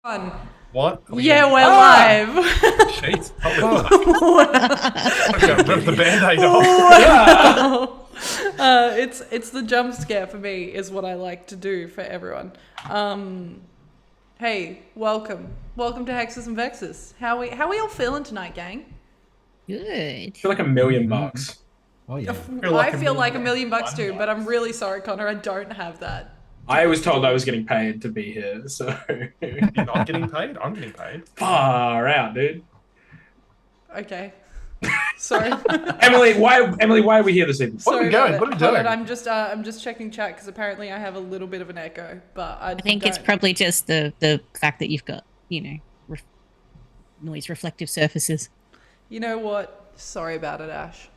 On. What? Yeah, we're live. Shit. Okay, rip the band-aid off. Wow. It's the jump scare for me is what I like to do for everyone. Hey, welcome to Hexes and Vexes. How we all feeling tonight, gang? Good. Feel like $1,000,000. Oh yeah. I feel like $1,000,000 too, but I'm really sorry, Connor. I don't have that. I was told I was getting paid to be here, so You're not getting paid? I'm getting paid. far out, dude. Okay. Sorry. Emily, why are we here this evening? What are we Sorry doing? about What are it. we doing? Hold on, I'm just checking chat because apparently I have a little bit of an echo, but I think it's probably just the fact that you've got, noise reflective surfaces. You know what? Sorry about it, Ash.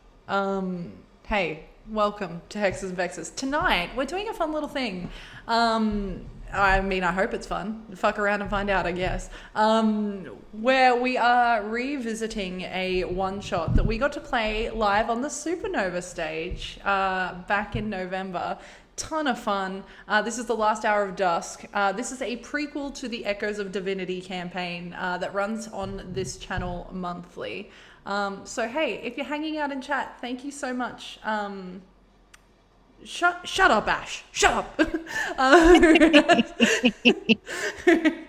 Hey, welcome to Hexes and Vexes. Tonight, we're doing a fun little thing. I mean, I hope it's fun. Fuck around and find out, I guess. Where we are revisiting a one-shot that we got to play live on the Supanova stage back in November. Ton of fun. This is the Last Hour of Dusk. This is a prequel to the Echoes of Divinity campaign that runs on this channel monthly. So hey, if you're hanging out in chat, thank you so much. Shut up, Ash. Shut up.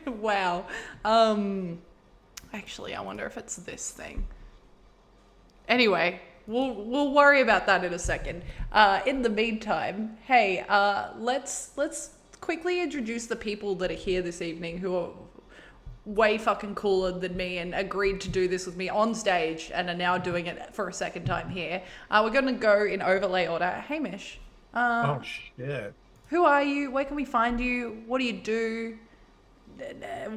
Wow. Actually, I wonder if it's this thing. Anyway, we'll worry about that in a second. In the meantime, hey, let's quickly introduce the people that are here this evening who are way fucking cooler than me and agreed to do this with me on stage and are now doing it for a second time here. We're going to go in overlay order. Hamish. Oh, shit. Who are you? Where can we find you? What do you do?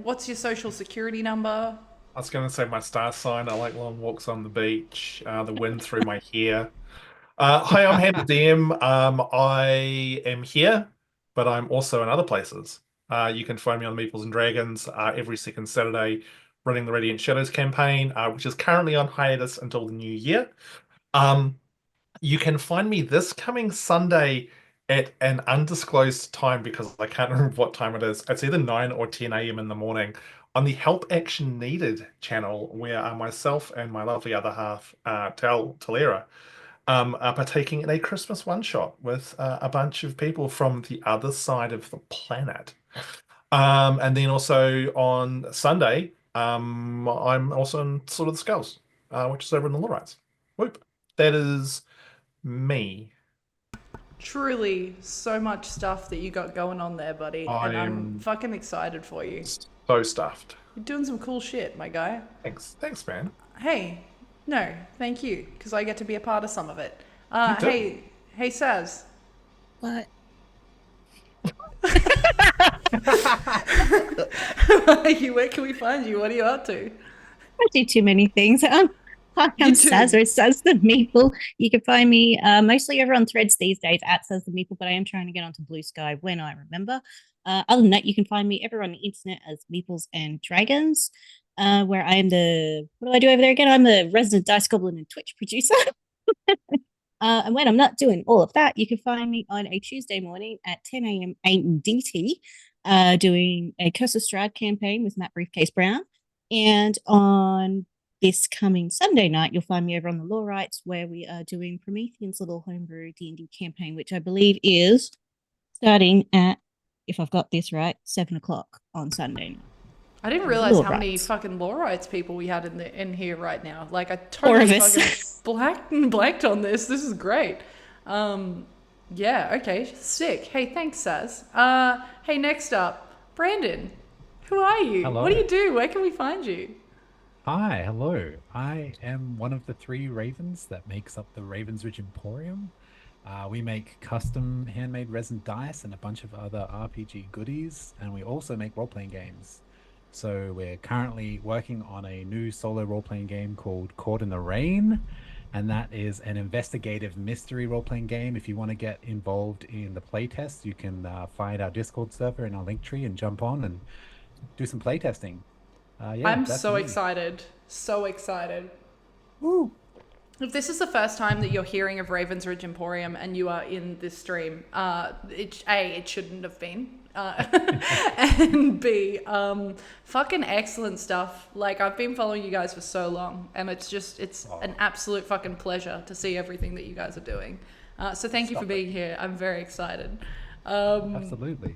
What's your social security number? I was going to say my star sign. I like long walks on the beach, the wind through my hair. Hi, I'm Hannah DM. I am here, but I'm also in other places. You can find me on Meeples and Dragons every second Saturday, running the Radiant Shadows campaign, which is currently on hiatus until the new year. You can find me this coming Sunday at an undisclosed time because I can't remember what time it is. It's either 9 or 10 a.m. in the morning on the Help Action Needed channel, where myself and my lovely other half, Talera, are partaking in a Christmas one-shot with a bunch of people from the other side of the planet. And then also on Sunday, I'm also in Sword of the Skulls, which is over in the Lorites. Whoop. That is me. Truly, so much stuff that you got going on there, buddy. And I'm fucking excited for you. So stuffed. You're doing some cool shit, my guy. Thanks, man. Hey, no, thank you, because I get to be a part of some of it. too. Hey, Saz. What? Where can we find you? What are you up to? I do too many things. Hi, I'm Saz, or Saz the Meeple. You can find me mostly over on Threads these days at Saz the Meeple, but I am trying to get onto Blue Sky when I remember. Other than that, you can find me everywhere on the internet as Meeples and Dragons, where I am what do I do over there again? I'm the resident Dice Goblin and Twitch producer. And when I'm not doing all of that, you can find me on a Tuesday morning at 10 a.m. ADT, doing a Curse of Strahd campaign with Matt Briefcase Brown. And on this coming Sunday night, you'll find me over on the Lorites, where we are doing Promethean's little homebrew D&D campaign, which I believe is starting at, if I've got this right, 7 o'clock on Sunday night. I didn't realize how many fucking Lorites people we had in here right now. Like, I totally fucking blanked on this. This is great. Yeah, okay, sick. Hey, thanks, Saz. Hey, next up, Brandon. Who are you? Hello. What do you do? Where can we find you? Hi, hello. I am one of the 3 ravens that makes up the Ravensridge Emporium. We make custom handmade resin dice and a bunch of other RPG goodies, and we also make role-playing games. So we're currently working on a new solo role-playing game called Caught in the Rain, and that is an investigative mystery role-playing game. If you want to get involved in the playtest, you can find our Discord server in our link tree and jump on and do some playtesting. I'm so excited. So excited. Woo! If this is the first time that you're hearing of Ravensridge Emporium and you are in this stream, it shouldn't have been. And B, fucking excellent stuff. Like, I've been following you guys for so long, and it's an absolute fucking pleasure to see everything that you guys are doing. So thank you for being here. I'm very excited. Absolutely.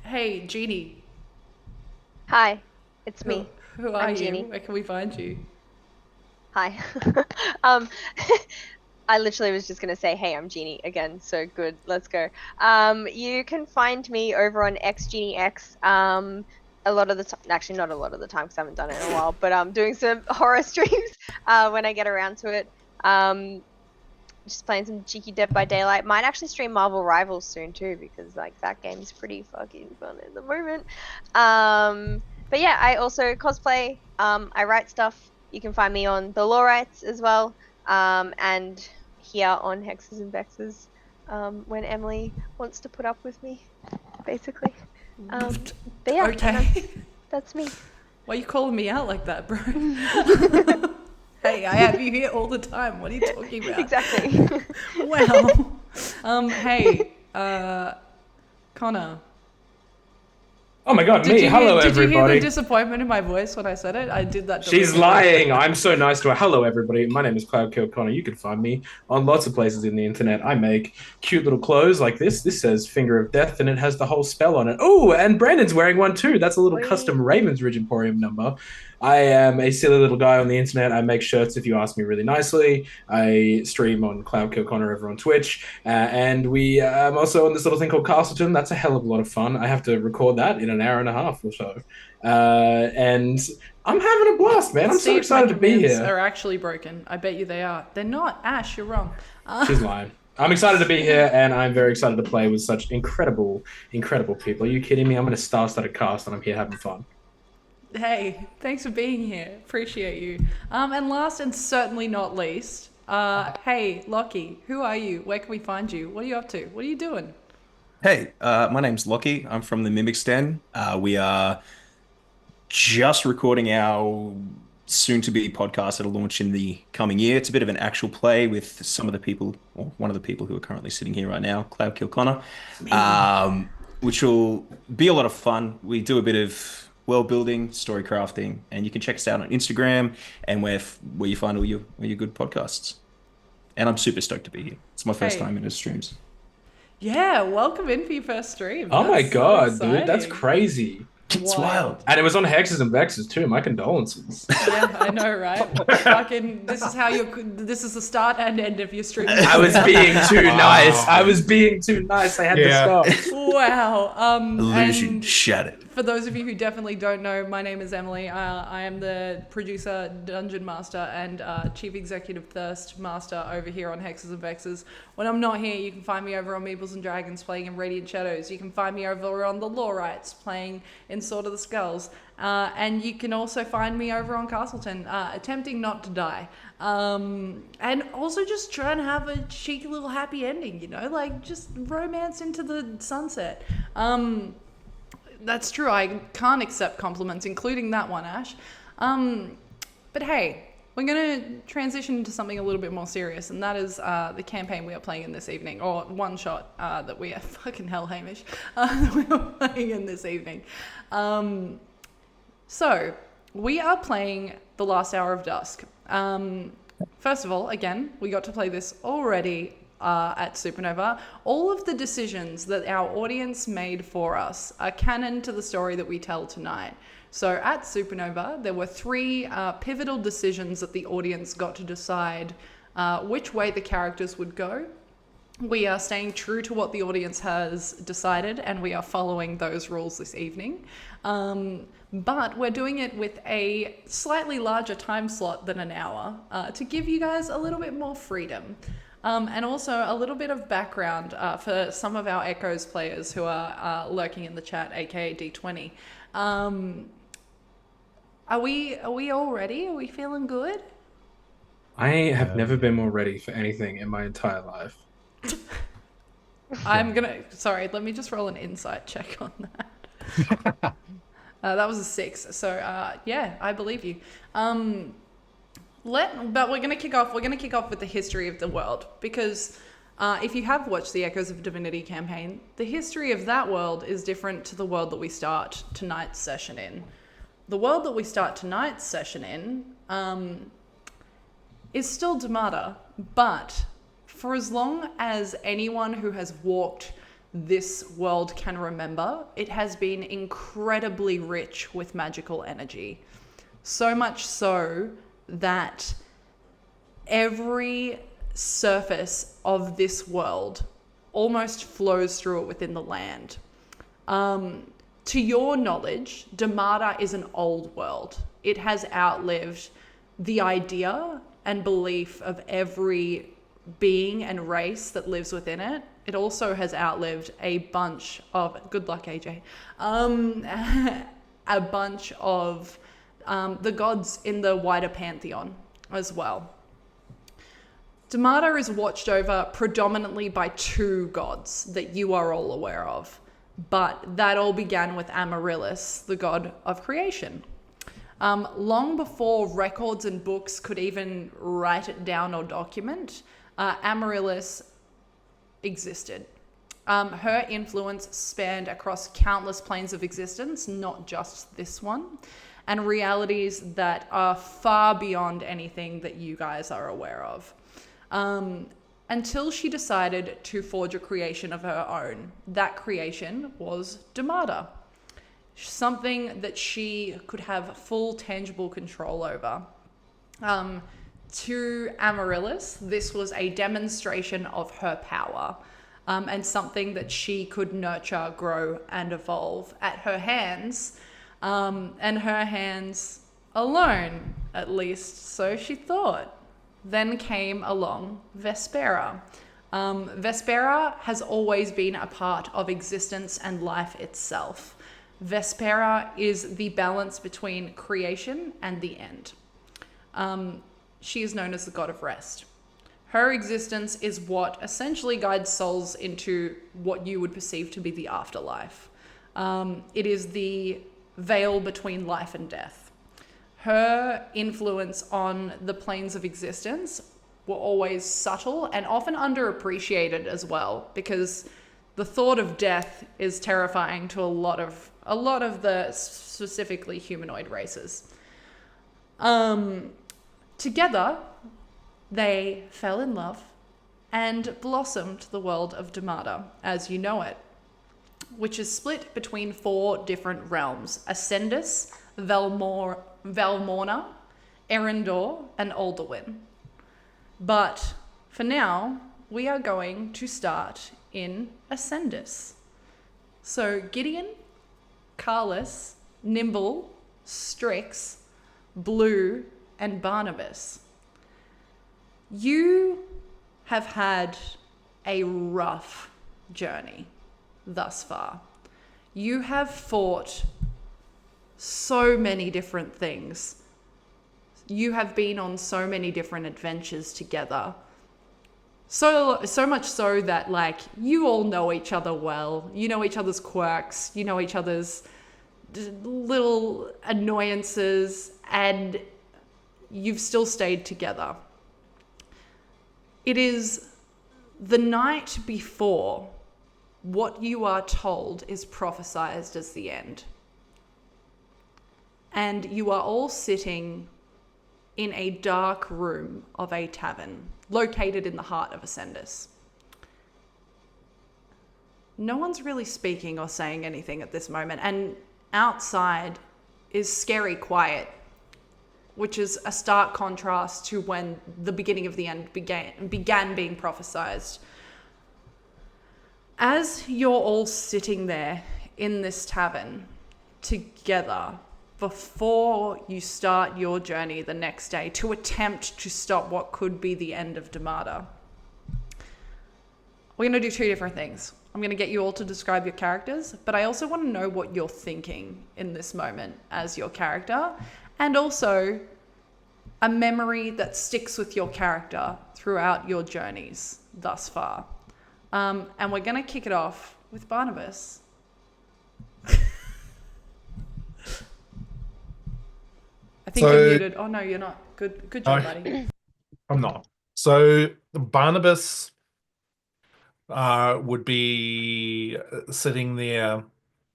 Hey, Jeannie. Hi, it's me. Who are I'm you? Jeannie. Where can we find you? Hi. I literally was just gonna say, hey, I'm Jeannie again. So good, let's go. You can find me over on xJeanieex. A lot of the time, actually not a lot of the time because I haven't done it in a while, but I'm doing some horror streams when I get around to it. Just playing some cheeky Dead by Daylight. Might actually stream Marvel Rivals soon too, because like that game's pretty fucking fun at the moment. But yeah, I also cosplay. I write stuff. You can find me on the Lawrights as well, and here on Hexes and Vexes when Emily wants to put up with me, basically. But yeah, Okay. that's me. Why are you calling me out like that, bro? Hey, I have you here all the time. What are you talking about? Exactly. Well, hey, Connor. Oh my god, Did you hear everybody. the disappointment in my voice when I said it? I did that. She's deliberately. lying. I'm so nice to her. Hello, everybody. My name is CloudkillConnor. You can find me on lots of places in the internet. I make cute little clothes like this. This says Finger of Death, and it has the whole spell on it. Oh, and Brandon's wearing one too. That's a little custom Ravensridge Emporium number. I am a silly little guy on the internet. I make shirts if you ask me really nicely. I stream on CloudkillConnor over on Twitch. And I'm also on this little thing called Castleton. That's a hell of a lot of fun. I have to record that in an hour and a half or so. And I'm having a blast, man. I'm so excited to be here. Are actually broken. I bet you they are. They're not. Ash, you're wrong. She's lying. I'm excited to be here, and I'm very excited to play with such incredible, incredible people. Are you kidding me? I'm in a star-studded cast, and I'm here having fun. Hey, thanks for being here. Appreciate you. And last and certainly not least, hey, Lachy, who are you? Where can we find you? What are you up to? What are you doing? Hey, my name's Lachy. I'm from the Mimics Den. We are just recording our soon-to-be podcast that'll launch in the coming year. It's a bit of an actual play with some of the people, or one of the people who are currently sitting here right now, CloudkillConnor, which will be a lot of fun. We do a bit of world building, story crafting, and you can check us out on Instagram and where you find all your good podcasts. And I'm super stoked to be here. It's my first time in his streams. Yeah, welcome in for your first stream. Oh my That's god, so dude, that's exciting. crazy. It's wild. And it was on Hexes and Vexes too. My condolences. Yeah, I know, right? Fucking, this is the start and end of your stream. I was being too Wow. nice. I was being too nice. I had to stop. Wow. Illusion and shattered. for those of you who definitely don't know, my name is Emily. I am the producer, dungeon master, and chief executive thirst master over here on Hexes and Vexes. When I'm not here, you can find me over on Meeples and Dragons playing in Radiant Shadows. You can find me over on the Lawrights playing in Sword of the Skulls. And you can also find me over on Castleton, attempting not to die. And also just trying to have a cheeky little happy ending, you know, like just romance into the sunset. That's true. I can't accept compliments, including that one, Ash. But hey, we're going to transition into something a little bit more serious, and that is the campaign we are playing in this evening, or one shot that we are fucking hell, Hamish, that we are playing in this evening. So we are playing The Last Hour of Dusk. First of all, again, we got to play this already at Supanova. All of the decisions that our audience made for us are canon to the story that we tell tonight. So at Supanova, there were 3 pivotal decisions that the audience got to decide which way the characters would go. We are staying true to what the audience has decided, and we are following those rules this evening. But we're doing it with a slightly larger time slot than an hour to give you guys a little bit more freedom. And also a little bit of background for some of our Echoes players who are lurking in the chat, aka D20. Are we all ready? Are we feeling good? I have never been more ready for anything in my entire life. Sorry, let me just roll an insight check on that. That was a 6. So, yeah, I believe you. But we're gonna kick off. We're gonna kick off with the history of the world, because if you have watched the Echoes of Divinity campaign, the history of that world is different to the world that we start tonight's session in. The world that we start tonight's session in is still Durmada, but for as long as anyone who has walked this world can remember, it has been incredibly rich with magical energy. So much so that every surface of this world almost flows through it within the land. To your knowledge, Durmada is an old world. It has outlived the idea and belief of every being and race that lives within it. It also has outlived a bunch of, good luck AJ, a bunch of the gods in the wider pantheon as well. Durmada is watched over predominantly by two gods that you are all aware of, but that all began with Amaryllis, the god of creation. Long before records and books could even write it down or document, Amaryllis existed. Her influence spanned across countless planes of existence, not just this one, and realities that are far beyond anything that you guys are aware of. Until she decided to forge a creation of her own. That creation was Durmada, something that she could have full tangible control over. To Amaryllis, this was a demonstration of her power, and something that she could nurture, grow, and evolve at her hands, and her hands alone, at least so she thought. Then came along Vespera. Vespera has always been a part of existence and life itself. Vespera is the balance between creation and the end. She is known as the god of rest. Her existence is what essentially guides souls into what you would perceive to be the afterlife. It is the veil between life and death. Her influence on the planes of existence were always subtle and often underappreciated as well, because the thought of death is terrifying to a lot of the specifically humanoid races. Together, they fell in love and blossomed the world of Durmada as you know it, which is split between 4 different realms: Ascendus, Valmorna, Erendor, and Alderwyn. But for now, we are going to start in Ascendus. So Gideon, Karlis, Nimble, Strix, Blue, and Barnabas. You have had a rough journey thus far. You have fought so many different things. You have been on so many different adventures together. So much so that, like, you all know each other well. You know each other's quirks. You know each other's little annoyances, and you've still stayed together. It is the night before what you are told is prophesized as the end. And you are all sitting in a dark room of a tavern located in the heart of Ascendus. No one's really speaking or saying anything at this moment, and outside is scary quiet, which is a stark contrast to when the beginning of the end began being prophesized. As you're all sitting there in this tavern together, before you start your journey the next day to attempt to stop what could be the end of Durmada, we're going to do 2 different things. I'm going to get you all to describe your characters, but I also want to know what you're thinking in this moment as your character, and also a memory that sticks with your character throughout your journeys thus far. And we're going to kick it off with Barnabas. I think you're muted. Oh, no, you're not. Good job, Oh. buddy. I'm not. So Barnabas would be sitting there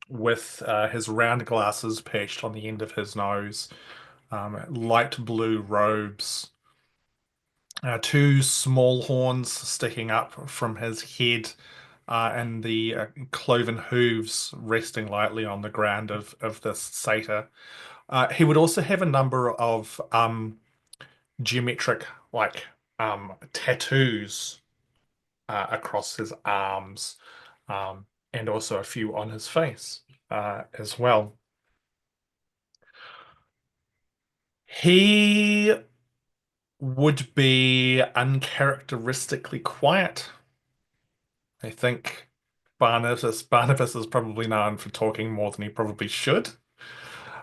with his round glasses perched on the end of his nose, light blue robes, two small horns sticking up from his head, and the cloven hooves resting lightly on the ground of this satyr. He would also have a number of geometric, like tattoos across his arms, and also a few on his face as well. He would be uncharacteristically quiet. I think Barnabas is probably known for talking more than he probably should.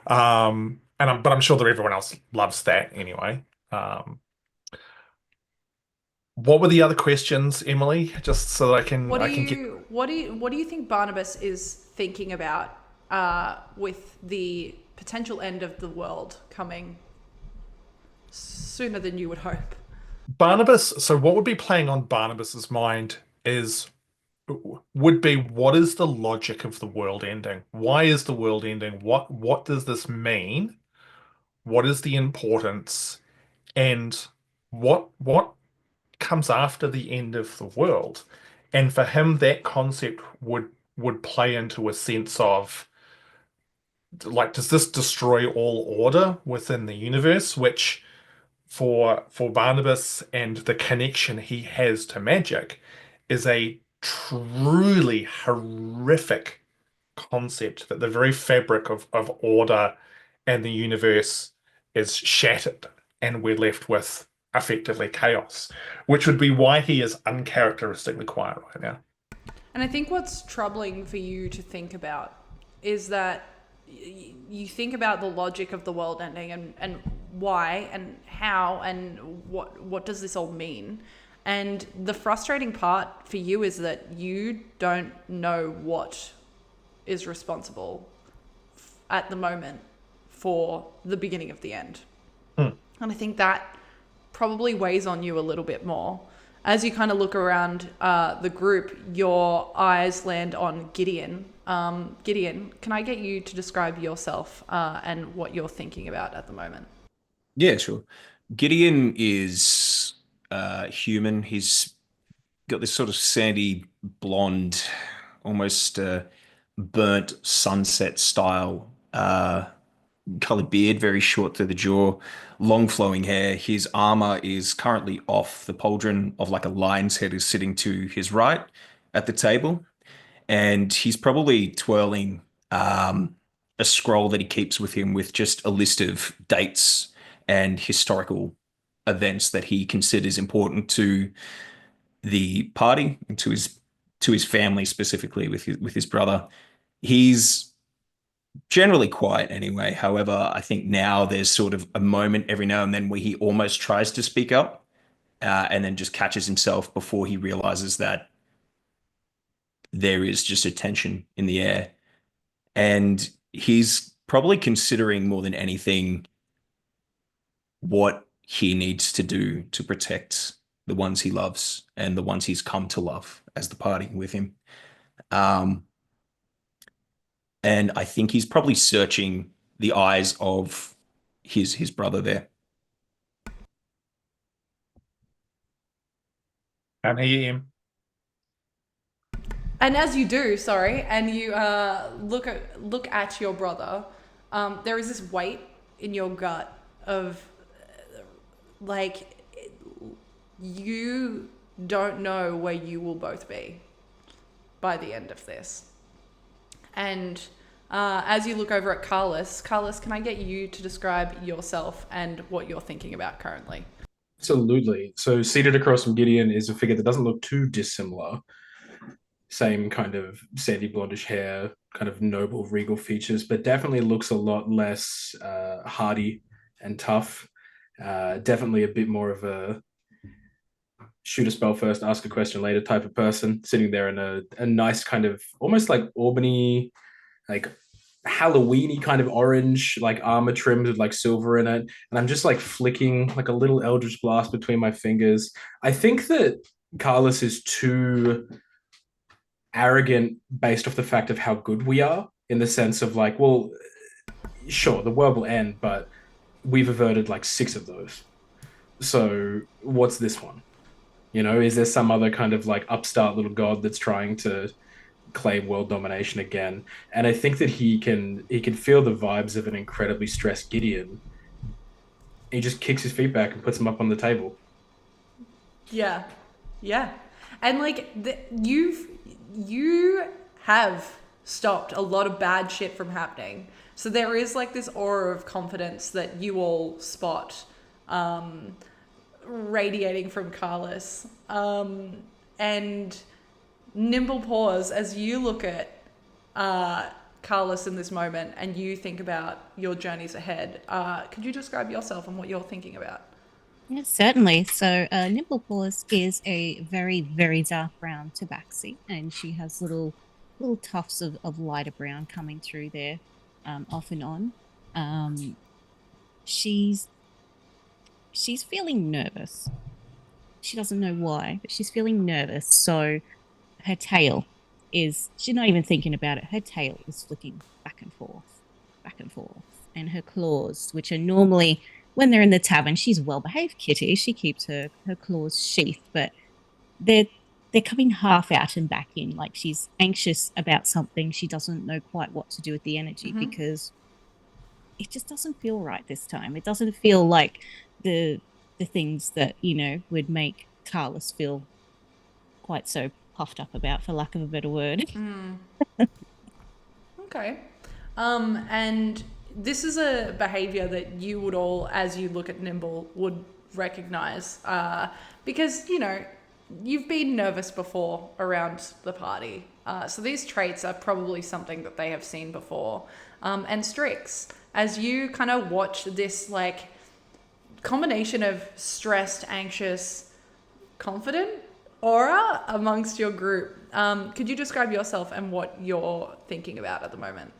But I'm sure that everyone else loves that anyway. What were the other questions, Emily? Just so that I can What get. do you think Barnabas is thinking about with the potential end of the world coming sooner than you would hope? Barnabas, so what would be playing on Barnabas's mind would be, what is the logic of the world ending? Why is the world ending? What does this mean? What is the importance? And what comes after the end of the world? And for him, that concept would play into a sense of, like, does this destroy all order within the universe? Which for Barnabas and the connection he has to magic is a truly horrific concept, that the very fabric of order and the universe is shattered and we're left with effectively chaos, which would be why he is uncharacteristically quiet right now. And I think what's troubling for you to think about is that you think about the logic of the world ending and why and how and what does this all mean. And the frustrating part for you is that you don't know what is responsible at the moment for the beginning of the end. And I think that probably weighs on you a little bit more. As you kind of look around the group, your eyes land on Gideon. Gideon, can I get you to describe yourself and what you're thinking about at the moment? Yeah, sure. Gideon is human. He's got this sort of sandy blonde, almost burnt sunset style colored beard, very short through the jaw, long flowing hair. His armor is currently off. The pauldron of like a lion's head is sitting to his right at the table. And he's probably twirling a scroll that he keeps with him with just a list of dates and historical events that he considers important to the party and to his family, specifically with his brother. He's generally quiet anyway. However, I think now there's sort of a moment every now and then where he almost tries to speak up, and then just catches himself before he realizes that there is just a tension in the air. And he's probably considering more than anything what he needs to do to protect the ones he loves and the ones he's come to love as the party with him. And I think he's probably searching the eyes of his brother there. And he And as you do, and you look at your brother, there is this weight in your gut of like, you don't know where you will both be by the end of this. And as you look over at Karlis, can I get you to describe yourself and what you're thinking about currently? Absolutely. So seated across from Gideon is a figure that doesn't look too dissimilar. Same kind of sandy blondish hair, kind of noble, regal features, but definitely looks a lot less hardy and tough. Definitely a bit more of a shoot a spell first, ask a question later type of person, sitting there in a nice kind of almost like Albany, like Halloweeny kind of orange, like armor trimmed with like silver in it. And I'm just like flicking like a little Eldritch Blast between my fingers. I think that Karlis is too arrogant based off the fact of how good we are, in the sense of like, well, sure, the world will end, but we've averted like 6 of those. So what's this one? You know, is there some other kind of like upstart little god that's trying to claim world domination again? And I think that he can feel the vibes of an incredibly stressed Gideon. He just kicks his feet back and puts them up on the table. Yeah, yeah, and like you have stopped a lot of bad shit from happening. So there is like this aura of confidence that you all spot radiating from Karlis. And Nimble Paws, as you look at Karlis in this moment and you think about your journeys ahead, could you describe yourself and what you're thinking about? Yes, certainly. So Nimble Paws is a very, very dark brown tabaxi, and she has little tufts of lighter brown coming through there off and on. She's feeling nervous. She doesn't know why, but she's feeling nervous. So her tail is, she's not even thinking about it. Her tail is flicking back and forth, back and forth. And her claws, which are normally, when they're in the tavern, she's a well-behaved kitty. She keeps her claws sheathed, but they're coming half out and back in. Like she's anxious about something. She doesn't know quite what to do with the energy because it just doesn't feel right this time. It doesn't feel like the things that, you know, would make Karlis feel quite so puffed up about, for lack of a better word. Okay. And this is a behavior that you would all, as you look at Nimble, would recognize because, you know, you've been nervous before around the party. So these traits are probably something that they have seen before. And Strix, as you kind of watch this like combination of stressed, anxious, confident aura amongst your group, could you describe yourself and what you're thinking about at the moment?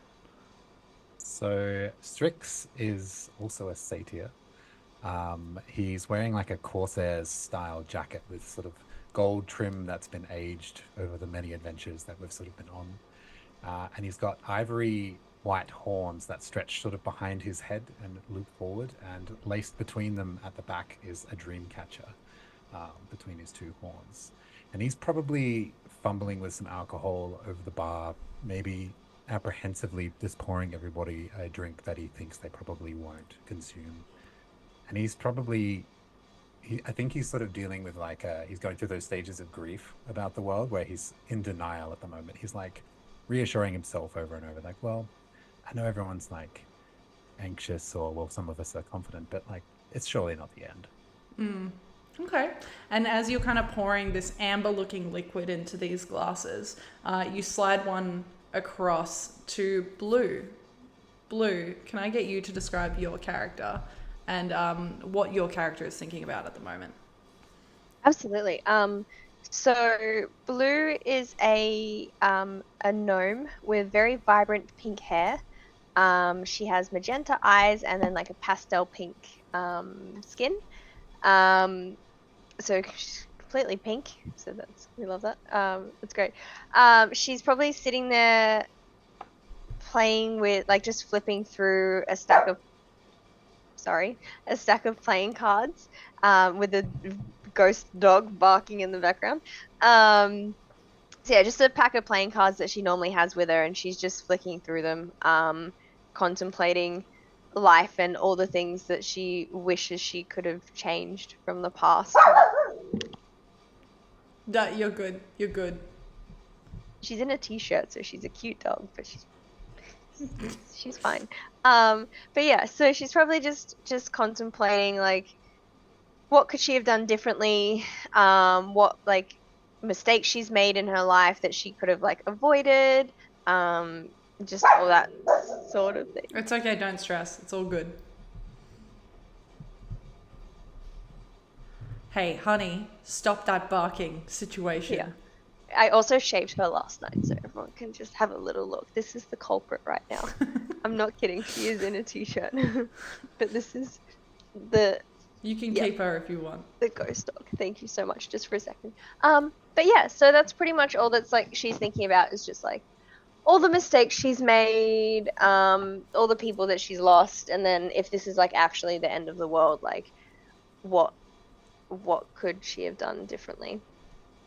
So Strix is also a satyr. He's wearing like a Corsair's style jacket with sort of gold trim that's been aged over the many adventures that we've sort of been on. And he's got ivory white horns that stretch sort of behind his head and loop forward, and laced between them at the back is a dream catcher between his 2 horns. And he's probably fumbling with some alcohol over the bar, maybe apprehensively just pouring everybody a drink that he thinks they probably won't consume. And he's probably, I think he's sort of dealing with like, he's going through those stages of grief about the world where he's in denial at the moment. He's like reassuring himself over and over, like, well, I know everyone's like anxious, or well, some of us are confident, but like, it's surely not the end. Okay. And as you're kind of pouring this amber looking liquid into these glasses, you slide one across to Blue. Blue, can I get you to describe your character and what your character is thinking about at the moment? Absolutely. So Blue is a gnome with very vibrant pink hair. She has magenta eyes and then like a pastel pink skin. So she's completely pink. So we love that. That's great. She's probably sitting there playing with, like, just flipping through a stack of playing cards with a ghost dog barking in the background. So yeah, just a pack of playing cards that she normally has with her, and she's just flicking through them, contemplating life and all the things that she wishes she could have changed from the past. You're good. You're good. She's in a t-shirt, so she's a cute dog, but she's fine. But yeah, so she's probably just contemplating, like, what could she have done differently? What, like, mistakes she's made in her life that she could have, like, avoided? Just all that sort of thing. It's okay, don't stress. It's all good. Hey, honey, stop that barking situation. I also shaved her last night, so everyone can just have a little look. This is the culprit right now. I'm not kidding. She is in a t-shirt, but this is the You can Yep. keep her if you want. the ghost dog. Thank you so much. Just for a second. But yeah, so that's pretty much all that's like she's thinking about is just like all the mistakes she's made, all the people that she's lost, and then if this is like actually the end of the world, like what could she have done differently?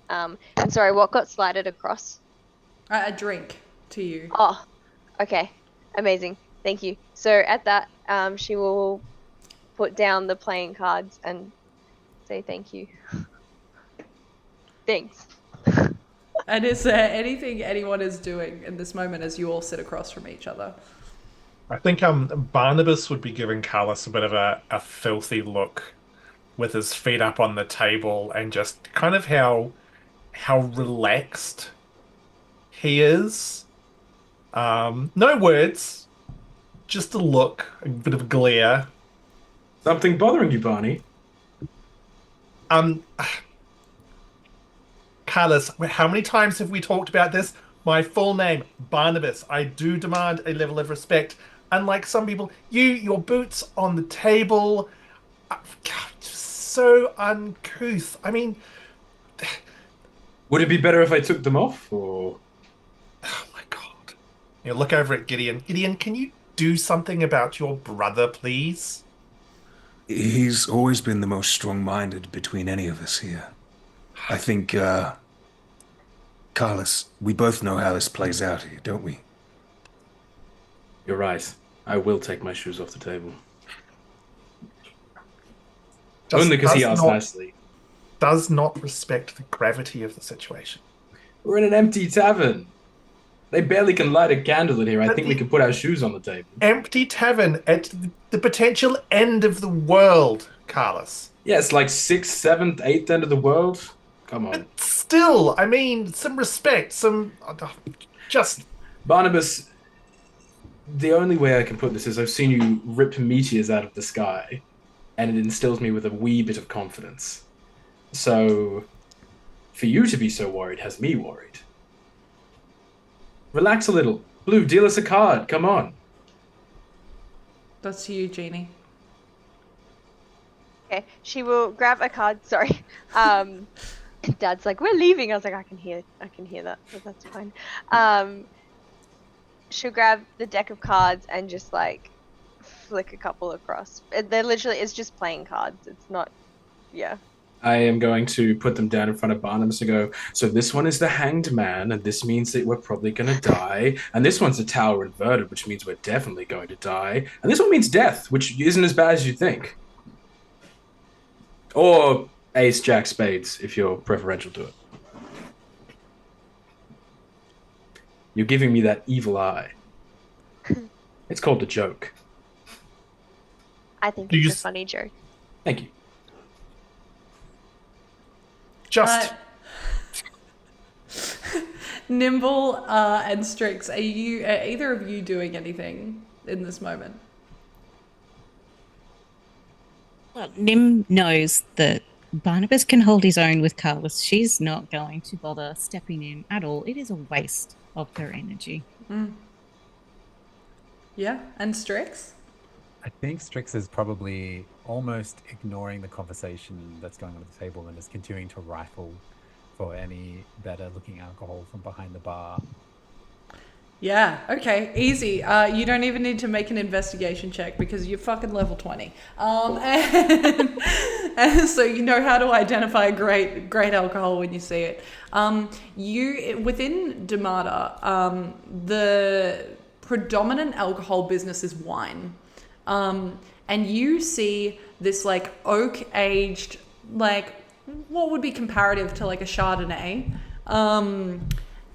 And sorry, what got slided across? A drink to you. Oh, okay, amazing. Thank you. So at that, she will put down the playing cards and say thank you. Thanks. And is there anything anyone is doing in this moment as you all sit across from each other? I think Barnabas would be giving Karlis a bit of a filthy look with his feet up on the table and just kind of how relaxed he is. No words, just a look, a bit of a glare. Something bothering you, Barney? Karlis, how many times have we talked about this? My full name, Barnabas. I do demand a level of respect. Unlike some people, your boots on the table. God, so uncouth. I mean, Would it be better if I took them off, or? oh my God. You look over at Gideon. Gideon, can you do something about your brother, please? He's always been the most strong-minded between any of us here. I think, Karlis, we both know how this plays out here, don't we? You're right. I will take my shoes off the table. Only because he asked nicely. Does not respect the gravity of the situation. We're in an empty tavern. They barely can light a candle in here. I think we can put our shoes on the table. Empty tavern at the potential end of the world, Karlis. Yeah, it's like 6th, 7th, 8th end of the world. Come on. But still, I mean, some respect, some... just... Barnabas, the only way I can put this is I've seen you rip meteors out of the sky, and it instills me with a wee bit of confidence. So, for you to be so worried has me worried. Relax a little. Blue, deal us a card. Come on. That's you, Jeannie. Okay, she will grab a card. Sorry. Dad's like, we're leaving. I was like, I can hear that, but that's fine. She'll grab the deck of cards and just like flick a couple across. They're literally, it's just playing cards. It's not, yeah. I am going to put them down in front of Barnabas and go, so this one is the Hanged Man, and this means that we're probably going to die. And this one's the Tower Inverted, which means we're definitely going to die. And this one means death, which isn't as bad as you think. Or Ace, Jack, Spades, if you're preferential to it. You're giving me that evil eye. It's called a joke. I think it's a funny joke. Thank you. Just... Nimble and Strix, are either of you doing anything in this moment? Well, Nim knows that Barnabas can hold his own with Karlis. She's not going to bother stepping in at all. It is a waste of her energy. Mm. Yeah, and Strix? I think Strix is probably almost ignoring the conversation that's going on at the table and is continuing to rifle for any better looking alcohol from behind the bar. Yeah, okay, easy. You don't even need to make an investigation check because you're fucking level 20. And so you know how to identify great alcohol when you see it. Within Durmada, the predominant alcohol business is wine. And you see this like oak aged, like what would be comparative to like a Chardonnay.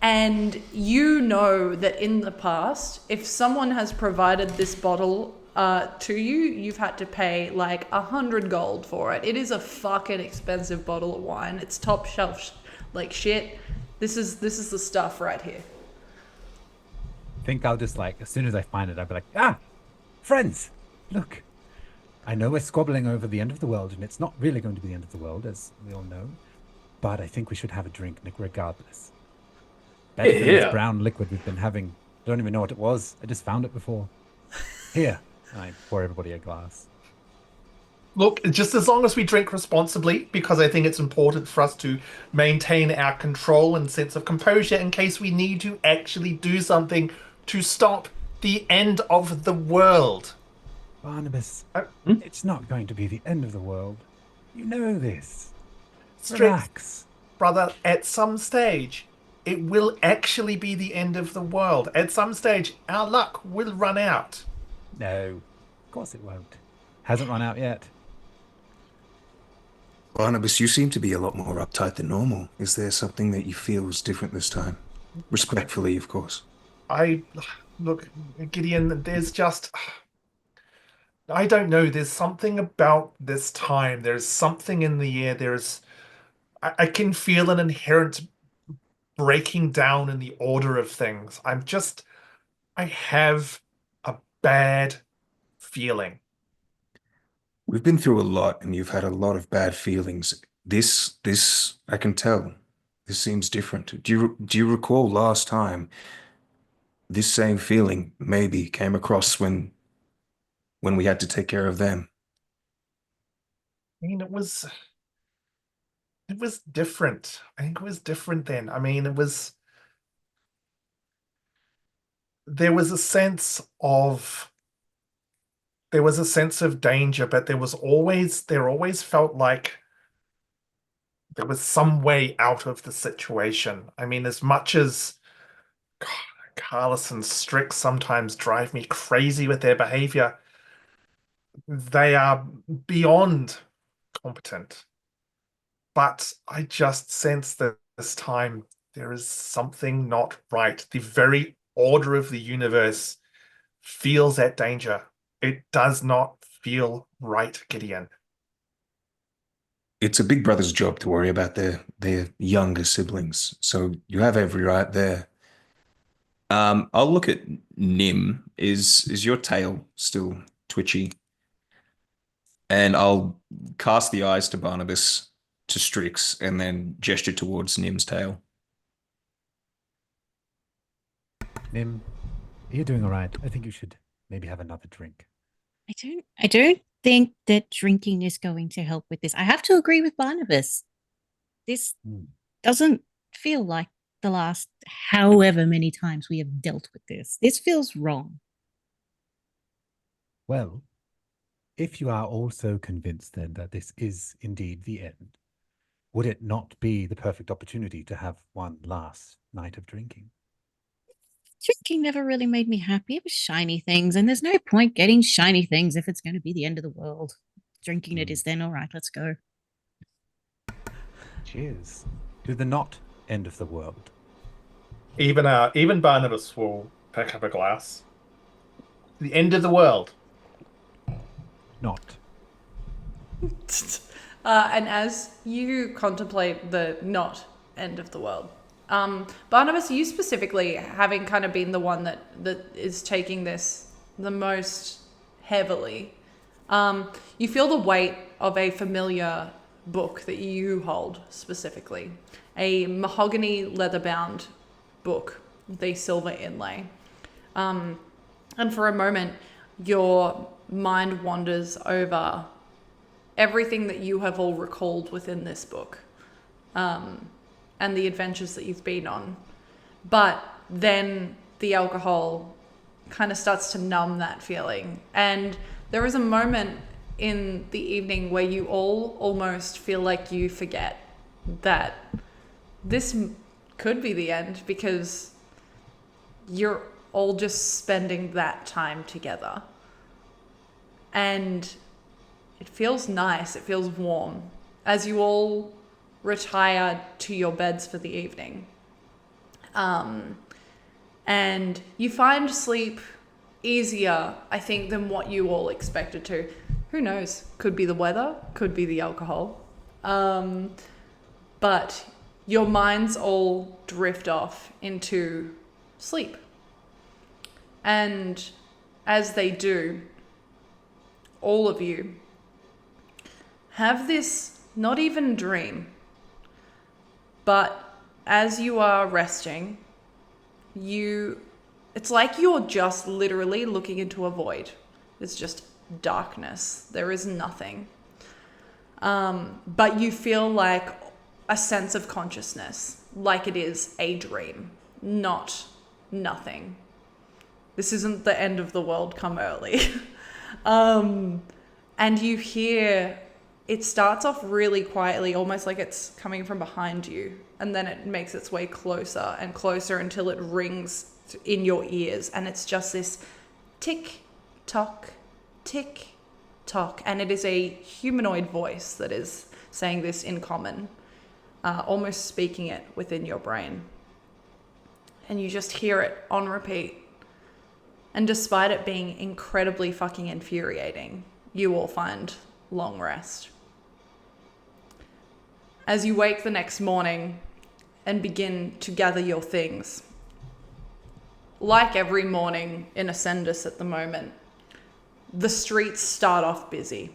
And you know that in the past, if someone has provided this bottle to you, you've had to pay like 100 gold for it. It is a fucking expensive bottle of wine. It's top shelf like shit. This is the stuff right here. I think I'll just like, as soon as I find it, I'll be like, friends, look. I know we're squabbling over the end of the world, and it's not really going to be the end of the world, as we all know. But I think we should have a drink regardless. Better than this Yeah. brown liquid we've been having. I don't even know what it was. I just found it before. Here. And I pour everybody a glass. Look, just as long as we drink responsibly, because I think it's important for us to maintain our control and sense of composure in case we need to actually do something to stop the end of the world. Barnabas, Hmm? it's not going to be the end of the world. You know this. Strix, Relax. brother, at some stage, it will actually be the end of the world. At some stage, our luck will run out. No, of course it won't. Hasn't run out yet. Barnabas, you seem to be a lot more uptight than normal. Is there something that you feel is different this time? Respectfully, of course. Look, Gideon, there's just, I don't know, there's something about this time. There's something in the air. I can feel an inherent breaking down in the order of things. I have a bad feeling. We've been through a lot, and you've had a lot of bad feelings. This, I can tell. This seems different. Do you recall last time this same feeling maybe came across when we had to take care of them? I mean, it was different. I think it was different then. I mean, there was a sense of danger, but there always felt like there was some way out of the situation. I mean, as much as God, Karlis and Strix sometimes drive me crazy with their behavior, they are beyond competent. But I just sense that this time there is something not right. The very order of the universe feels at danger. It does not feel right, Gideon. It's a big brother's job to worry about their younger siblings, so you have every right there. I'll look at Nim. Is your tail still twitchy? And I'll cast the eyes to Barnabas, to Strix, and then gesture towards Nim's tail. Nim, you're doing all right. I think you should maybe have another drink. I don't think that drinking is going to help with this. I have to agree with Barnabas. This doesn't feel like the last however many times we have dealt with this. This feels wrong. Well, if you are also convinced then that this is indeed the end, would it not be the perfect opportunity to have one last night of drinking? Drinking never really made me happy. It was shiny things, and there's no point getting shiny things if it's going to be the end of the world. Drinking it is then. All right, let's go. Cheers to the not end of the world. Even Barnabas will pick up a glass. The end of the world. Not. And as you contemplate the not end of the world, Barnabas, you specifically, having kind of been the one that is taking this the most heavily, you feel the weight of a familiar book that you hold specifically, a mahogany leather-bound book, the silver inlay. And for a moment, your mind wanders over everything that you have all recalled within this book, and the adventures that you've been on. But then the alcohol kind of starts to numb that feeling. And there is a moment in the evening where you all almost feel like you forget that this could be the end, because you're all just spending that time together. And it feels nice, it feels warm as you all retire to your beds for the evening. And you find sleep easier, I think, than what you all expected to. Who knows? Could be the weather, could be the alcohol. But your minds all drift off into sleep. And as they do, all of you have this not even dream, but as you are resting, it's like you're just literally looking into a void. It's just darkness. There is nothing. But you feel like a sense of consciousness, like it is a dream, not nothing. This isn't the end of the world come early. And you hear, it starts off really quietly, almost like it's coming from behind you. And then it makes its way closer and closer until it rings in your ears. And it's just this tick, tock, tick, tock. And it is a humanoid voice that is saying this in common, almost speaking it within your brain. And you just hear it on repeat. And despite it being incredibly fucking infuriating, you all find long rest. As you wake the next morning and begin to gather your things, like every morning in Ascendus at the moment, the streets start off busy.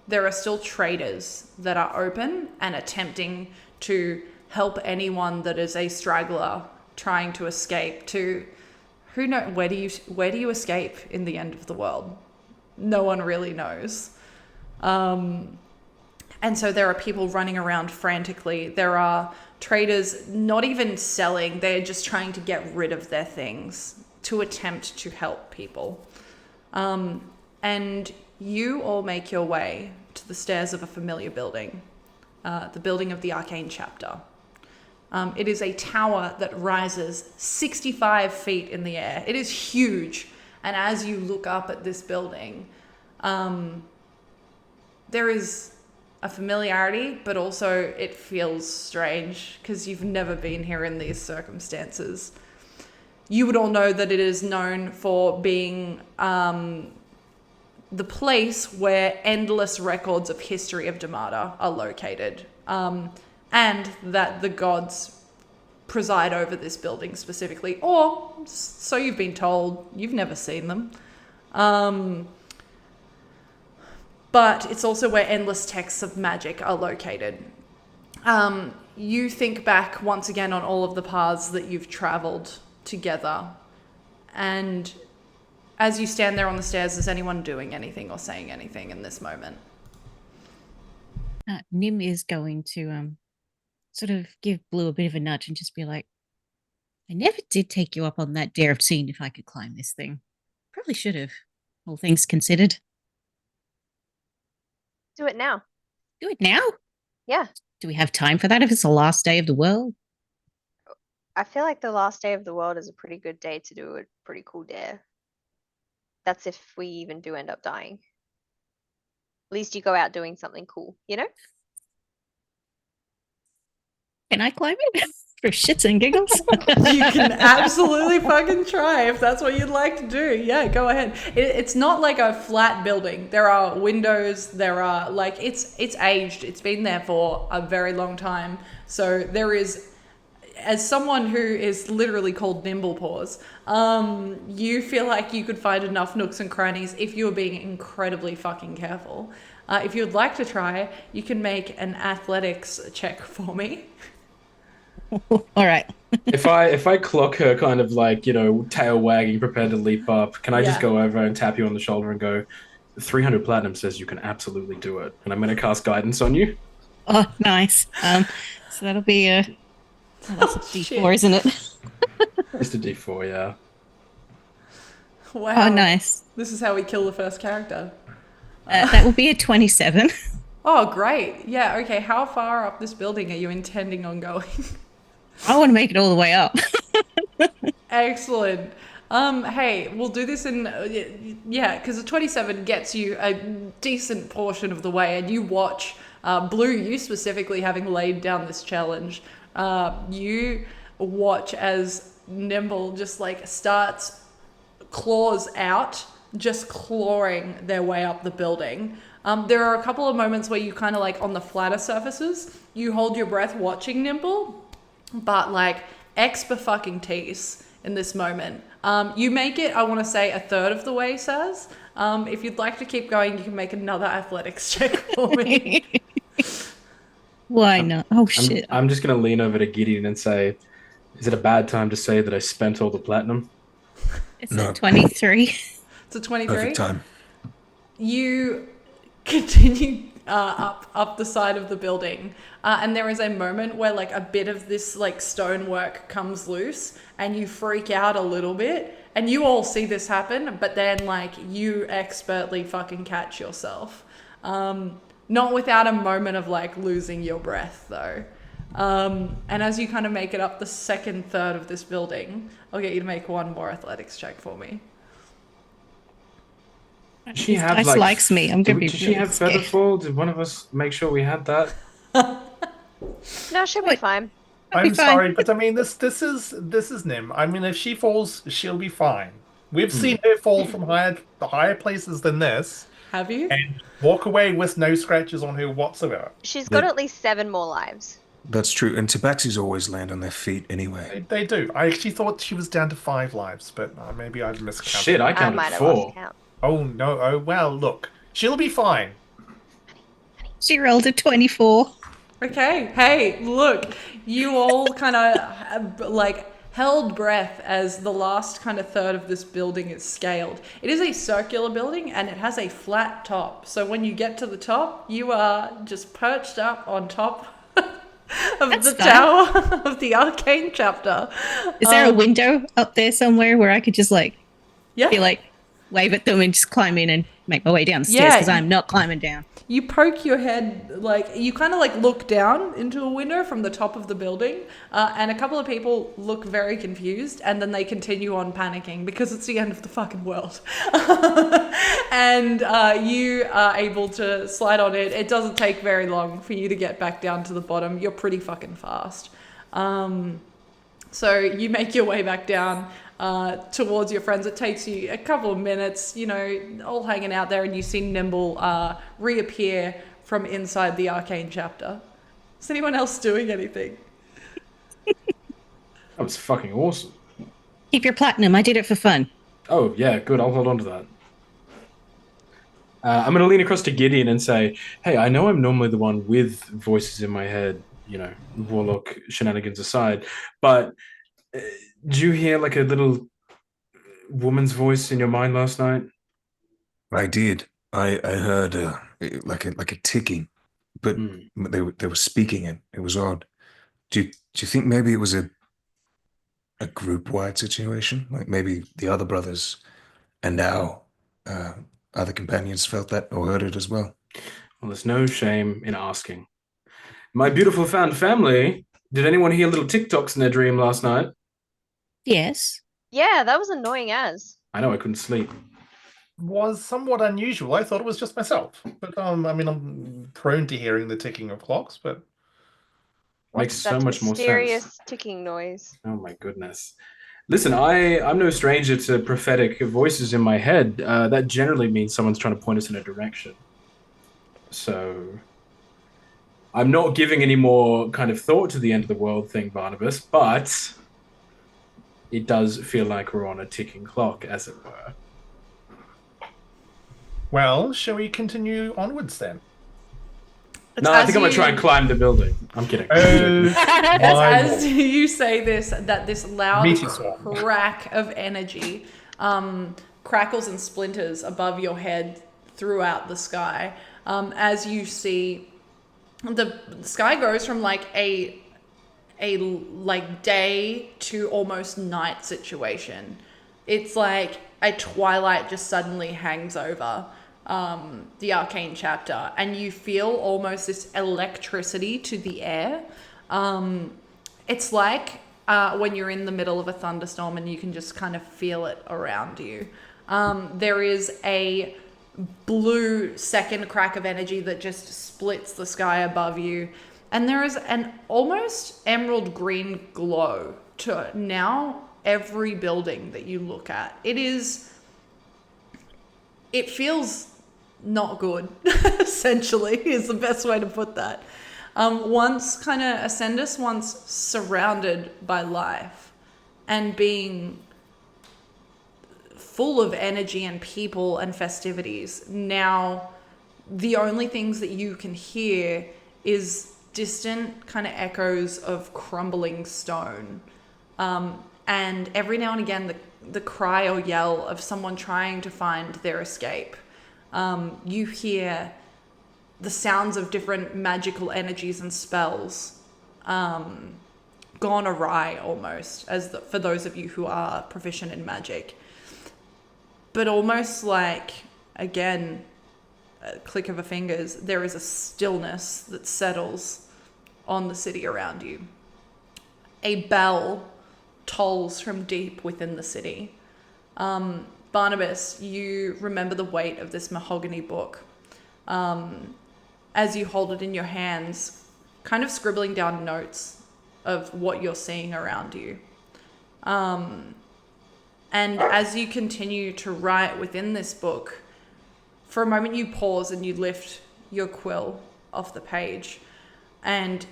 There are still traders that are open and attempting to help anyone that is a straggler trying to escape to, who knows, where do you escape in the end of the world? No one really knows. And so there are people running around frantically. There are traders not even selling, they're just trying to get rid of their things to attempt to help people. And you all make your way to the stairs of a familiar building, the building of the Arcane Chapter. It is a tower that rises 65 feet in the air. It is huge. And as you look up at this building, there is a familiarity, but also it feels strange because you've never been here in these circumstances. You would all know that it is known for being the place where endless records of history of Durmada are located. And that the gods preside over this building specifically, or so you've been told. You've never seen them. But it's also where endless texts of magic are located. You think back once again on all of the paths that you've traveled together. And as you stand there on the stairs, is anyone doing anything or saying anything in this moment? Nim is going to sort of give Blue a bit of a nudge and just be like, I never did take you up on that dare of seeing if I could climb this thing. Probably should have, all things considered. Do it now. Do it now? Yeah. Do we have time for that if it's the last day of the world? I feel like the last day of the world is a pretty good day to do a pretty cool dare. That's if we even do end up dying. At least you go out doing something cool, you know? Can I climb it? For shits and giggles? You can absolutely fucking try if that's what you'd like to do. Yeah, go ahead. It's not like a flat building. There are windows. There are like it's aged. It's been there for a very long time. So there is, as someone who is literally called Nimble Paws, you feel like you could find enough nooks and crannies if you were being incredibly fucking careful. If you'd like to try, you can make an athletics check for me. All right. If I clock her kind of like, you know, tail wagging, prepared to leap up, can I just go over and tap you on the shoulder and go, 300 platinum says you can absolutely do it. And I'm going to cast guidance on you. Oh, nice. So that'll be that's a D4, isn't it? Just a D4, yeah. Wow. Oh, nice. This is how we kill the first character. That will be a 27. Oh, great. Yeah, okay. How far up this building are you intending on going? I want to make it all the way up. Excellent. Hey, we'll do this in, because a 27 gets you a decent portion of the way, and you watch, Blue, you specifically having laid down this challenge, you watch as Nimble just like starts claws out, just clawing their way up the building. There are a couple of moments where you kind of like on the flatter surfaces, you hold your breath watching Nimble, but like expa-fucking-tease in this moment. You make it, I want to say, a third of the way, Saz. If you'd like to keep going, you can make another athletics check for me. Why not? Oh, shit. I'm just going to lean over to Gideon and say, Is it a bad time to say that I spent all the platinum? It's No. at 23. It's a 23. Perfect time. You continue up the side of the building, and there is a moment where like a bit of this like stonework comes loose, and you freak out a little bit, and you all see this happen, but then like you expertly fucking catch yourself, not without a moment of like losing your breath though. And as you kind of make it up the second third of this building, I'll get you to make one more athletics check for me. Did she This have dice like? likes me. I'm gonna be Did she really have scared. Featherfall? Did one of us make sure we had that? No, she'll be Wait. fine. I'll be I'm fine. sorry, but I mean this is Nim. I mean, if she falls, she'll be fine. We've seen her fall from higher places than this Have you? and walk away with no scratches on her whatsoever. She's got at least 7 more lives. That's true. And tabaxis always land on their feet anyway. They do. I actually thought she was down to 5 lives, but maybe I've miscounted. Shit, I I counted might have 4. lost count. Oh no! Oh well. Look, she'll be fine. She rolled a 24. Okay. Hey, look, you all kind of like held breath as the last kind of third of this building is scaled. It is a circular building and it has a flat top. So when you get to the top, you are just perched up on top of That's the fun. tower of the arcane chapter. Is there a window up there somewhere where I could just like Yeah. be like wave at them and just climb in and make my way down the stairs Yeah. because I'm not climbing down. You poke your head, like, you kind of like look down into a window from the top of the building, and a couple of people look very confused, and then they continue on panicking because it's the end of the fucking world. And you are able to slide on it. It doesn't take very long for you to get back down to the bottom. You're pretty fucking fast. So you make your way back down towards your friends. It takes you a couple of minutes, you know, all hanging out there, and you see Nimble reappear from inside the arcane chapter. Is anyone else doing anything? That was fucking awesome. Keep your platinum. I did it for fun. Oh yeah, good. I'll hold on to that. I'm gonna lean across to Gideon and say, "Hey, I know I'm normally the one with voices in my head, you know, warlock shenanigans aside, but did you hear like a little woman's voice in your mind last night?" I did. I heard like a ticking, but they were speaking it. It was odd. Do you think maybe it was a group wide situation? Like maybe the other brothers and our other companions felt that or heard it as well. Well, there's no shame in asking. My beautiful found family. Did anyone hear little TikToks in their dream last night? Yes. Yeah, that was annoying as. I know I couldn't sleep. Was somewhat unusual. I thought it was just myself, but I mean, I'm prone to hearing the ticking of clocks, but Makes so That much more mysterious sense. ticking noise. Oh my goodness. Listen, I'm no stranger to prophetic voices in my head. That generally means someone's trying to point us in a direction. So I'm not giving any more kind of thought to the end of the world thing, Barnabas, but it does feel like we're on a ticking clock, as it were. well, shall we continue onwards then? No, I think I'm gonna try and climb the building. I'm kidding. As you say this, that this loud Meaty swarm. crack of energy crackles and splinters above your head throughout the sky. As you see, the sky goes from like a like day to almost night situation. It's like a twilight just suddenly hangs over the arcane chapter, and you feel almost this electricity to the air. It's like when you're in the middle of a thunderstorm and you can just kind of feel it around you. There is a blue second crack of energy that just splits the sky above you, and there is an almost emerald green glow to now every building that you look at. It feels not good, essentially, is the best way to put that. Once kind of Ascendus, once surrounded by life and being full of energy and people and festivities, now the only things that you can hear is distant kind of echoes of crumbling stone And every now and again, the cry or yell of someone trying to find their escape. You hear the sounds of different magical energies and spells gone awry almost, for those of you who are proficient in magic. But almost like, again, a click of a fingers, there is a stillness that settles on the city around you. A bell tolls from deep within the city. Barnabas, you remember the weight of this mahogany book. As you hold it in your hands, kind of scribbling down notes of what you're seeing around you. And as you continue to write within this book, for a moment you pause and you lift your quill off the page and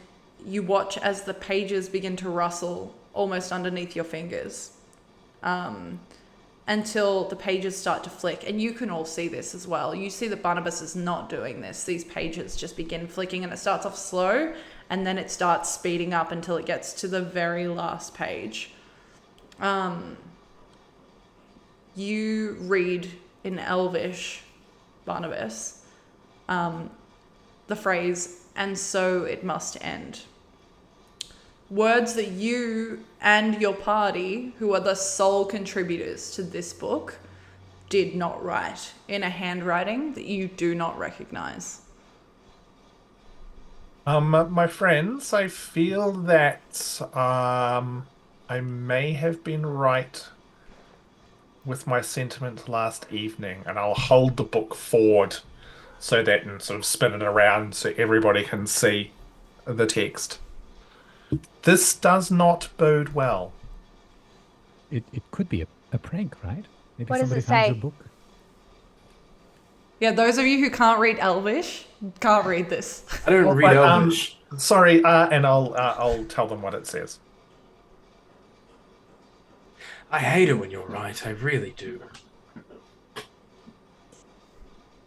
you watch as the pages begin to rustle almost underneath your fingers, until the pages start to flick. And you can all see this as well. You see that Barnabas is not doing this. These pages just begin flicking and it starts off slow and then it starts speeding up until it gets to the very last page. You read in Elvish, Barnabas, the phrase, "and so it must end." Words that you and your party, who are the sole contributors to this book, did not write in a handwriting that you do not recognize. My friends, I feel that I may have been right with my sentiment last evening, and I'll hold the book forward so that and sort of spin it around so everybody can see the text. This does not bode well. It could be a prank, right? Maybe What does somebody it found say? your book. Yeah, those of you who can't read Elvish can't read this. I don't Well, read but, Elvish. Sorry, and I'll tell them what it says. I hate it when you're right. I really do.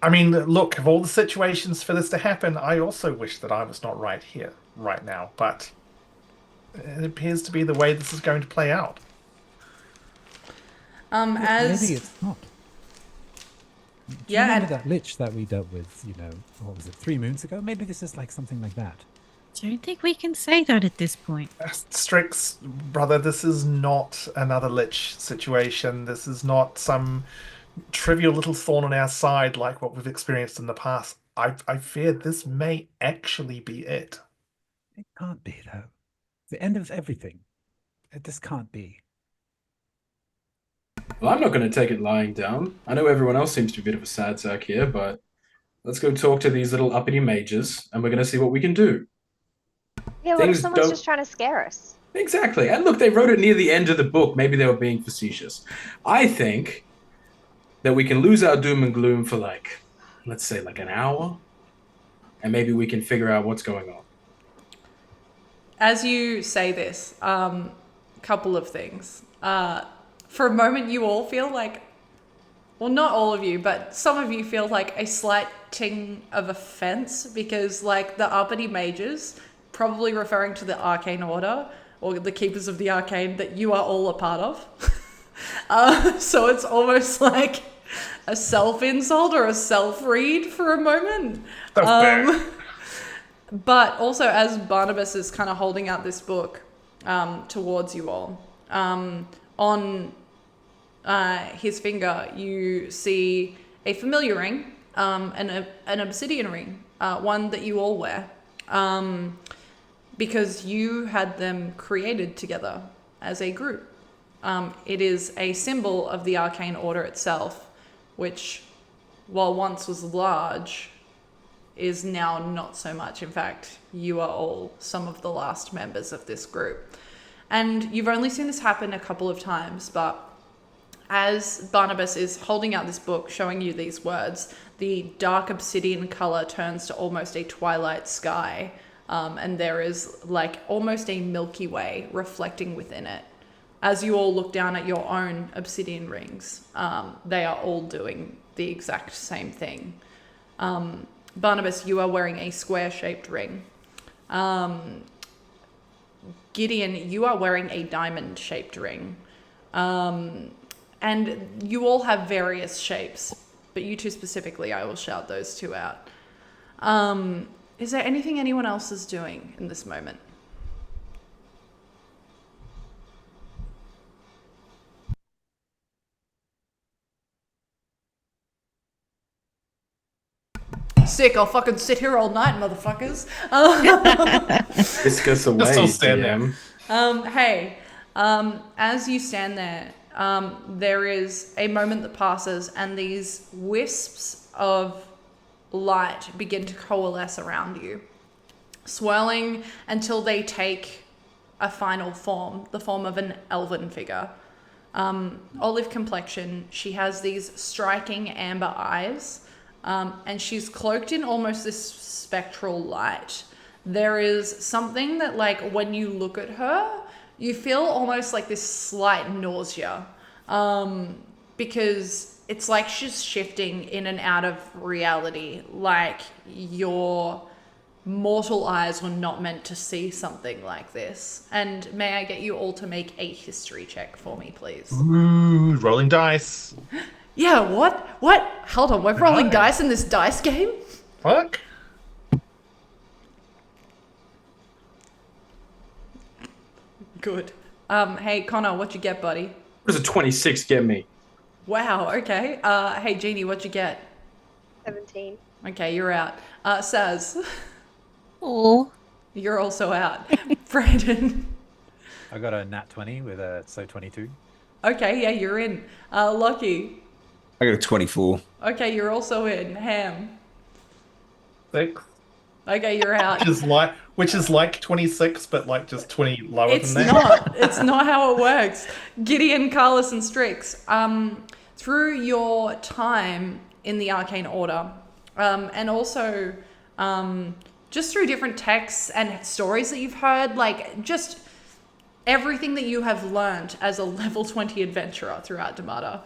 I mean, look, of all the situations for this to happen, I also wish that I was not right here, right now, but it appears to be the way this is going to play out. Maybe it's not. Do you Yeah, remember and that lich that we dealt with, what was it, 3 moons ago? Maybe this is like something like that. Don't think we can say that at this point. Strix, brother, this is not another lich situation. This is not some trivial little thorn on our side like what we've experienced in the past. I fear this may actually be it. It can't be, though. The end of everything. This can't be. Well, I'm not going to take it lying down. I know everyone else seems to be a bit of a sad sack here, but let's go talk to these little uppity mages, and we're going to see what we can do. Yeah, what if Things someone's don't- just trying to scare us? Exactly. And look, they wrote it near the end of the book. Maybe they were being facetious. I think that we can lose our doom and gloom for let's say an hour, and maybe we can figure out what's going on. as you say this, couple of things. For a moment, you all feel like, well, not all of you, but some of you feel like a slight ting of offense because, the uppity mages, probably referring to the Arcane Order or the Keepers of the Arcane that you are all a part of. So it's almost like a self-insult or a self-read for a moment. But also, as Barnabas is kind of holding out this book towards you all, on his finger, you see a familiar ring, an obsidian ring, one that you all wear, because you had them created together as a group. It is a symbol of the Arcane Order itself, which, while once was large, is now not so much. In fact, you are all some of the last members of this group. And you've only seen this happen a couple of times, but as Barnabas is holding out this book, showing you these words, the dark obsidian color turns to almost a twilight sky, and there is almost a Milky Way reflecting within it. As you all look down at your own obsidian rings, they are all doing the exact same thing. Barnabas, you are wearing a square-shaped ring. Gideon, you are wearing a diamond-shaped ring. And you all have various shapes, but you two specifically, I will shout those two out. Is there anything anyone else is doing in this moment? Sick, I'll fucking sit here all night, motherfuckers. Discuss away, Just all stand DM. Hey, as you stand there, there is a moment that passes and these wisps of light begin to coalesce around you, swirling until they take a final form, the form of an elven figure. Olive complexion, she has these striking amber eyes, and she's cloaked in almost this spectral light. There is something that, like, when you look at her, you feel almost like this slight nausea, because it's like she's shifting in and out of reality, like your mortal eyes were not meant to see something like this. And may I get you all to make a history check for me, please? Ooh, rolling dice. Yeah, what? Hold on, we're rolling dice in this dice game? Fuck. Good. Hey, Connor, what'd you get, buddy? What does a 26 get me? Wow, okay. Hey, Jeannie, what'd you get? 17. Okay, you're out. Saz, Oh, you're also out. Brandon. I got a nat 20 with a 22. Okay, yeah, you're in. Lachy. I got a 24. Okay, you're also in. Ham. 6. Okay, you're out. Which is like 26, but like just 20 lower It's than that. not. It's not how it works. Gideon, Karlis, and Strix. Through your time in the Arcane Order, and also just through different texts and stories that you've heard, like just everything that you have learned as a level 20 adventurer throughout Durmada,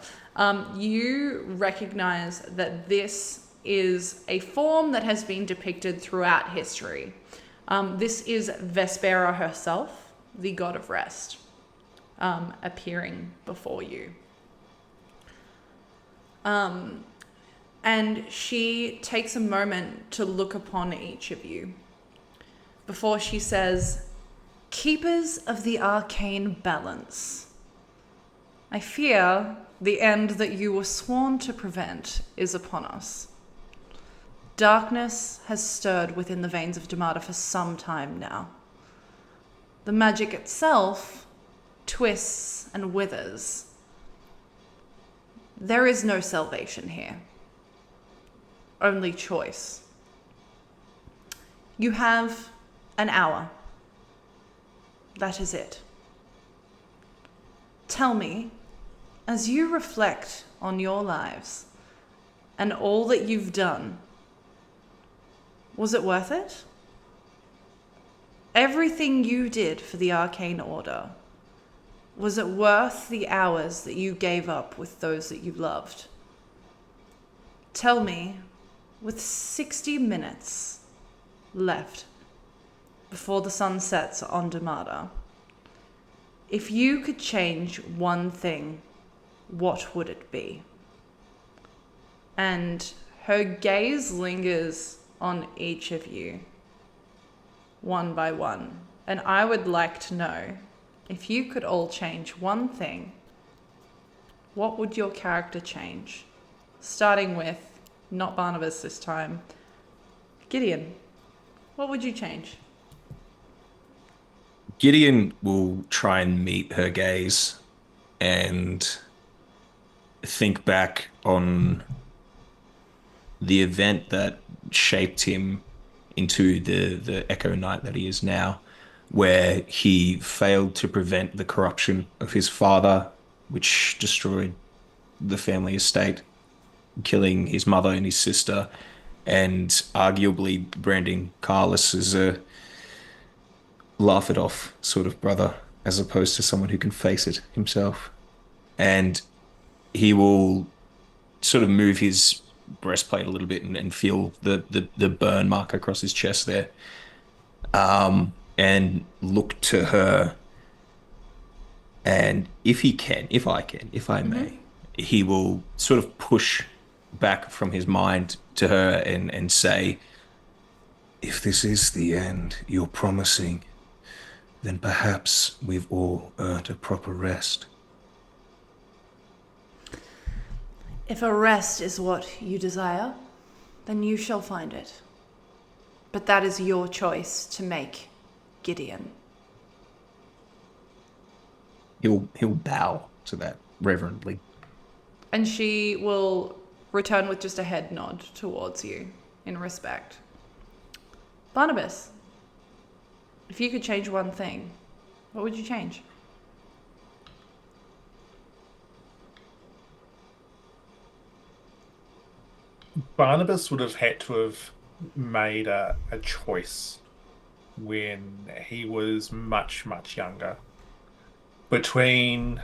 you recognize that this is a form that has been depicted throughout history. This is Vespera herself, the god of rest, appearing before you. And she takes a moment to look upon each of you before she says, "Keepers of the arcane balance, I fear the end that you were sworn to prevent is upon us. Darkness has stirred within the veins of Durmada for some time now. The magic itself twists and withers. There is no salvation here, only choice. You have an hour. That is it. Tell me, as you reflect on your lives and all that you've done, was it worth it? Everything you did for the Arcane Order, was it worth the hours that you gave up with those that you loved? Tell me, with 60 minutes left before the sun sets on Durmada, if you could change one thing, what would it be?" And her gaze lingers on each of you, one by one. And I would like to know, if you could all change one thing, what would your character change? Starting with, not Barnabas this time, Gideon, what would you change? Gideon will try and meet her gaze and think back on the event that shaped him into the Echo Knight that he is now, where he failed to prevent the corruption of his father, which destroyed the family estate, killing his mother and his sister, and arguably branding Karlis as a laugh it off sort of brother, as opposed to someone who can face it himself. And he will sort of move his breastplate a little bit and feel the burn mark across his chest there. and look to her. And if I may, he will sort of push back from his mind to her and say, if this is the end you're promising, then perhaps we've all earned a proper rest. If a rest is what you desire, then you shall find it. But that is your choice to make, Gideon. He'll bow to that reverently. And she will return with just a head nod towards you in respect. Barnabas, if you could change one thing, what would you change? Barnabas would have had to have made a choice when he was much, much younger between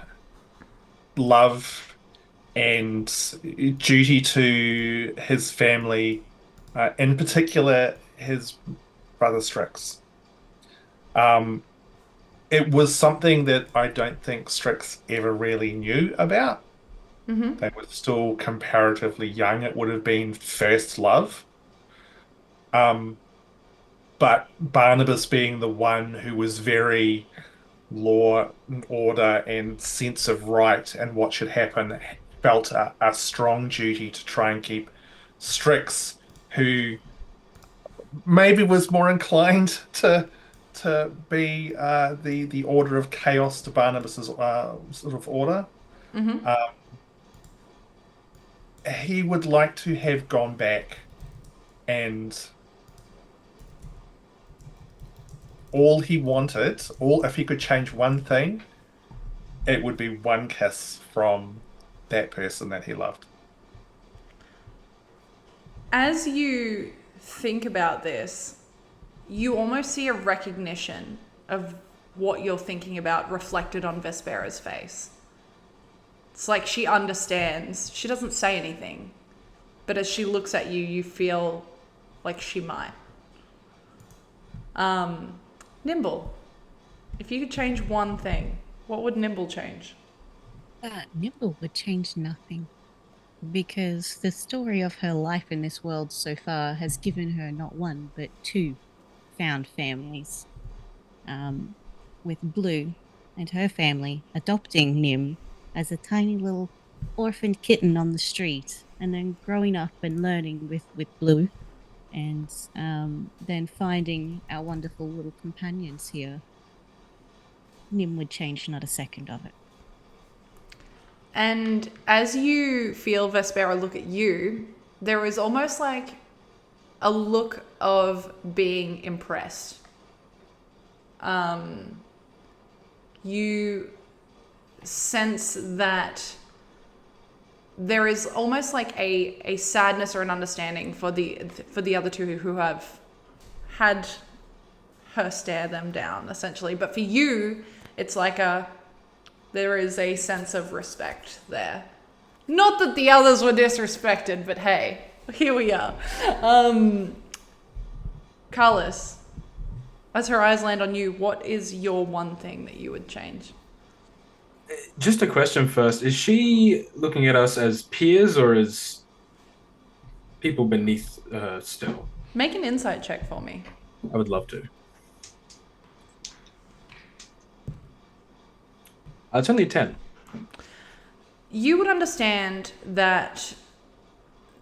love and duty to his family, in particular his brother Strix. It was something that I don't think Strix ever really knew about. They were still comparatively young. It would have been first love. But Barnabas being the one who was very law and order and sense of right and what should happen, felt a strong duty to try and keep Strix, who maybe was more inclined to be the order of chaos to Barnabas's sort of order. He would like to have gone back, and all he wanted, if he could change one thing, it would be one kiss from that person that he loved. As you think about this, you almost see a recognition of what you're thinking about reflected on Vespera's face. It's like she understands. She doesn't say anything, but as she looks at you, you feel like she might. Nimble, if you could change one thing, what would Nimble change? Nimble would change nothing, because the story of her life in this world so far has given her not one, but two found families. With Blue and her family adopting Nim as a tiny little orphaned kitten on the street, and then growing up and learning with Blue, and then finding our wonderful little companions here. Nim would change not a second of it. And as you feel Vespera look at you, there is almost like a look of being impressed. You sense that there is almost like a sadness or an understanding for the other two who have had her stare them down, essentially. But for you, it's like there is a sense of respect there. Not that the others were disrespected, but hey, here we are. Karlis, as her eyes land on you, what is your one thing that you would change? Just a question first. Is she looking at us as peers or as people beneath her still? Make an insight check for me. I would love to. It's only a 10. You would understand that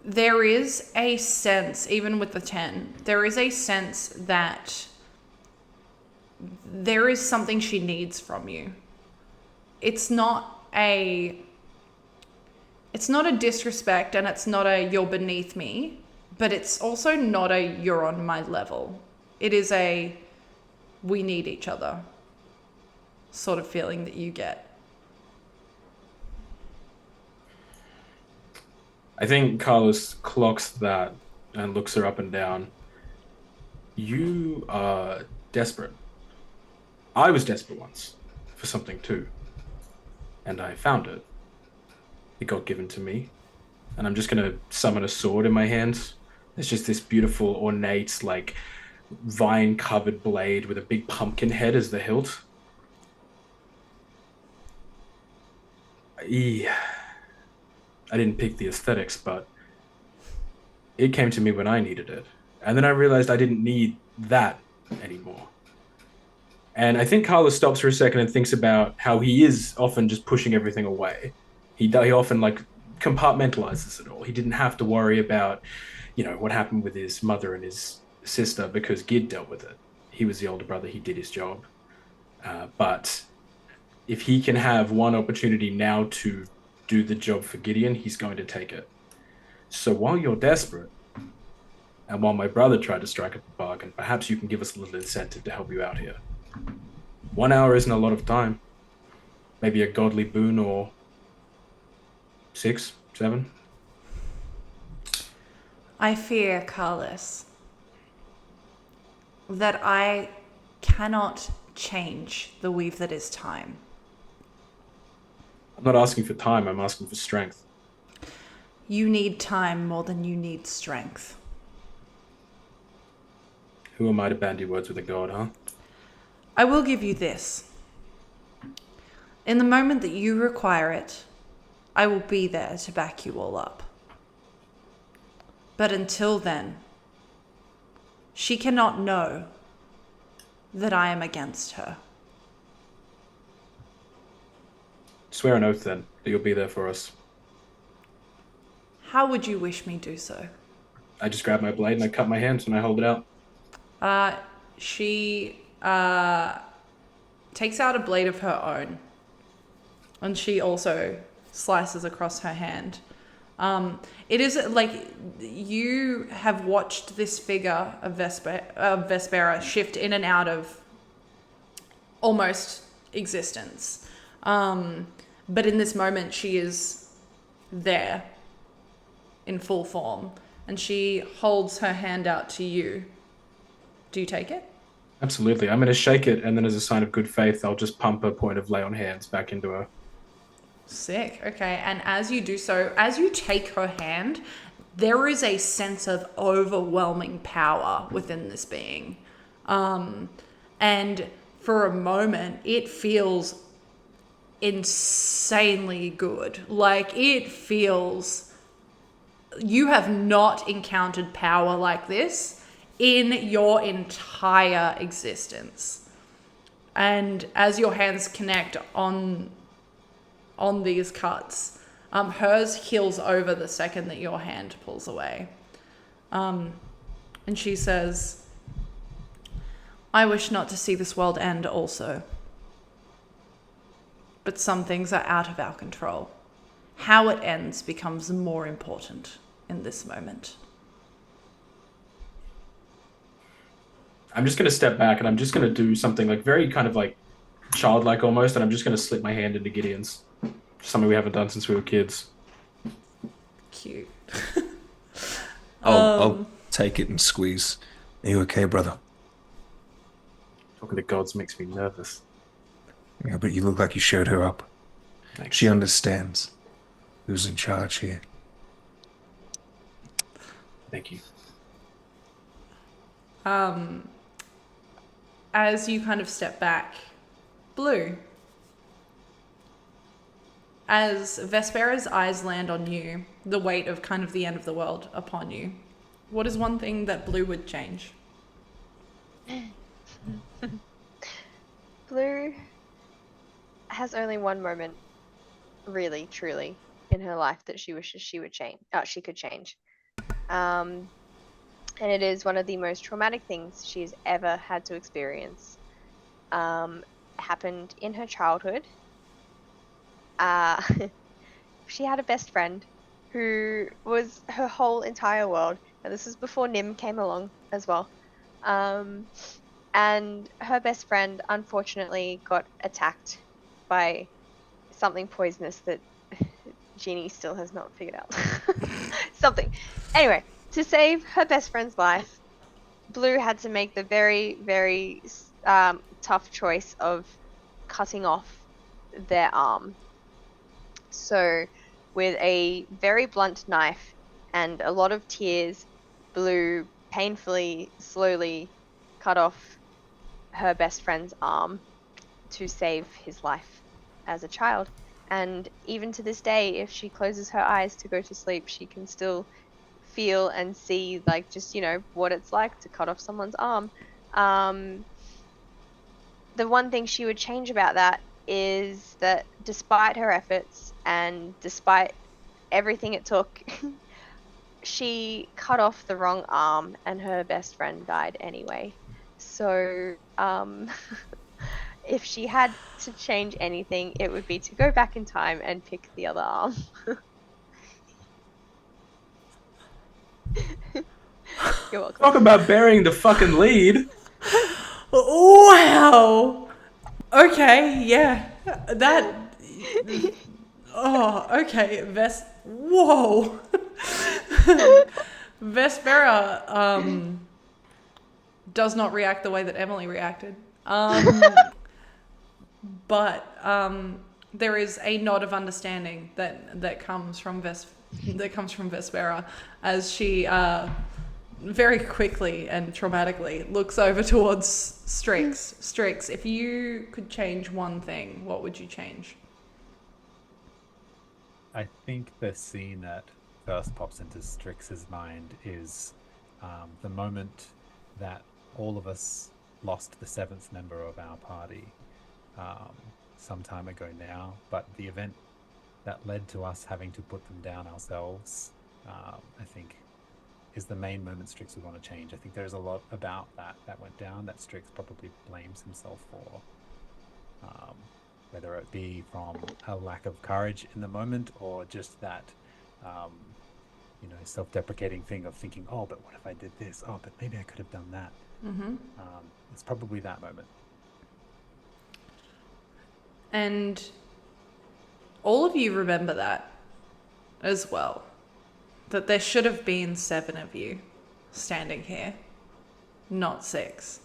there is a sense, even with the 10, there is a sense that there is something she needs from you. It's not a disrespect, and it's not a you're beneath me, but it's also not a you're on my level. It is a we need each other sort of feeling that you get. I think Karlis clocks that and looks her up and down. You are desperate. I was desperate once for something too. And I found it. It got given to me. And I'm just going to summon a sword in my hands. It's just this beautiful, ornate, like, vine-covered blade with a big pumpkin head as the hilt. I didn't pick the aesthetics, but it came to me when I needed it. And then I realized I didn't need that anymore. And I think Carlos stops for a second and thinks about how he is often just pushing everything away. He often like compartmentalizes it all. He didn't have to worry about, what happened with his mother and his sister because Gid dealt with it. He was the older brother. He did his job. But if he can have one opportunity now to do the job for Gideon, he's going to take it. So while you're desperate, and while my brother tried to strike a bargain, perhaps you can give us a little incentive to help you out here. 1 hour isn't a lot of time. Maybe a godly boon or 6, 7. I fear, Karlis, that I cannot change the weave that is time. I'm not asking for time, I'm asking for strength. You need time more than you need strength. Who am I to bandy words with a god, huh? I will give you this. In the moment that you require it, I will be there to back you all up. But until then, she cannot know that I am against her. Swear an oath then that you'll be there for us. How would you wish me do so? I just grab my blade and I cut my hands and I hold it out. She takes out a blade of her own, and she also slices across her hand. It is like you have watched this figure of Vespera shift in and out of almost existence. But in this moment, she is there in full form, and she holds her hand out to you. Do you take it? Absolutely. I'm going to shake it, and then as a sign of good faith, I'll just pump a point of lay on hands back into her. Sick. Okay. And as you do so, as you take her hand, there is a sense of overwhelming power within this being. And for a moment, it feels insanely good. Like, it feels... You have not encountered power like this in your entire existence. And as your hands connect on these cuts, hers heals over the second that your hand pulls away. And she says, I wish not to see this world end also. But some things are out of our control. How it ends becomes more important in this moment. I'm just going to step back and I'm just going to do something like very kind of like childlike almost, and I'm just going to slip my hand into Gideon's. Something we haven't done since we were kids. Cute. I'll take it and squeeze. Are you okay, brother? Talking to gods makes me nervous. Yeah, but you look like you showed her up. Thanks. She understands who's in charge here. Thank you. As you kind of step back, Blue, as Vespera's eyes land on you, the weight of kind of the end of the world upon you, what is one thing that Blue would change? Blue has only one moment, really, truly, in her life that she wishes she would change. She could change, and it is one of the most traumatic things she's ever had to experience. Happened in her childhood. She had a best friend who was her whole entire world, and this was before Nim came along as well. And her best friend unfortunately got attacked by something poisonous that Jeannie still has not figured out. Something. Anyway, to save her best friend's life, Blue had to make the very, very tough choice of cutting off their arm. So, with a very blunt knife and a lot of tears, Blue painfully, slowly cut off her best friend's arm to save his life as a child. And even to this day, if she closes her eyes to go to sleep, she can still feel and see, like, just, you know, what it's like to cut off someone's arm. The one thing she would change about that is that despite her efforts and despite everything it took, she cut off the wrong arm and her best friend died anyway. So, if she had to change anything, it would be to go back in time and pick the other arm. You're welcome. Talk about burying the fucking lead. Wow. Okay, yeah. That. Oh, okay. Whoa. Vespera does not react the way that Emily reacted. But there is a nod of understanding that comes from Vespera as she very quickly and traumatically looks over towards Strix. Strix, if you could change one thing, what would you change? I think the scene that first pops into Strix's mind is the moment that all of us lost the seventh member of our party some time ago now, but the event that led to us having to put them down ourselves, I think, is the main moment Strix would want to change. I think there's a lot about that went down that Strix probably blames himself for, whether it be from a lack of courage in the moment or just that self-deprecating thing of thinking, oh, but what if I did this? Oh, but maybe I could have done that. Mm-hmm. It's probably that moment. And all of you remember that as well. That there should have been 7 of you standing here, not 6.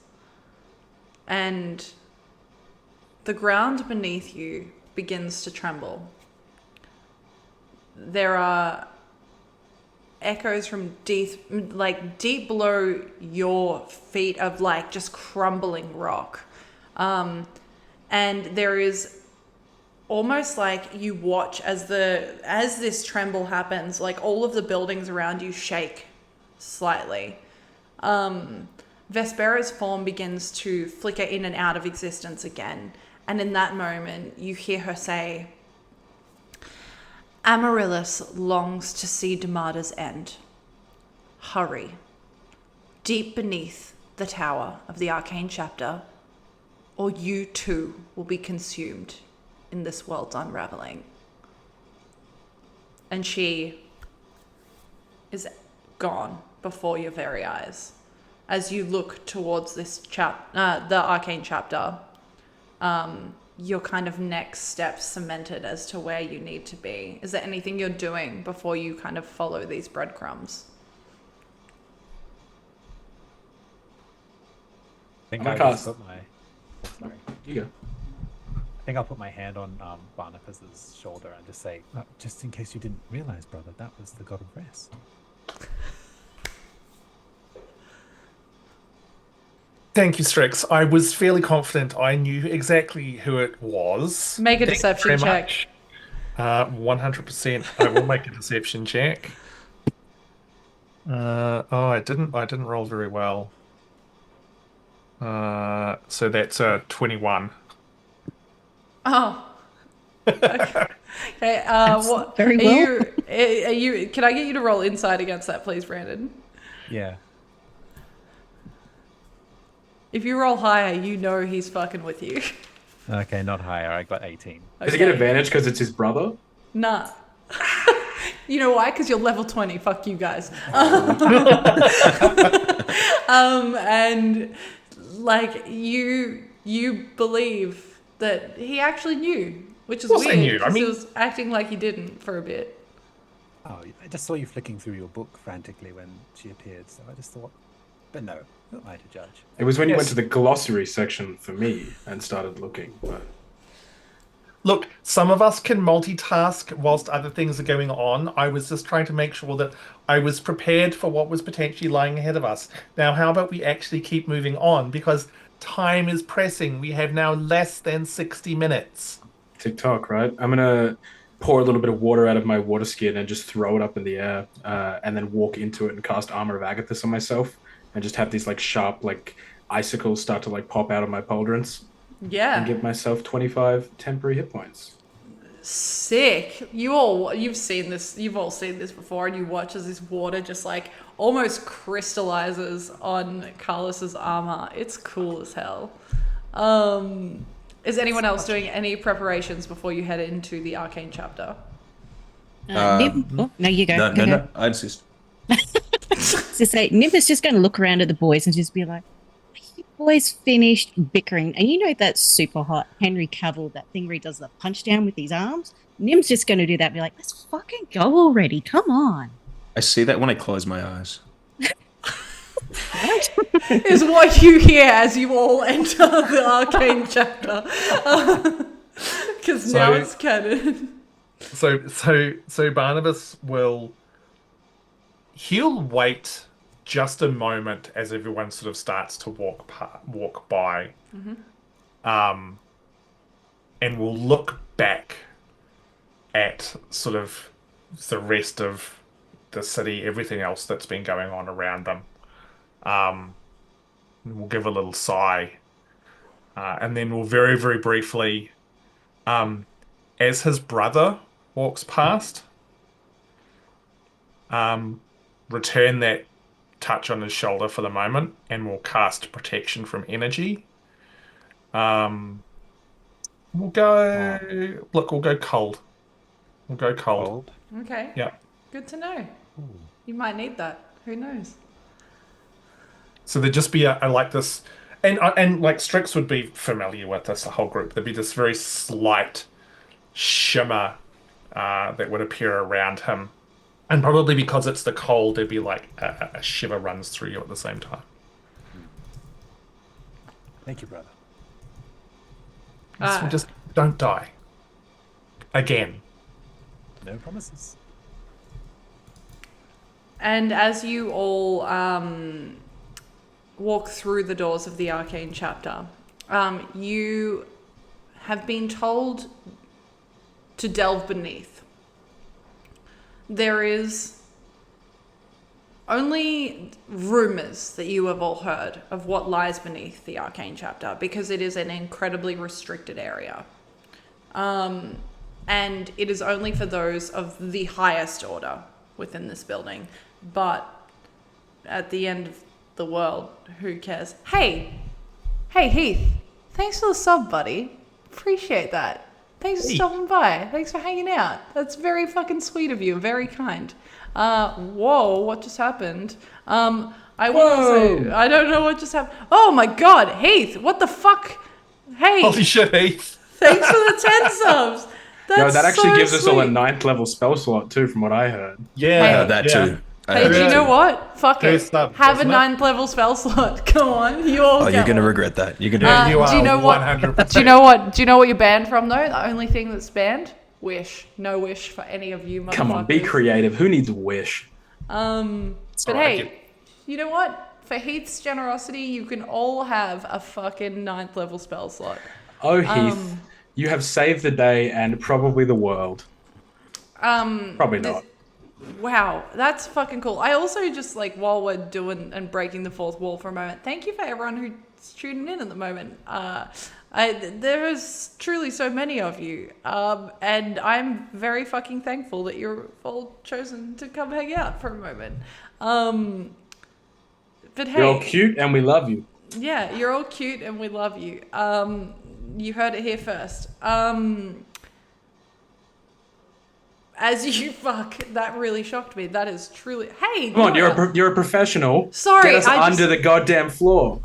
And the ground beneath you begins to tremble. There are echoes from deep below your feet of like just crumbling rock. And there is almost like you watch as this tremble happens, like all of the buildings around you shake slightly. Vespera's form begins to flicker in and out of existence again. And in that moment, you hear her say, Amaryllis longs to see Durmada's end. Hurry. Deep beneath the tower of the arcane chapter, or you too will be consumed in this world's unraveling. And she is gone before your very eyes. As you look towards this the arcane chapter, your kind of next steps cemented as to where you need to be. Is there anything you're doing before you kind of follow these breadcrumbs? I think I'm I gonna just cast- put my... Oh, sorry. You go. I think I'll put my hand on Barnabas's shoulder and just say, just in case you didn't realize, brother, that was the god of rest. Thank you, Strix. I was fairly confident I knew exactly who it was. Make a Thank you deception very check. much. 100%. I will make a deception check. I didn't roll very well. So that's a 21. Oh. Okay. What very are well. you? Can I get you to roll insight against that, please, Brandon? Yeah. If you roll higher, you know he's fucking with you. Okay, not higher. I got 18. Does he get advantage because it's his brother? Nah. You know why? Because you're level 20. Fuck you guys. And like you believe that he actually knew, which is Of course I weird knew. I because he mean- was acting like he didn't for a bit. Oh, I just saw you flicking through your book frantically when she appeared, so I just thought, but no, who am I to judge? It was when you went Yes. to the glossary section for me and started looking. But Look, some of us can multitask whilst other things are going on. I was just trying to make sure that I was prepared for what was potentially lying ahead of us. Now, how about we actually keep moving on? Because time is pressing. We have now less than 60 minutes. TikTok, right? I'm gonna pour a little bit of water out of my water skin and just throw it up in the air, and then walk into it and cast Armor of Agathis on myself, and just have these like sharp like icicles start to like pop out of my pauldrons, and Yeah. give myself 25 temporary hit points. Sick. You've all seen this before, and you watch as this water just like almost crystallizes on Karlis's armor. It's cool as hell. Is anyone else doing any preparations before you head into the arcane chapter? Nim, no, you go. No, go. no, I insist. So say Nim is just going to look around at the boys and just be like, "Are you boys finished bickering?" And you know that super hot Henry Cavill, that thing where he does the punch down with his arms. Nim's just going to do that. And be like, "Let's fucking go already! Come on!" I see that when I close my eyes. Is what you hear as you all enter the arcane chapter. Because now it's canon. So Barnabas he'll wait just a moment as everyone sort of starts to walk by, and we'll look back at sort of the rest of the city, everything else that's been going on around them. We'll give a little sigh, and then we'll very, very briefly, as his brother walks past, return that touch on his shoulder for the moment, and we'll cast protection from energy. We'll go. Look, we'll go cold. We'll go cold. Okay. Yeah. Good to know. You might need that. Who knows? So there'd just be a like this, and like Strix would be familiar with this, the whole group. There'd be this very slight shimmer that would appear around him, and probably because it's the cold, there'd be like a shiver runs through you at the same time. Thank you, brother. So just don't die again. No promises. And as you all walk through the doors of the arcane chapter, you have been told to delve beneath. There is only rumors that you have all heard of what lies beneath the arcane chapter, because it is an incredibly restricted area. And it is only for those of the highest order within this building. But at the end of the world, who cares? Hey Heath, thanks for the sub, buddy. Appreciate that. Thanks for stopping by. Thanks for hanging out. That's very fucking sweet of you. Very kind. Whoa, what just happened? I don't know what just happened. Oh my god, Heath, what the fuck? Hey. Holy shit, Heath. Thanks for the 10 subs. That's That actually so gives us all a sweet. 9th level spell slot too, from what I heard. Yeah, That yeah. too. Hey, do you know what? Fuck it. First up, Have a wasn't it? 9th level spell slot. Come on, you all Oh, get you're gonna one. regret that. You're gonna. You do you are know what? 100%. Do you know what you're banned from though? The only thing that's banned? Wish. No wish for any of you motherfuckers. Come on, be creative. Who needs a wish? But alright, hey, you know what? For Heath's generosity, you can all have a fucking 9th level spell slot. Oh, Heath, you have saved the day and probably the world. Probably not. Wow, that's fucking cool. I also just like, while we're doing and breaking the fourth wall for a moment, thank you for everyone who's tuning in at the moment. There is truly so many of you, and I'm very fucking thankful that you're all chosen to come hang out for a moment. But hey, You're all cute and we love you. yeah, you're all cute and we love you. You heard it here first. As you fuck, that really shocked me. That is truly. Hey, Come on, Gloria. you're a professional. Sorry, Get us I under the goddamn floor.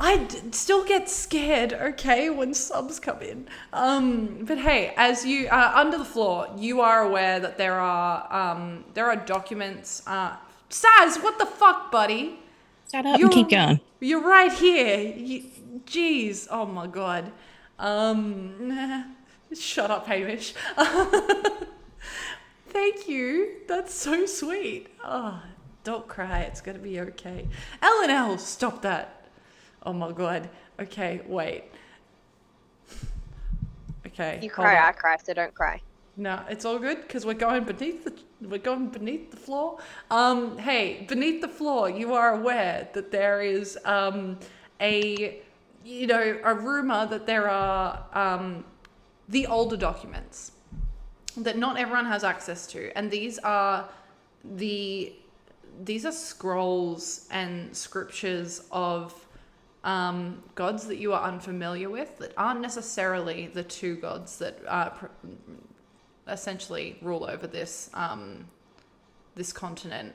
still get scared, okay, when subs come in. But hey, as you under the floor, you are aware that there are documents. Saz, what the fuck, buddy? Shut up and keep going. You're right here. Jeez, oh my god. Shut up, Hamish. Thank you. That's so sweet. Oh, don't cry. It's going to be okay. L&L, stop that. Oh my God. Okay, wait. Okay. You hold cry, on. I cry, so don't cry. No, it's all good because we're going beneath the floor. Hey, beneath the floor, you are aware that there is a rumor that there are the older documents that not everyone has access to, and these are scrolls and scriptures of gods that you are unfamiliar with, that aren't necessarily the two gods that essentially rule over this this continent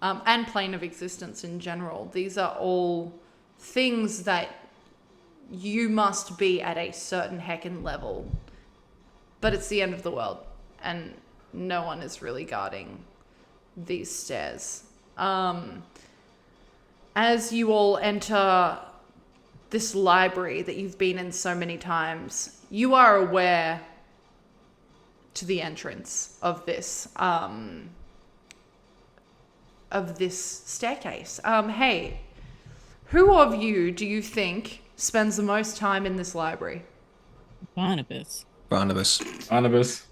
and plane of existence in general. These are all things that you must be at a certain heckin' level, but it's the end of the world and no one is really guarding these stairs. As you all enter this library that you've been in so many times, you are aware to the entrance of this staircase. Hey, who of you do you think spends the most time in this library? Barnabas. Barnabas.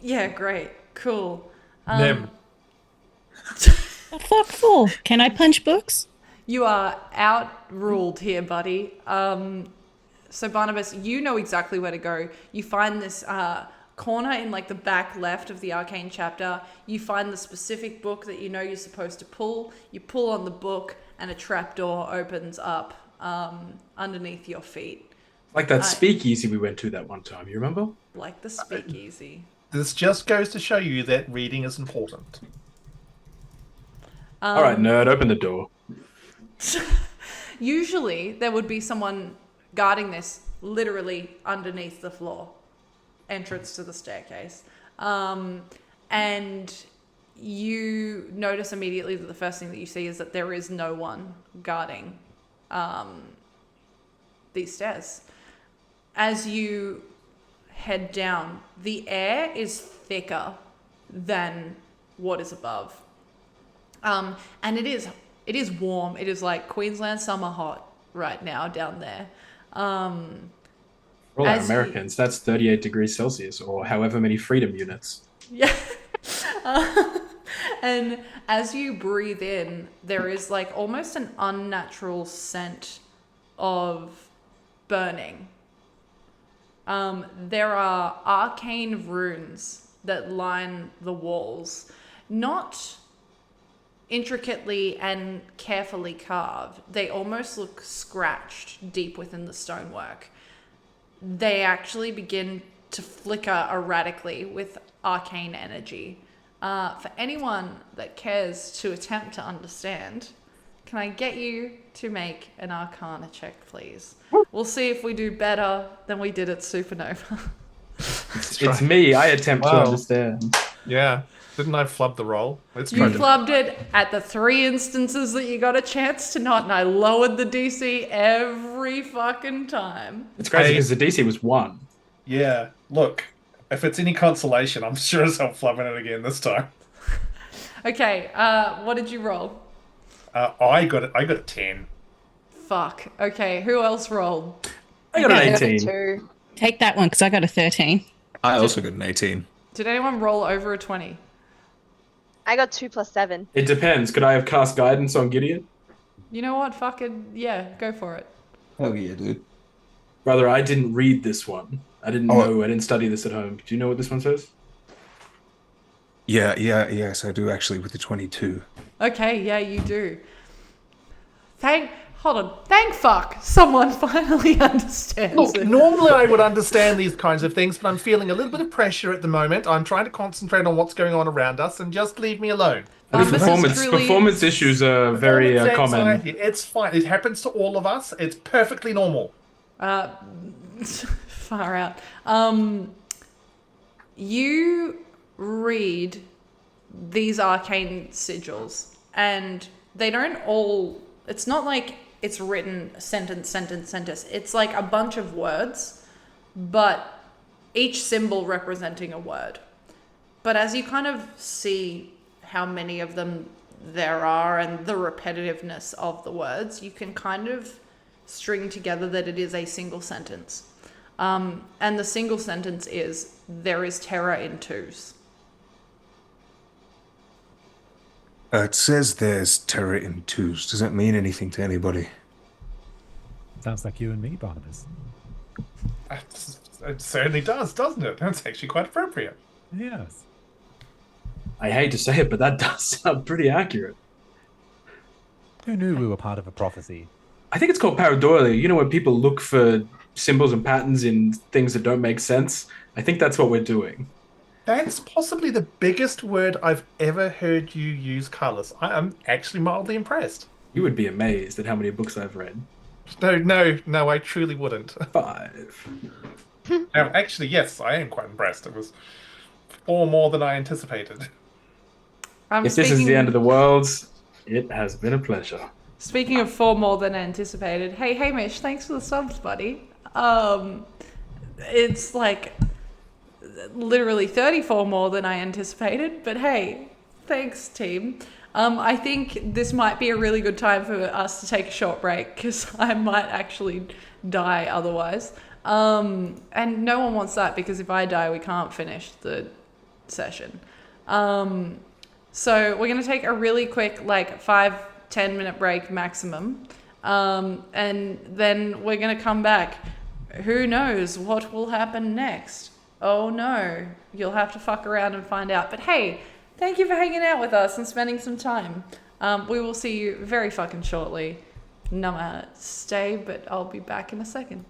Yeah, great, cool. Nim. The fuck for? Can I punch books? You are outruled here, buddy. So Barnabas, you know exactly where to go. You find this corner in like the back left of the arcane chapter. You find the specific book that you know you're supposed to pull. You pull on the book and a trapdoor opens up underneath your feet. Like that speakeasy we went to that one time, you remember? Like the speakeasy. This just goes to show you that reading is important. All right, nerd, open the door. Usually there would be someone guarding this literally underneath the floor, entrance to the staircase. And you notice immediately that the first thing that you see is that there is no one guarding these stairs. As you head down, the air is thicker than what is above. And it is warm. It is like Queensland summer hot right now down there. For all our Americans, that's 38 degrees Celsius or however many freedom units. Yeah. And as you breathe in, there is like almost an unnatural scent of burning. There are arcane runes that line the walls, not intricately and carefully carved. They almost look scratched deep within the stonework. They actually begin to flicker erratically with arcane energy. For anyone that cares to attempt to understand, can I get you to make an Arcana check, please? We'll see if we do better than we did at Supanova. It's me. I attempt to understand. Yeah. Didn't I flub the roll? Let's You flubbed it at the 3 instances that you got a chance to not, and I lowered the DC every fucking time. It's crazy because the DC was 1. Yeah. Look, if it's any consolation, I'm sure as hell flubbing it again this time. Okay, what did you roll? I got a 10. Fuck. Okay, who else rolled? I got an 18. 2. Take that one because I got a 13. I also got an 18. Did anyone roll over a 20? I got 2 plus 7. It depends. Could I have cast guidance on Gideon? You know what? Fucking, yeah, go for it. Hell yeah, dude. Brother, I didn't read this one. I didn't know. I didn't study this at home. Do you know what this one says? Yes, I do actually with the 22. Okay, yeah, you do. Thank fuck, someone finally understands Look, it. normally I would understand these kinds of things, but I'm feeling a little bit of pressure at the moment. I'm trying to concentrate on what's going on around us and just leave me alone. Performance issues are very Performance common. anxiety, it's fine. It happens to all of us. It's perfectly normal. Far out. You read these arcane sigils, and they don't all. It's not like it's written sentence. It's like a bunch of words, but each symbol representing a word. But as you kind of see how many of them there are and the repetitiveness of the words, you can kind of string together that it is a single sentence. And the single sentence is, there is terror in twos. It says there's terror in twos. Does that mean anything to anybody? Sounds like you and me, Barnabas. It certainly does, doesn't it? That's actually quite appropriate. Yes. I hate to say it, but that does sound pretty accurate. Who knew we were part of a prophecy? I think it's called pareidolia. You know, when people look for symbols and patterns in things that don't make sense? I think that's what we're doing. That's possibly the biggest word I've ever heard you use, Karlis. I am actually mildly impressed. You would be amazed at how many books I've read. No, I truly wouldn't. 5. Actually, yes, I am quite impressed. It was 4 more than I anticipated. If this is the end of the world, it has been a pleasure. Speaking of 4 more than anticipated, hey Hamish, thanks for the subs, buddy. It's like literally 34 more than I anticipated, but hey, thanks team. I think this might be a really good time for us to take a short break because I might actually die otherwise. And no one wants that because if I die, we can't finish the session. So we're going to take a really quick, like 5-10 minute break maximum. And then we're going to come back. Who knows what will happen next? Oh no, you'll have to fuck around and find out. But hey, thank you for hanging out with us and spending some time. We will see you very fucking shortly. Namaste, but I'll be back in a second.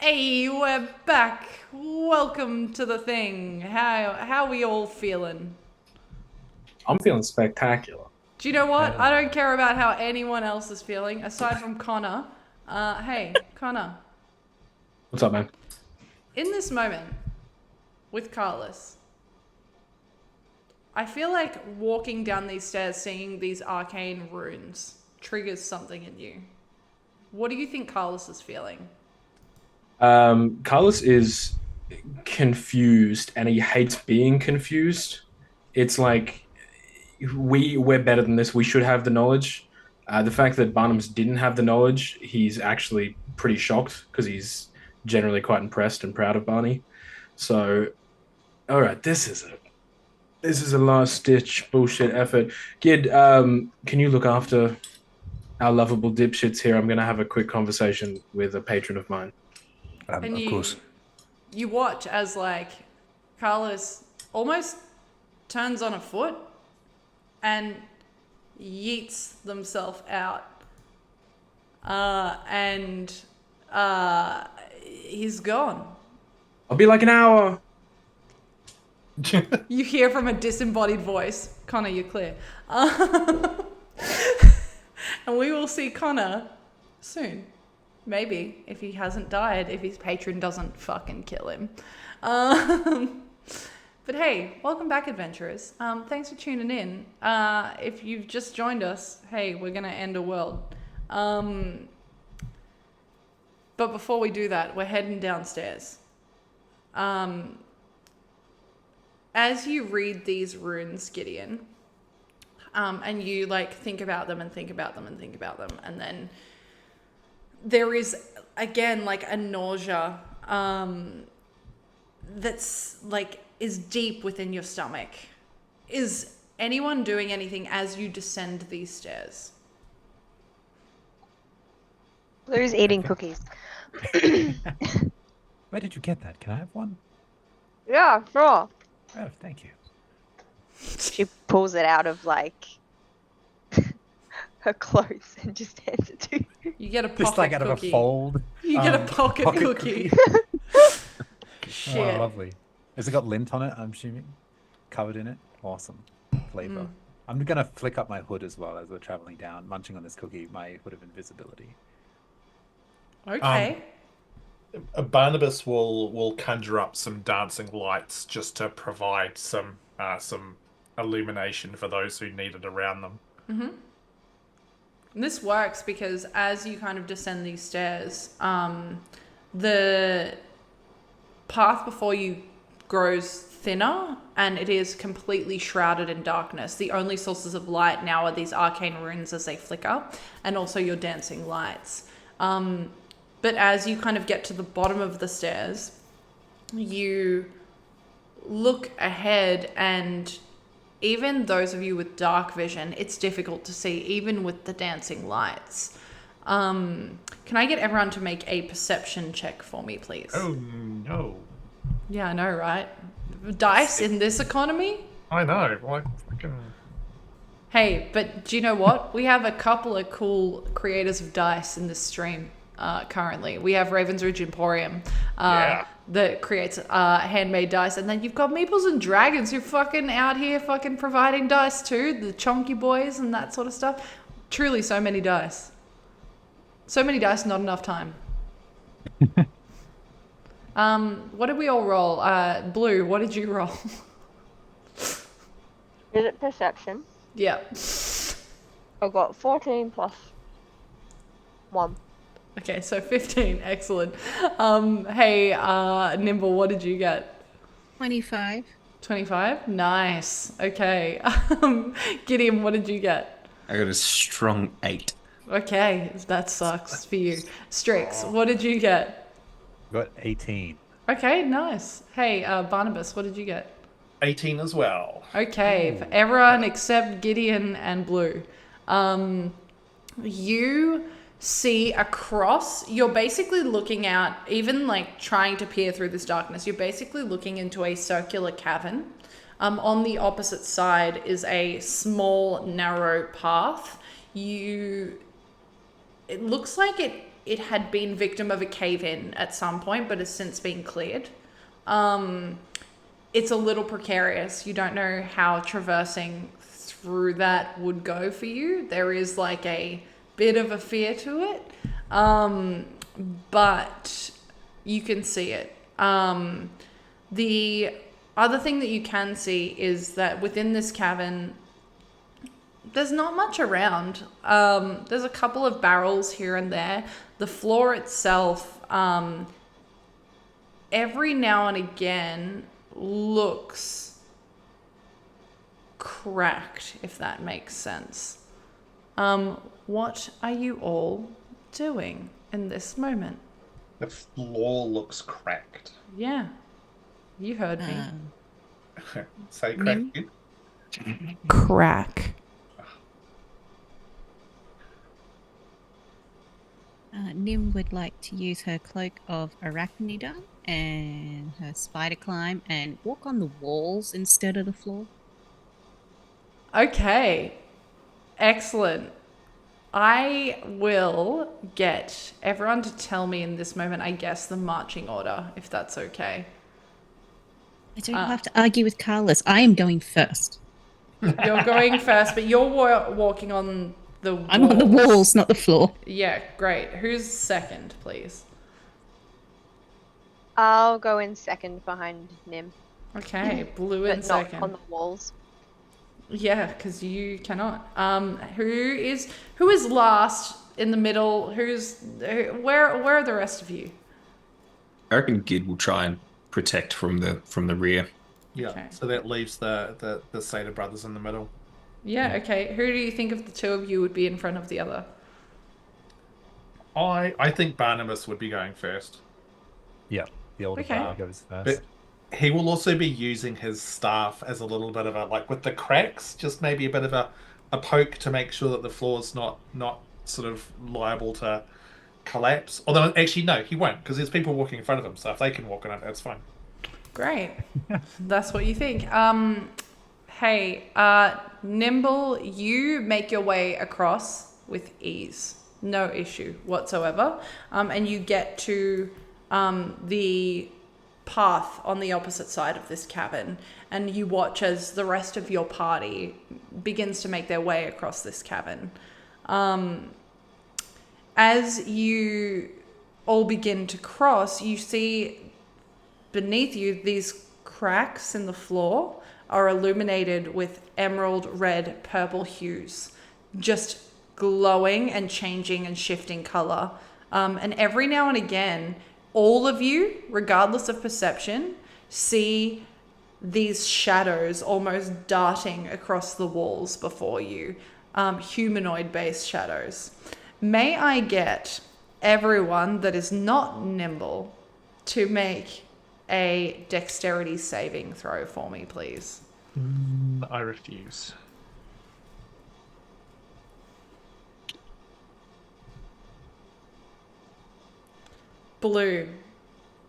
Hey, we're back. Welcome to the thing. How we all feeling? I'm feeling spectacular. Do you know what? I don't care about how anyone else is feeling, aside from Connor. Hey, Connor. What's up, man? In this moment, with Karlis, I feel like walking down these stairs, seeing these arcane runes, triggers something in you. What do you think Karlis is feeling? Karlis is confused, and he hates being confused. It's like we're better than this. We should have the knowledge. The fact that Barnabas didn't have the knowledge, he's actually pretty shocked because he's generally quite impressed and proud of Barney. So, all right, this is a last ditch bullshit effort. Gid, can you look after our lovable dipshits here? I'm gonna have a quick conversation with a patron of mine. And Of course. You watch as like Karlis almost turns on a foot and yeets themselves out. And he's gone. I'll be like an hour. You hear from a disembodied voice, Connor, you're clear. And we will see Connor soon. Maybe, if he hasn't died, if his patron doesn't fucking kill him. But hey, welcome back, adventurers. Thanks for tuning in. If you've just joined us, hey, we're going to end a world. But before we do that, we're heading downstairs. As you read these runes, Gideon, and you like think about them and think about them and think about them, and then there is again like a nausea that's like is deep within your stomach. Is anyone doing anything as you descend these stairs? Blue's eating cookies. Where did you get that? Can I have one? Yeah, sure. Oh, thank you. She pulls it out of like her clothes and just hands it to you. You get a pocket Just like out cookie. of a fold. You get a pocket cookie. Shit. Oh, lovely. Has it got lint on it, I'm assuming? Covered in it? Awesome. Flavor. I'm going to flick up my hood as well as we're traveling down, munching on this cookie, my hood of invisibility. Okay. Barnabas will conjure up some dancing lights just to provide some illumination for those who need it around them. Mm-hmm. And this works because as you kind of descend these stairs, the path before you grows thinner and it is completely shrouded in darkness. The only sources of light now are these arcane runes as they flicker, and also your dancing lights. But as you kind of get to the bottom of the stairs, you look ahead, and even those of you with dark vision, it's difficult to see, even with the dancing lights. Can I get everyone to make a perception check for me, please? Oh, no. Yeah, I know, right? Dice in this economy? I know. Like, freaking... Hey, but do you know what? We have a couple of cool creators of dice in this stream currently. We have Ravensridge Emporium that creates handmade dice. And then you've got Meeples and Dragons who fucking out here fucking providing dice too. The chonky boys and that sort of stuff. Truly so many dice. So many dice, not enough time. What did we all roll? Blue, what did you roll? Is it perception? Yeah. I got 14 plus 1. Okay, so 15. Excellent. Hey, Nimble, what did you get? 25. 25? Nice. Okay. Gideon, what did you get? I got a strong 8. Okay, that sucks for you. Strix, what did you get? Got 18. Okay, nice. Hey, Barnabas, what did you get? 18 as well. Okay, for everyone except Gideon and Blue. You see across, you're basically looking out, even like trying to peer through this darkness, you're basically looking into a circular cavern. On the opposite side is a small, narrow path. It looks like it it had been victim of a cave-in at some point, but has since been cleared. It's a little precarious. You don't know how traversing through that would go for you. There is like a bit of a fear to it, but you can see it. The other thing that you can see is that within this cavern, there's not much around. There's a couple of barrels here and there. The floor itself, every now and again, looks cracked, if that makes sense. What are you all doing in this moment? The floor looks cracked. Yeah, you heard me. Say cracked. Crack. Nim would like to use her cloak of arachnida and her spider climb and walk on the walls instead of the floor. Okay, excellent. I will get everyone to tell me in this moment, I guess, the marching order, if that's okay. I don't have to argue with Karlis. I am going first. You're going first, but you're walking on the walls. I'm on the walls, not the floor. Yeah, great. Who's second, please? I'll go in second behind Nim, Okay, blue in but not second. on the walls. Yeah, because you cannot. Who is last in the middle? Where are the rest of you? I reckon Gid will try and protect from the rear. Yeah. Okay. So that leaves the Seder brothers in the middle. Yeah, okay. Who do you think of the two of you would be in front of the other? I think Barnabas would be going first. Yeah, the older Okay. brother goes first. But he will also be using his staff as a little bit of a, like with the cracks, just maybe a bit of a poke to make sure that the floor's not sort of liable to collapse. Although actually no, he won't, because there's people walking in front of him, so if they can walk on it, that's fine. Great. That's what you think. Hey, Nimble, you make your way across with ease. No issue whatsoever. And you get to the path on the opposite side of this cavern, and you watch as the rest of your party begins to make their way across this cavern. As you all begin to cross, you see beneath you these cracks in the floor are illuminated with emerald red purple hues, just glowing and changing and shifting color. And every now and again, all of you, regardless of perception, see these shadows almost darting across the walls before you, humanoid-based shadows. May I get everyone that is not nimble to make a dexterity saving throw for me, please? I refuse. Blue,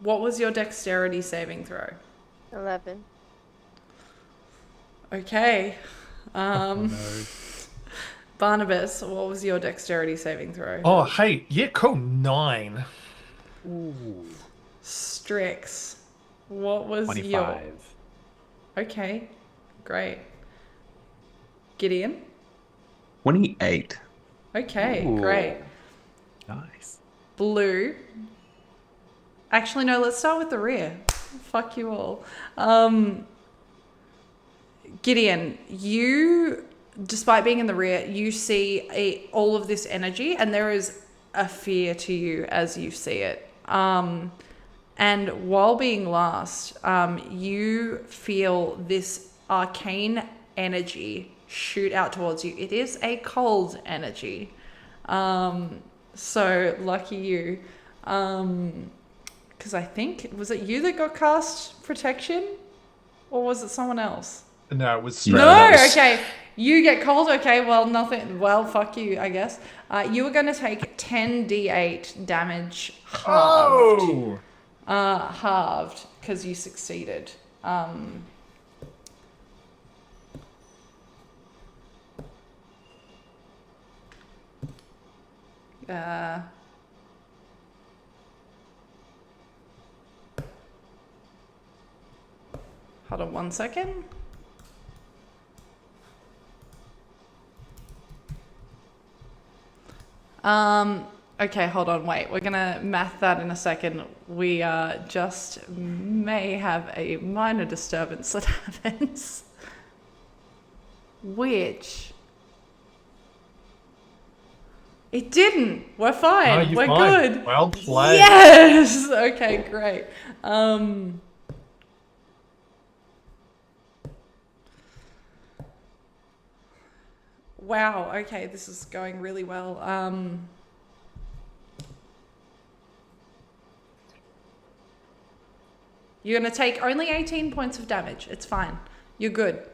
what was your dexterity saving throw? 11. Okay. No. Barnabas, what was your dexterity saving throw? Oh, hey, yeah, cool. 9. Ooh, Strix, what was 25. your... Okay, great. Gideon? 28. Okay, Ooh. great. Nice. Blue. Actually, no, let's start with the rear. Fuck you all. Gideon, you, despite being in the rear, you see all of this energy, and there is a fear to you as you see it. And while being last, you feel this arcane energy shoot out towards you. It is a cold energy. So lucky you. Because I think, was it you that got cast protection? Or was it someone else? No, it was No, No, that was- okay. You get cold, okay, well, nothing. Well, fuck you, I guess. You were going to take 10d8 damage halved. Oh! Halved, because you succeeded. Hold on 1 second. Okay, hold on, wait. We're gonna math that in a second. We just may have a minor disturbance that happens. Which... It didn't. We're fine. No, you're We're fine. good. Well played. Yes! Okay, great. Wow, okay, this is going really well. You're going to take only 18 points of damage. It's fine. You're good.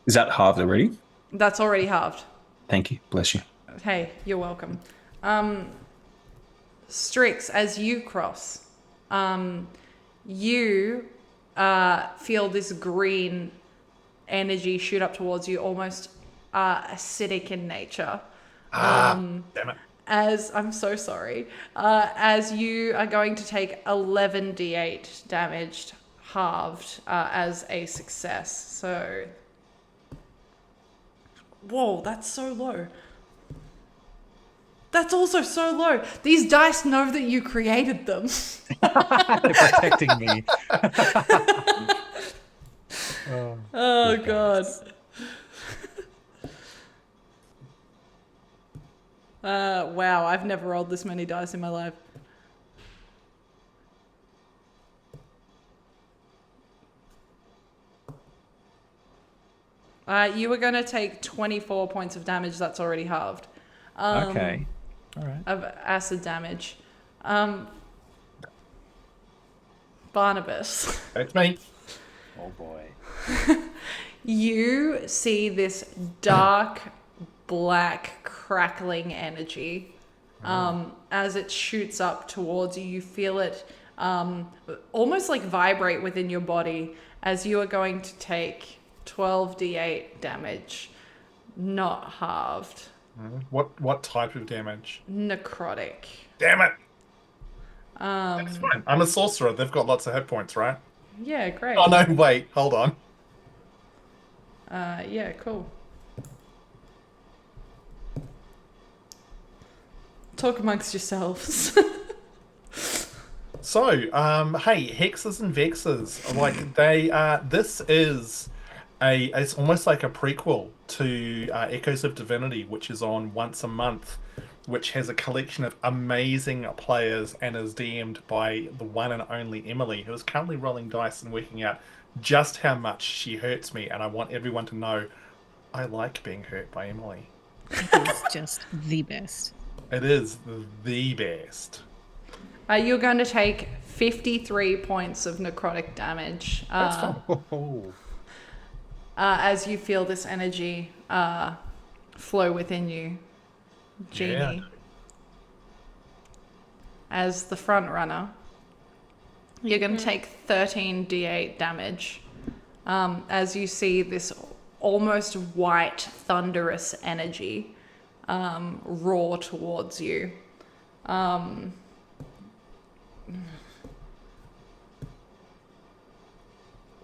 Is that halved already? That's already halved. Thank you. Bless you. Hey, you're welcome. Strix, as you cross, you feel this green energy shoot up towards you, almost acidic in nature. Damn it. As I'm so sorry, as you are going to take 11d8 damaged, halved as a success. So, whoa, that's so low. That's also so low. These dice know that you created them. They're protecting me. Oh God. Wow, I've never rolled this many dice in my life. You were going to take 24 points of damage. That's already halved. Okay. All right. Of acid damage. Barnabas. That's me. Oh boy. You see this dark, black, crackling energy. As it shoots up towards you, you feel it almost like vibrate within your body as you are going to take 12d8 damage, not halved. What type of damage? Necrotic. Damn it. That's fine. I'm a sorcerer. They've got lots of hit points, right? Yeah, great. Oh no, wait, hold on. Yeah, cool. Talk amongst yourselves. So, hey, hexes and vexes, like they this is it's almost like a prequel to Echoes of Divinity, which is on once a month, which has a collection of amazing players and is DM'd by the one and only Emily, who is currently rolling dice and working out just how much she hurts me, and I want everyone to know I like being hurt by Emily. It's just the best. It is the best. You're going to take 53 points of necrotic damage. That's fine. As you feel this energy flow within you, Jeannie. Yeah. As the front runner, you're going to take 13d8 damage as you see this almost white, thunderous energy roar towards you.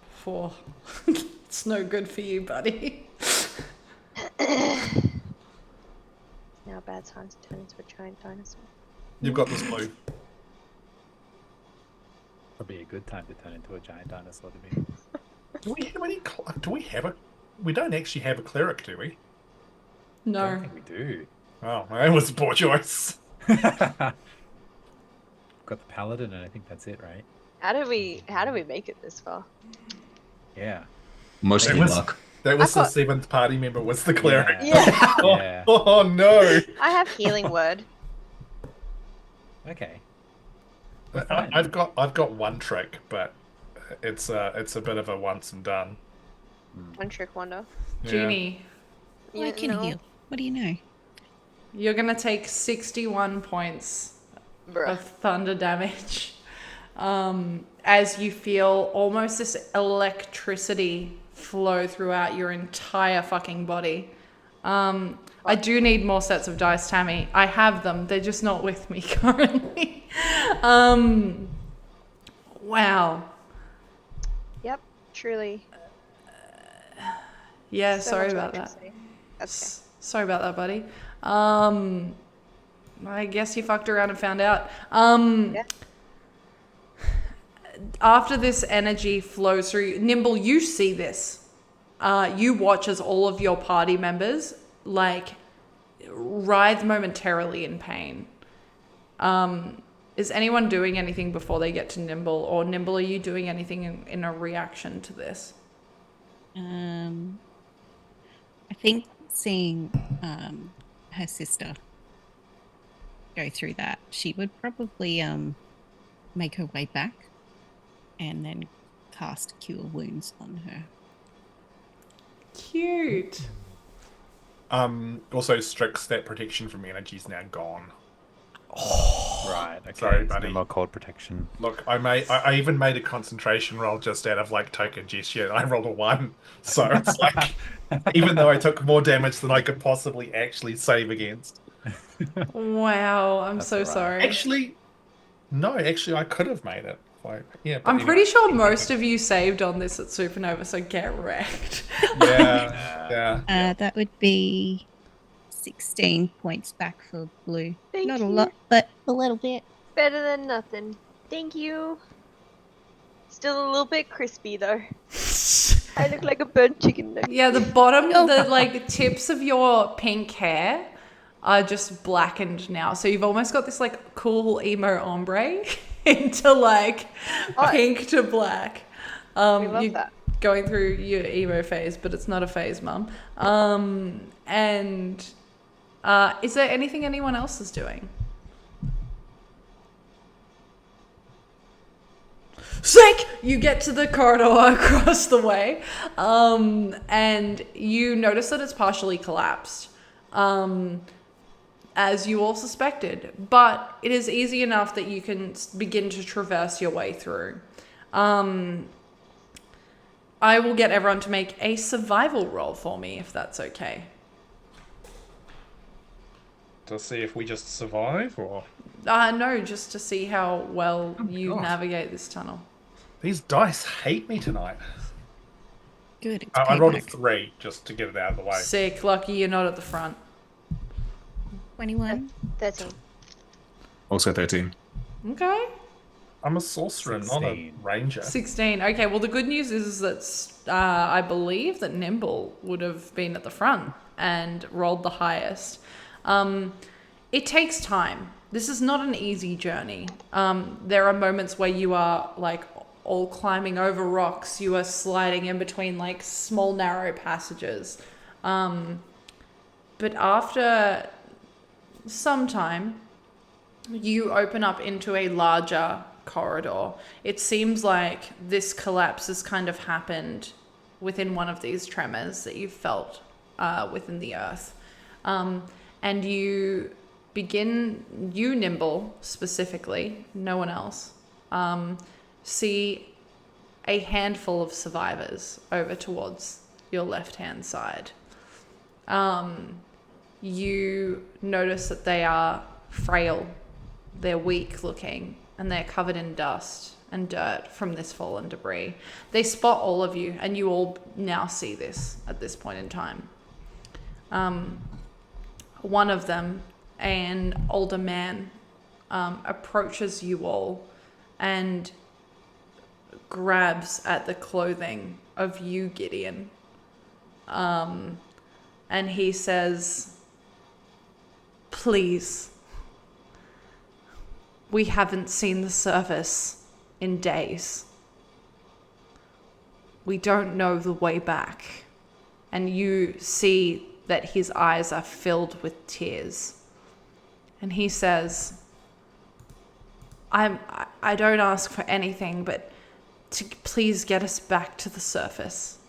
Four. It's no good for you, buddy. Now a bad time to turn into a giant dinosaur. You've got this, Blue. Probably a good time to turn into a giant dinosaur to me. Do we have any? We don't actually have a cleric, do we? I No. don't think we do. Oh, that was a poor choice. Got the paladin, and I think that's it, right? How do we make it this far? Yeah. Mostly It was- luck. That was I've the got- seventh party member. Was the cleric? Yeah. Yeah. Oh no! I have healing word. Okay. I've got one trick, but it's a bit of a once and done. One trick wonder. Yeah. Jeannie, I can heal. What do you know? you're going to take 61 points Bruh. of thunder damage as you feel almost this electricity flow throughout your entire fucking body. I do need more sets of dice, Tammy. I have them. They're just not with me currently. Wow. Yep. Truly. Yeah, So sorry much about more that. interesting. That's Sorry about that, buddy. I guess you fucked around and found out. Yeah. After this energy flows through, Nimble, you see this. You watch as all of your party members like writhe momentarily in pain. Is anyone doing anything before they get to Nimble, or Nimble, are you doing anything in a reaction to this? I think seeing her sister go through that, she would probably make her way back and then cast Cure Wounds on her. Cute. Also, Strix, that protection from energy is now gone. Right. Okay. Sorry, so buddy. No more cold protection. Look, I even made a concentration roll just out of like token gesture. I rolled a 1, so it's like even though I took more damage than I could possibly actually save against. Wow, I'm That's so all right. sorry. Actually, no. Actually, I could have made it. Like, yeah. But I'm anyway. pretty sure most of you saved on this at Supanova, so get wrecked. Yeah. That would be 16 points back for blue. Thank Not you. a lot, but a little bit. better than nothing. Thank you. Still a little bit crispy though. I look like a burnt chicken nugget. Yeah, the bottom, the like tips of your pink hair are just blackened now. So you've almost got this like cool emo ombre into like pink to black. We love You're that. going through your emo phase, but it's not a phase, Mum. And is there anything anyone else is doing? Sick! You get to the corridor across the way, and you notice that it's partially collapsed, as you all suspected. But it is easy enough that you can begin to traverse your way through. I will get everyone to make a survival roll for me, if that's okay. To see if we just survive, or No, just to see how well you God. navigate this tunnel. these dice hate me tonight. Good. It's I rolled a payback. 3 just to get it out of the way. Sick, lucky you're not at the front. 21. 13. Also 13. Okay. I'm a sorcerer, not a 16. ranger. 16. Okay, well, the good news is that I believe that Nimble would have been at the front and rolled the highest. It takes time. This is not an easy journey. There are moments where you are like all climbing over rocks. You are sliding in between like small narrow passages. But after some time, you open up into a larger corridor. It seems like this collapse has kind of happened within one of these tremors that you've felt within the earth. And you begin, you Nimble specifically, no one else, see a handful of survivors over towards your left-hand side. You notice that they are frail, they're weak looking, and they're covered in dust and dirt from this fallen debris. They spot all of you, and you all now see this at this point in time. One of them, an older man, approaches you all and grabs at the clothing of you, Gideon. And he says, "Please, we haven't seen the surface in days. We don't know the way back." And you see that his eyes are filled with tears. And he says, I don't ask for anything, but to please get us back to the surface.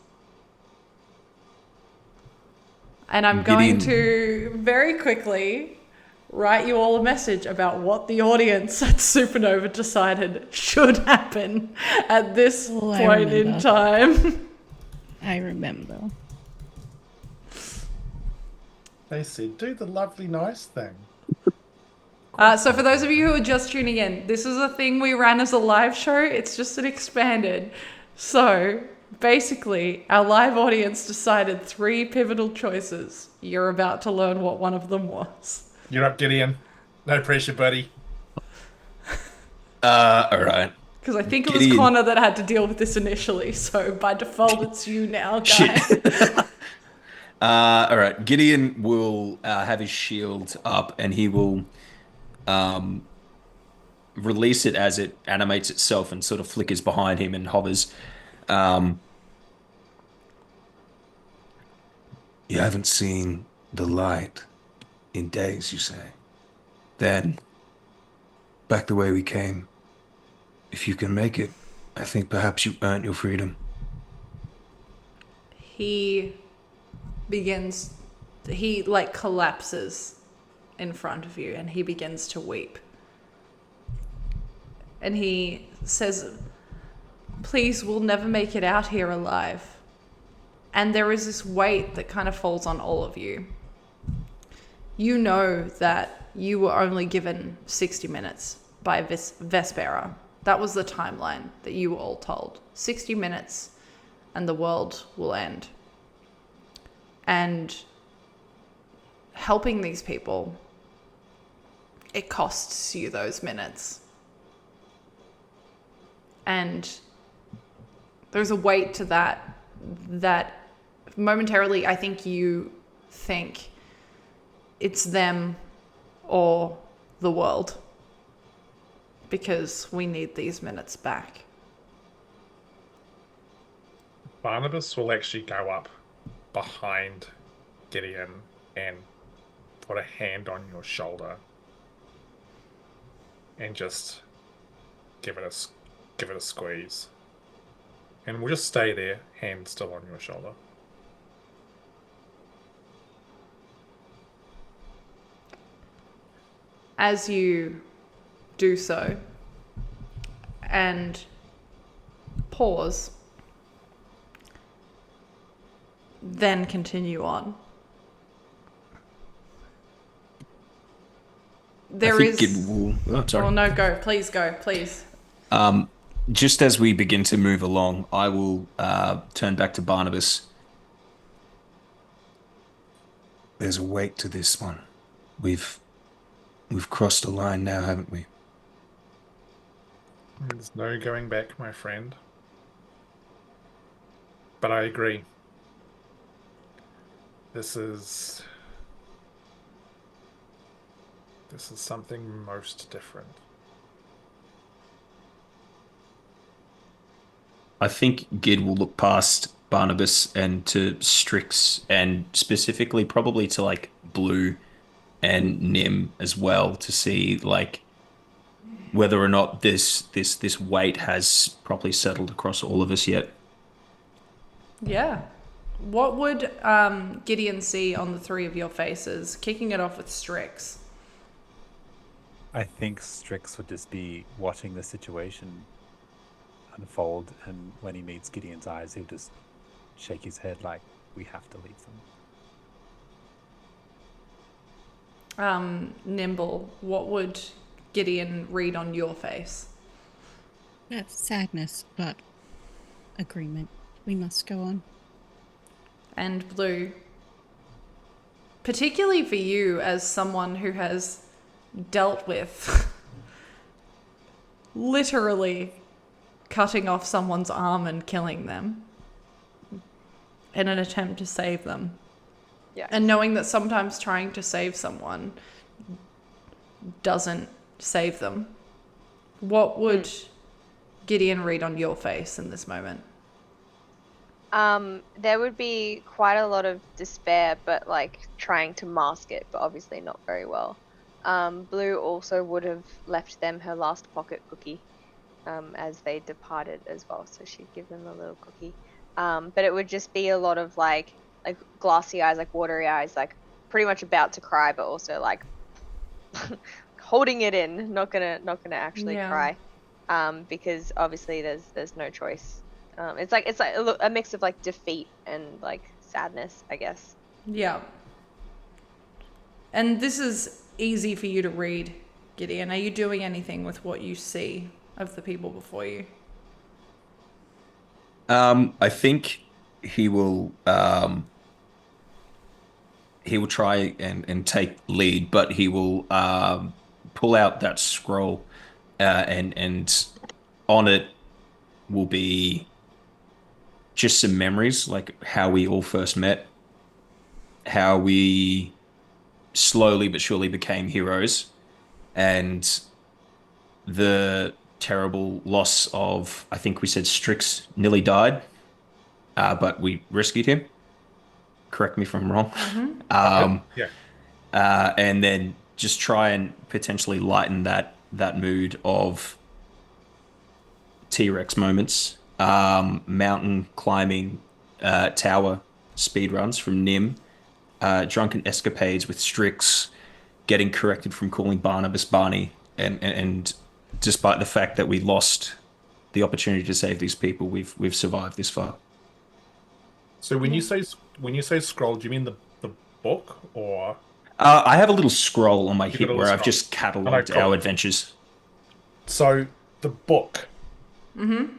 And I'm going to very quickly write you all a message about what the audience at Supanova decided should happen at this Oh, I point in remember. time. I remember. They said, do the lovely nice thing. So for those of you who are just tuning in, this is a thing we ran as a live show. It's just an expanded. So basically, our live audience decided 3 pivotal choices. You're about to learn what one of them was. You're up, Gideon. No pressure, buddy. All right. Because I think it was Gideon. Connor that had to deal with this initially, so by default it's you now, guy. All right. Gideon will have his shield up, and he will release it as it animates itself and sort of flickers behind him and hovers. You haven't seen the light in days, you say? Then, back the way we came. If you can make it, I think perhaps you earned your freedom. He collapses in front of you and he begins to weep. And he says, please, we'll never make it out here alive. And there is this weight that kind of falls on all of you. You know that you were only given 60 minutes by Vespera. That was the timeline that you were all told. 60 minutes and the world will end. And helping these people, it costs you those minutes. And there's a weight to that momentarily I think you think it's them or the world, because we need these minutes back. Barnabas will actually go up behind Gideon and put a hand on your shoulder and just give it a squeeze. And we'll just stay there, hand still on your shoulder. As you do so and pause, then continue on. There is. Oh, sorry. Oh no, go. Please go. Please. Just as we begin to move along, I will turn back to Barnabas. There's a weight to this one. We've crossed a line now, haven't we? There's no going back, my friend. But I agree. This is something most different. I think Gid will look past Barnabas and to Strix, and specifically probably to like Blue and Nim as well, to see like whether or not this weight has properly settled across all of us yet. Yeah. What would Gideon see on the 3 of your faces? Kicking it off with Strix. I think Strix would just be watching the situation unfold, and when he meets Gideon's eyes, he'll just shake his head like, we have to leave them. Nimble, what would Gideon read on your face? That's sadness, but agreement. We must go on. And Blue, particularly for you as someone who has dealt with literally cutting off someone's arm and killing them in an attempt to save them. Yeah. And knowing that sometimes trying to save someone doesn't save them. What would Gideon read on your face in this moment? There would be quite a lot of despair, but like trying to mask it, but obviously not very well. Blue also would have left them her last pocket cookie as they departed as well, so she'd give them a little cookie. But it would just be a lot of like glassy eyes, like watery eyes, like pretty much about to cry, but also like holding it in, not gonna actually cry, because obviously there's no choice. It's like a mix of like defeat and like sadness, I guess. Yeah. And this is easy for you to read, Gideon. Are you doing anything with what you see of the people before you? I think he will try and take lead, but he will pull out that scroll, and on it will be just some memories, like how we all first met, how we slowly but surely became heroes, and the terrible loss of, I think we said Strix nearly died, but we rescued him. Correct me if I'm wrong. Yeah. And then just try and potentially lighten that mood of T-Rex moments, mountain climbing, tower speed runs from Nim, drunken escapades with Strix, getting corrected from calling Barnabas Barney, and despite the fact that we lost the opportunity to save these people, we've survived this far. So when you say scroll, do you mean the book or? I have a little scroll on my got a hip little where I've scroll. just catalogued Okay, cool. our adventures. So the book. And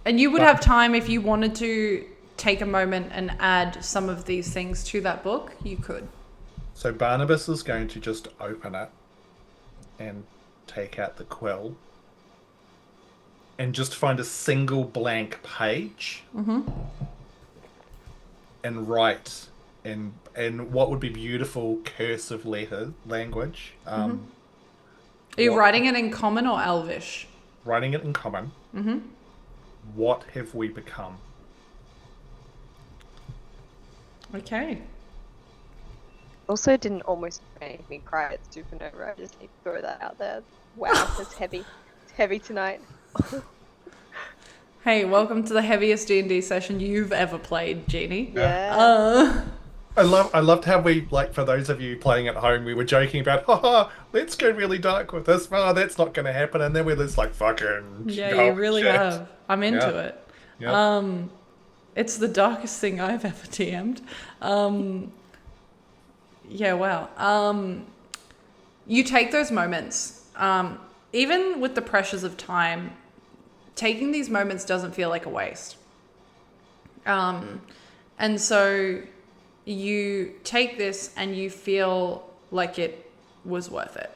you would have time if you wanted to take a moment and add some of these things to that book, you could. So Barnabas is going to just open it and take out the quill and just find a single blank page and write in what would be beautiful cursive letter language. Are you writing it in Common or Elvish? Writing it in Common. What have we become? Okay. Also, didn't almost make me cry at Supanova. I just need to throw that out there. Wow, it's heavy. It's heavy tonight. Hey, welcome to the heaviest D&D session you've ever played, Jeannie. Yeah. I loved how we, like, for those of you playing at home, we were joking about, haha, let's go really dark with this. Oh, that's not going to happen. And then we're just like, fucking. Yeah, oh, you really shit. have. I'm into it. Yeah. It's the darkest thing I've ever TM'd. Yeah, wow. You take those moments. Even with the pressures of time, taking these moments doesn't feel like a waste. And so you take this and you feel like it was worth it.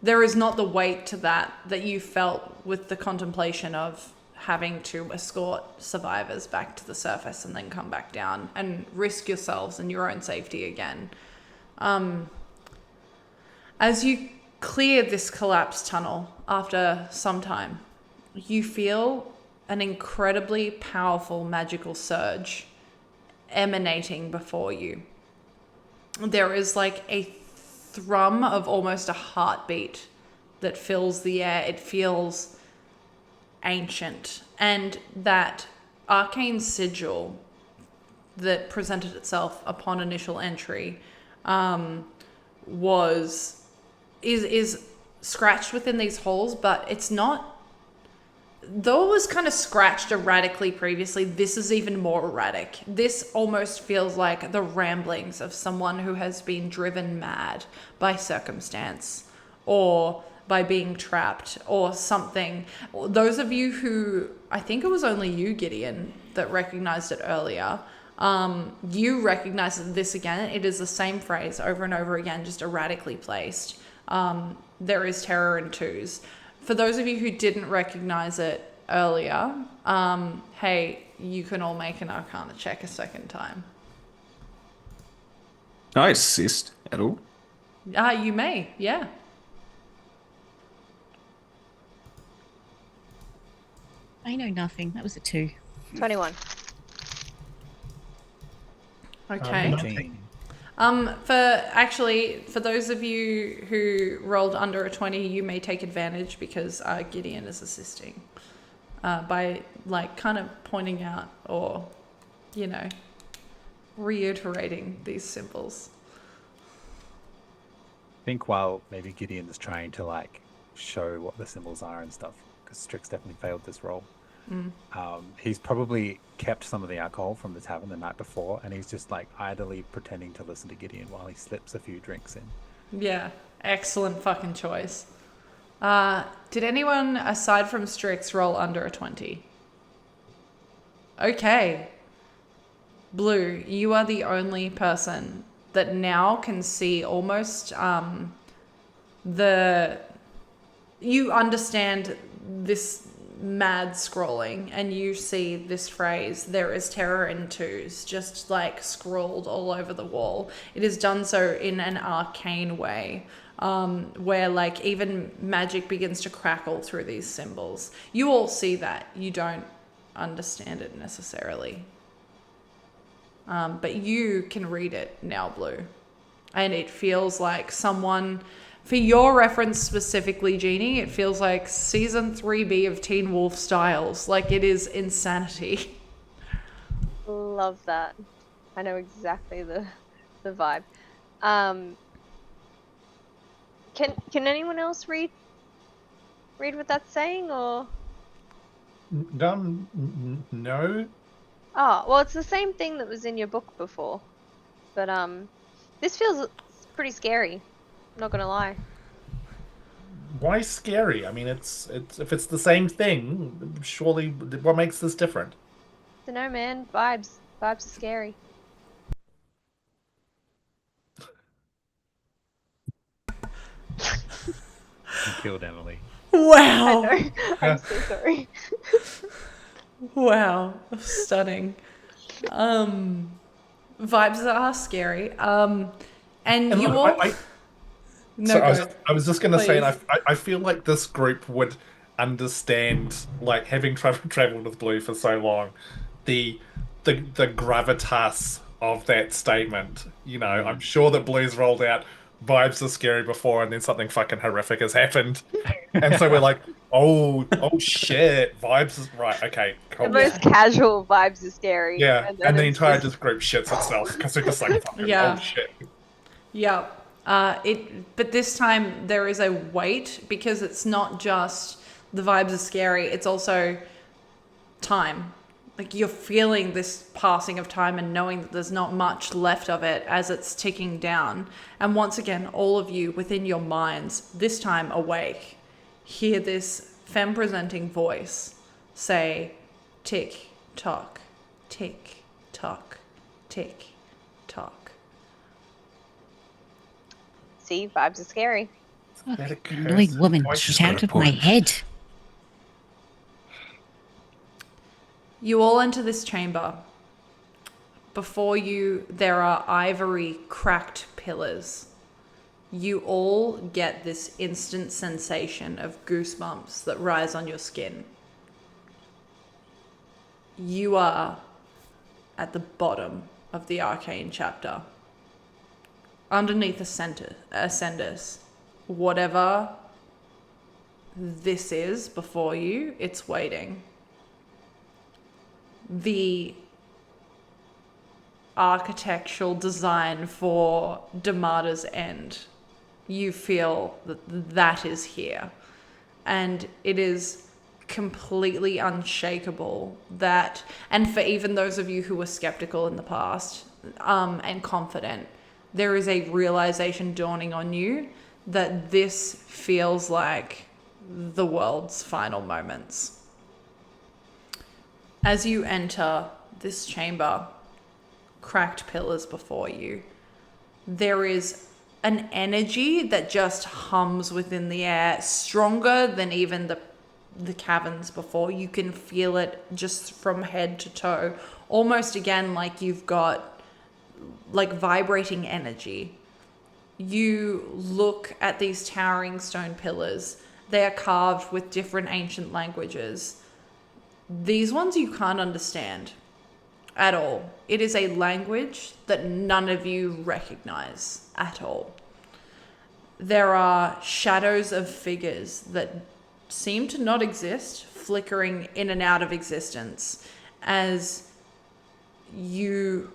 There is not the weight to that you felt with the contemplation of having to escort survivors back to the surface and then come back down and risk yourselves and your own safety again. As you clear this collapsed tunnel after some time, you feel an incredibly powerful magical surge emanating before you. There is like a thrum of almost a heartbeat that fills the air. It feels ancient, and that arcane sigil that presented itself upon initial entry is scratched within these holes, but it's not. Though it was kind of scratched erratically previously, this is even more erratic. This almost feels like the ramblings of someone who has been driven mad by circumstance or by being trapped or something. Those of you who, I think it was only you, Gideon, that recognized it earlier, you recognize this again. It is the same phrase over and over again, just erratically placed. There is terror in twos. For those of you who didn't recognize it earlier, hey, you can all make an Arcana check a second time. Can I assist at all? You may, yeah. I know nothing. That was a 2. 21. Okay. 18. For those of you who rolled under a 20, you may take advantage because Gideon is assisting by like kind of pointing out or, reiterating these symbols. I think while maybe Gideon is trying to like show what the symbols are and stuff, because Strix definitely failed this role. He's probably kept some of the alcohol from the tavern the night before, and he's just like idly pretending to listen to Gideon while he slips a few drinks in. Yeah, excellent fucking choice. Did anyone, aside from Strix, roll under a 20? Okay. Blue, you are the only person that now can see almost you understand this mad scrolling, and you see this phrase, "There is terror in twos," just like scrawled all over the wall. It is done so in an arcane way, where like even magic begins to crackle through these symbols. You all see that. You don't understand it necessarily. But you can read it now, Blue. And it feels like someone, for your reference specifically, Jeannie, it feels like season 3B of Teen Wolf Styles. Like, it is insanity. Love that. I know exactly the vibe. Can anyone else read what that's saying, or? No. Oh, well, it's the same thing that was in your book before, but this feels pretty scary. I'm not gonna lie. Why scary? I mean, it's if it's the same thing, surely what makes this different? I don't know, man. Vibes are scary. You killed Emily. Wow. I know. I'm so sorry. Wow. Stunning. Vibes are scary. And you look, all... No, I was just going to say, Please. I feel like this group would understand, like, having traveled with Blue for so long, the gravitas of that statement. You know, I'm sure that Blue's rolled out vibes are scary before, and then something fucking horrific has happened, and so we're like, oh shit, vibes is right. Okay, cool. The most casual vibes are scary. Yeah, and the it's entire just... group shits itself because we're just like, fucking, Yeah. oh shit. Yeah. But this time there is a weight, because it's not just the vibes are scary, it's also time. Like, you're feeling this passing of time and knowing that there's not much left of it as it's ticking down. And once again, all of you within your minds, this time awake, hear this femme presenting voice say, tick, tock, tick, tock, tick, tock. See, vibes are scary. Annoying woman, she's out of my head. You all enter this chamber. Before you, there are ivory cracked pillars. You all get this instant sensation of goosebumps that rise on your skin. You are at the bottom of the arcane chapter. Underneath Ascendus, whatever this is before you, it's waiting. The architectural design for Durmada's end, you feel that is here. And it is completely unshakable that, and for even those of you who were skeptical in the past, and confident, there is a realization dawning on you that this feels like the world's final moments. As you enter this chamber, cracked pillars before you, there is an energy that just hums within the air, stronger than even the caverns before. You can feel it just from head to toe, almost again like you've got like vibrating energy. You look at these towering stone pillars. They are carved with different ancient languages. These ones you can't understand at all. It is a language that none of you recognize at all. There are shadows of figures that seem to not exist, flickering in and out of existence as you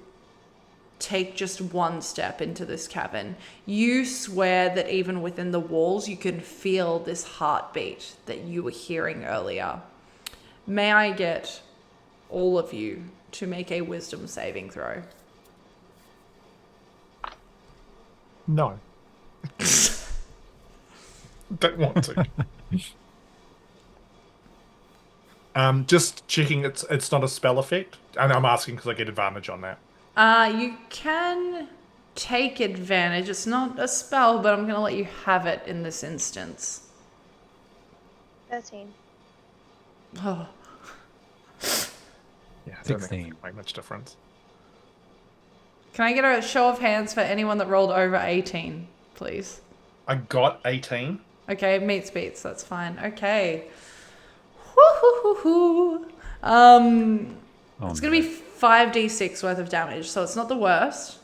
take just one step into this cavern. You swear that even within the walls you can feel this heartbeat that you were hearing earlier. May I get all of you to make a wisdom saving throw? No. Don't want to. Just checking it's not a spell effect. And I'm asking because I get advantage on that. You can take advantage. It's not a spell, but I'm going to let you have it in this instance. 13. Oh. Yeah, I don't think 16. it'll make much difference. Can I get a show of hands for anyone that rolled over 18, please? I got 18. Okay, meets beats. That's fine. Okay. Woo-hoo-hoo-hoo. It's going to be 5d6 worth of damage, so it's not the worst.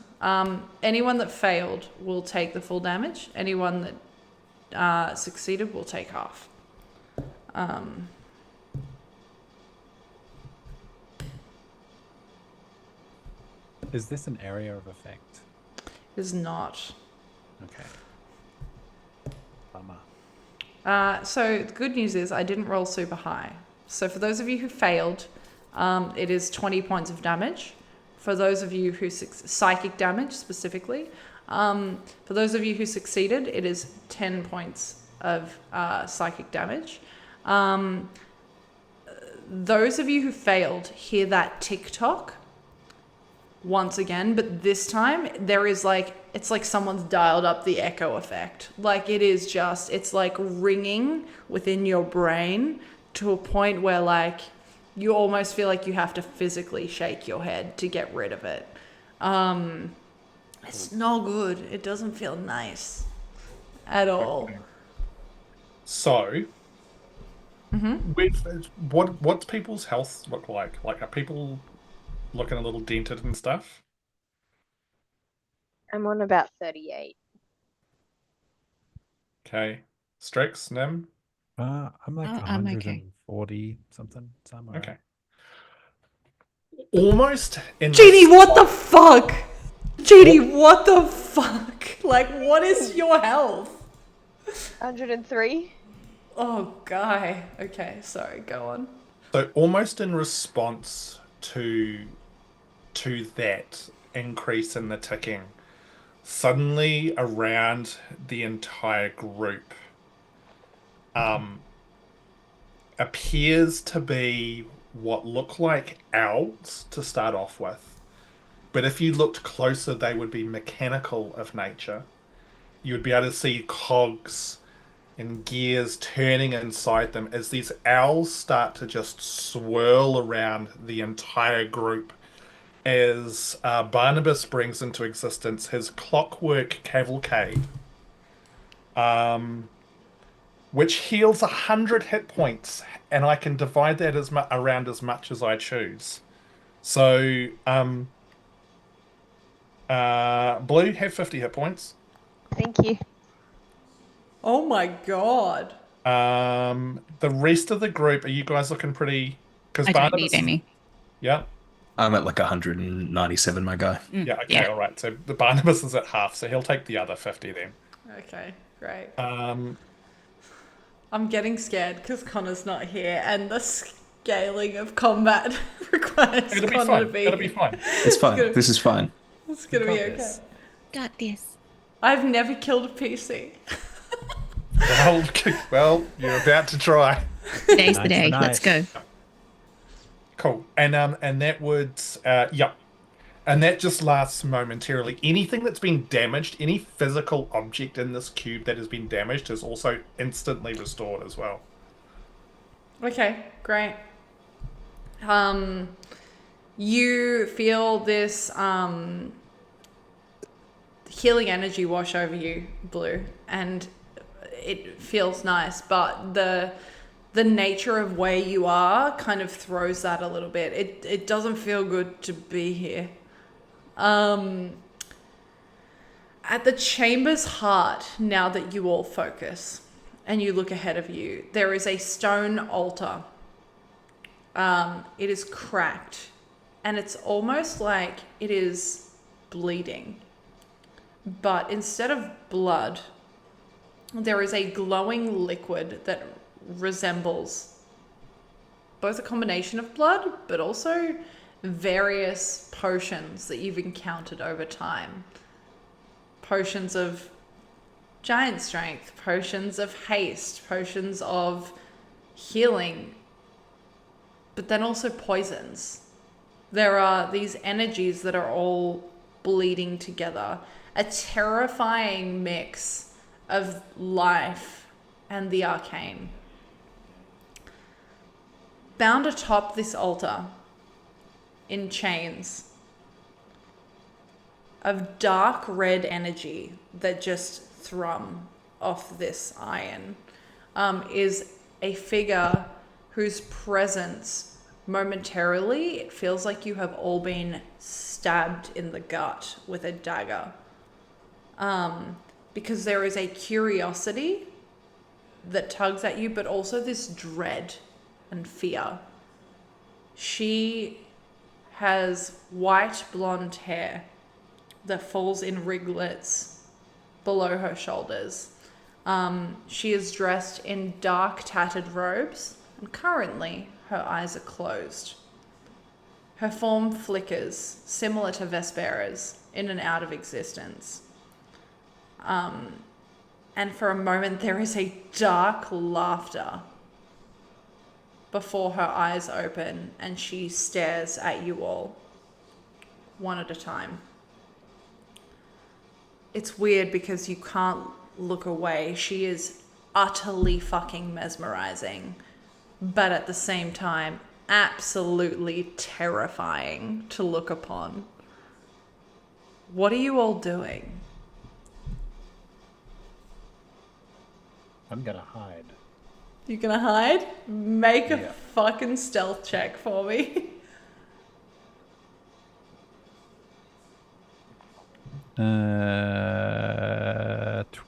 Anyone that failed will take the full damage. Anyone that succeeded will take half. Is this an area of effect? Is not. Okay. Bummer. So the good news is I didn't roll super high. So for those of you who failed, it is 20 points of damage. For those of you who psychic damage specifically, for those of you who succeeded, it is 10 points of psychic damage. Those of you who failed hear that tick-tock once again, but this time there is it's like someone's dialed up the echo effect. Like it's like ringing within your brain to a point where you almost feel like you have to physically shake your head to get rid of it. It's no good. It doesn't feel nice at all. Okay. So, what's people's health look like? Like, are people looking a little dented and stuff? I'm on about 38. Okay. Strix, Nim? I'm like I'm okay. 140 something. Somewhere. Okay. Almost in Jeannie, what the fuck? Jeannie, what the fuck? What is your health? 103. Oh, guy. Okay, sorry, go on. So almost in response to that increase in the ticking, suddenly around the entire group appears to be what look like owls to start off with. But if you looked closer, they would be mechanical of nature. You would be able to see cogs and gears turning inside them as these owls start to just swirl around the entire group as Barnabas brings into existence his clockwork cavalcade, which heals 100 hit points, and I can divide that around as much as I choose. So, Blue, have 50 hit points. Thank you. Oh my god. The rest of the group, are you guys looking pretty? Because I don't Barnabas, need any. yeah, I'm at like 197, my guy. yeah, okay, all right. So the Barnabas is at half, so he'll take the other 50 then. Okay, great. Um, I'm getting scared because Connor's not here and the scaling of combat requires it'll be Connor fine. to be It'll be fine. It's fine. gonna- This is fine. It's gonna be got okay. this. Got this. I've never killed a PC. Well, you're about to try. Today's the Night day. for Let's night. go. Cool. And that would yeah. And that just lasts momentarily. Anything that's been damaged, any physical object in this cube that has been damaged is also instantly restored as well. Okay, great. You feel this healing energy wash over you, Blue, and it feels nice, but the nature of where you are kind of throws that a little bit. It doesn't feel good to be here. At the chamber's heart, now that you all focus and you look ahead of you, there is a stone altar. It is cracked and it's almost like it is bleeding. But instead of blood, there is a glowing liquid that resembles both a combination of blood, but also various potions that you've encountered over time. Potions of giant strength, potions of haste, potions of healing, but then also poisons. There are these energies that are all bleeding together, a terrifying mix of life and the arcane. Bound atop this altar in chains of dark red energy that just thrum off this iron is a figure whose presence momentarily, it feels like you have all been stabbed in the gut with a dagger. Because there is a curiosity that tugs at you, but also this dread and fear. She has white blonde hair that falls in riglets below her shoulders. She is dressed in dark tattered robes, and currently her eyes are closed. Her form flickers, similar to Vespera's, in and out of existence. And for a moment there is a dark laughter before her eyes open and she stares at you all, one at a time. It's weird because you can't look away. She is utterly fucking mesmerizing, but at the same time, absolutely terrifying to look upon. What are you all doing? I'm gonna hide. You gonna hide? Make a Yeah. fucking stealth check for me.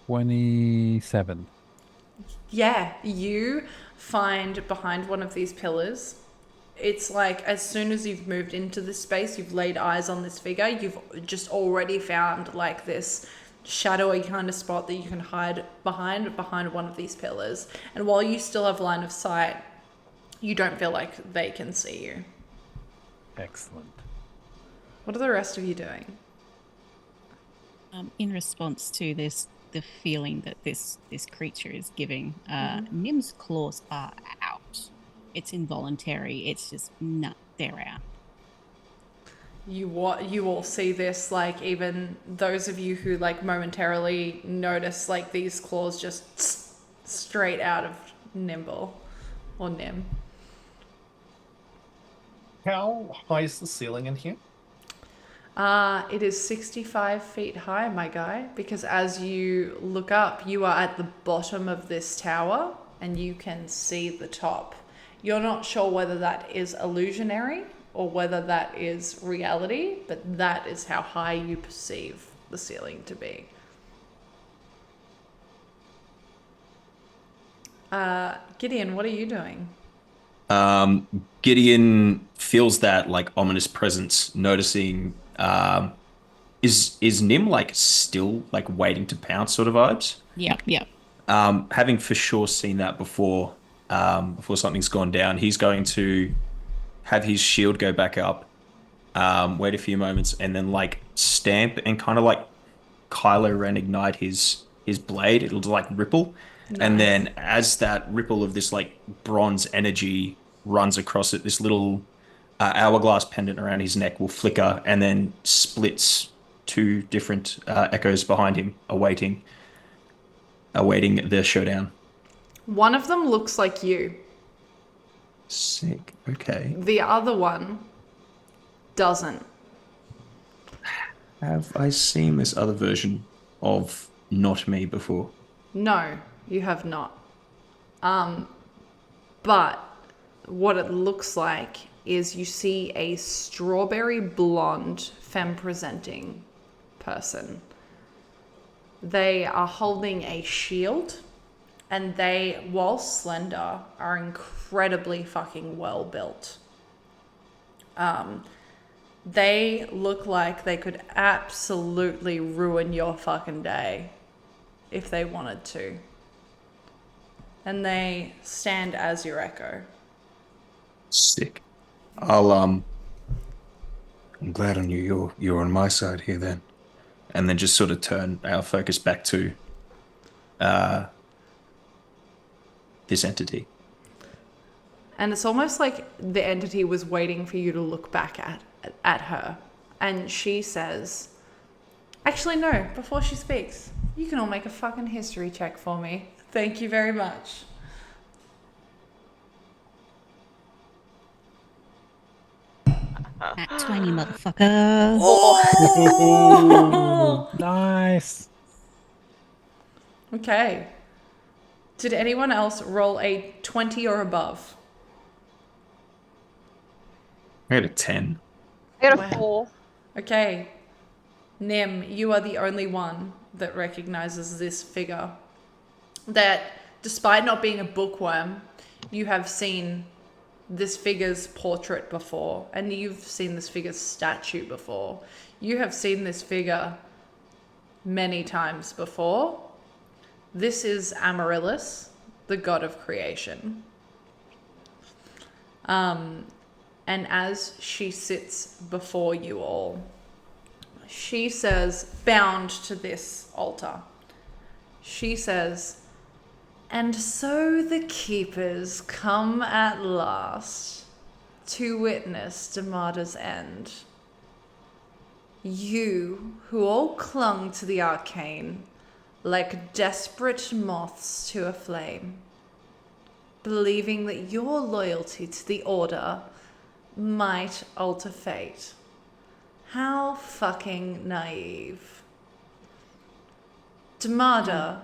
27. Yeah, you find behind one of these pillars. It's like as soon as you've moved into this space, you've laid eyes on this figure, you've just already found like this shadowy kind of spot that you can hide behind one of these pillars. And while you still have line of sight, you don't feel like they can see you. Excellent. What are the rest of you doing? In response to this, the feeling that this creature is giving, Nim's claws are out. It's involuntary. It's just they're out. You all see this, like even those of you who like momentarily notice like these claws just straight out of Nimble or Nim. How high is the ceiling in here? It is 65 feet high, my guy, because as you look up, you are at the bottom of this tower and you can see the top. You're not sure whether that is illusionary or whether that is reality, but that is how high you perceive the ceiling to be. Gideon, what are you doing? Gideon feels that like ominous presence, noticing is Nim like still like waiting to pounce sort of vibes? Yep. Having for sure seen that before something's gone down, he's going to have his shield go back up, wait a few moments, and then like stamp and kind of like Kylo Ren ignite his blade. It'll like ripple. Nice. And then as that ripple of this like bronze energy runs across it, this little hourglass pendant around his neck will flicker and then splits two different echoes behind him, awaiting the showdown. One of them looks like you. Sick. Okay. The other one doesn't. Have I seen this other version of not me before? No, you have not. But what it looks like is you see a strawberry blonde femme presenting person. They are holding a shield and they, while slender, are incredibly fucking well built. They look like they could absolutely ruin your fucking day if they wanted to. And they stand as your echo. Sick. I'm glad I knew you're on my side here then. And then just sort of turn our focus back to this entity. And it's almost like the entity was waiting for you to look back at her. And she says, actually, no, before she speaks, you can all make a fucking history check for me. Thank you very much. At 20, motherfucker. Oh! Nice. Okay. Did anyone else roll a 20 or above? I got a 10. I got a Wow. 4. Okay. Nim, you are the only one that recognizes this figure. That, despite not being a bookworm, you have seen this figure's portrait before, and you've seen this figure's statue before. You have seen this figure many times before. This is Amaryllis, the god of creation. And as she sits before you all, she says, bound to this altar, she says, "And so the keepers come at last to witness Durmada's end. You, who all clung to the arcane like desperate moths to a flame, believing that your loyalty to the Order might alter fate. How fucking naive. Durmada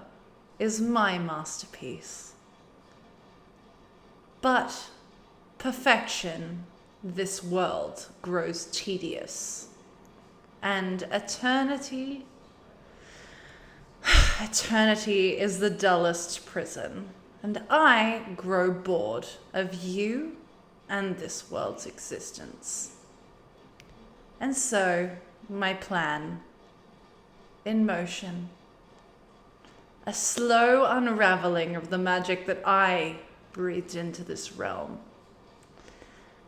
is my masterpiece. But perfection, this world grows tedious. And eternity is the dullest prison. And I grow bored of you and this world's existence. And so, my plan, in motion. A slow unraveling of the magic that I breathed into this realm.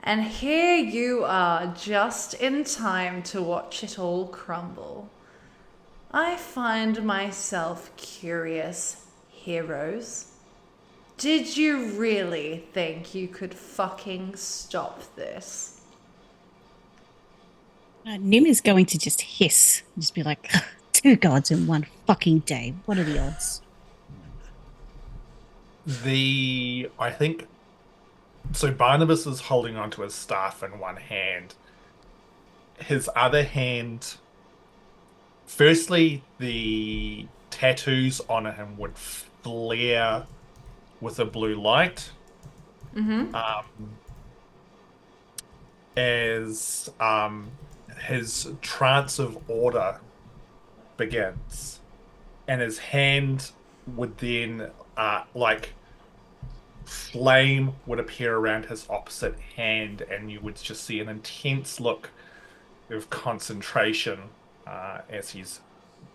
And here you are, just in time to watch it all crumble. I find myself curious, heroes. Did you really think you could fucking stop this? Nim is going to just hiss, just be like, 2 gods in one fucking day. What are the odds? I think, so Barnabas is holding onto his staff in one hand. His other hand, firstly, the tattoos on him would flare with a blue light. As his trance of order begins, and his hand would then like flame would appear around his opposite hand, and you would just see an intense look of concentration as he's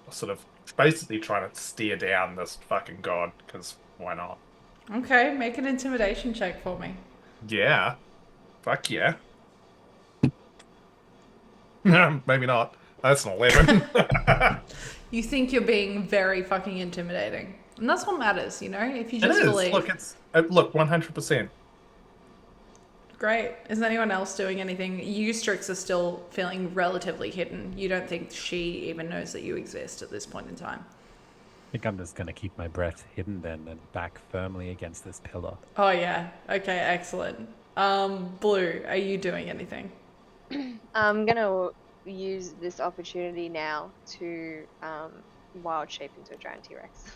sort of basically trying to stare down this fucking god, because why not? Okay, make an intimidation check for me. Yeah, fuck yeah. Maybe not. That's an 11. You think you're being very fucking intimidating. And that's what matters, you know? If you It just is. believe. Look, 100%. Great. Is anyone else doing anything? You, Strix, are still feeling relatively hidden. You don't think she even knows that you exist at this point in time. I think I'm just going to keep my breath hidden then and back firmly against this pillar. Oh, yeah. Okay, excellent. Blue, are you doing anything? I'm gonna use this opportunity now to wild shape into a giant T-Rex.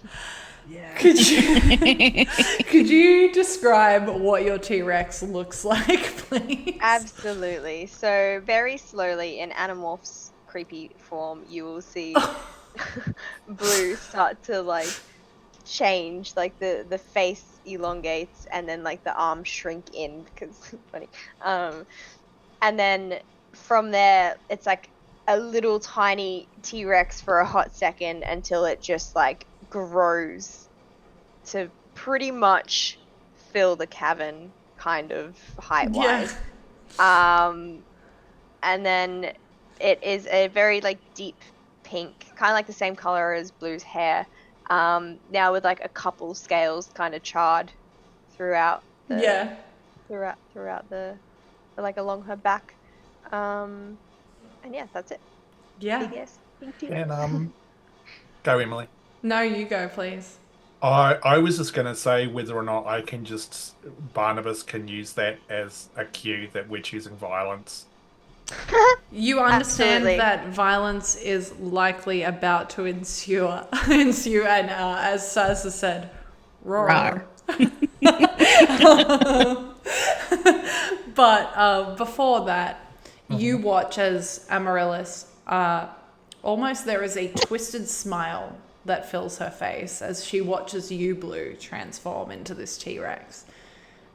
Yeah. Could you describe what your T-Rex looks like, please? Absolutely. So very slowly in Animorph's creepy form, you will see Blue start to like change, like the face elongates and then like the arms shrink in because funny. And then from there, it's like a little tiny T-Rex for a hot second until it just like grows to pretty much fill the cavern, kind of height-wise. Yeah. And then it is a very like deep pink, kind of like the same color as Blue's hair, now with like a couple scales kind of charred throughout the throughout the like along her back. And yeah, that's it. Yeah. Yes. Thank you. And go, Emily. No, you go, please. I was just going to say whether or not I can just Barnabas can use that as a cue that we're choosing violence. You understand Absolutely. that violence is likely about to ensue, and as Saz has said, roar. Rawr. But before that, you watch as Amaryllis, almost there is a twisted smile that fills her face as she watches you, Blue, transform into this T-Rex.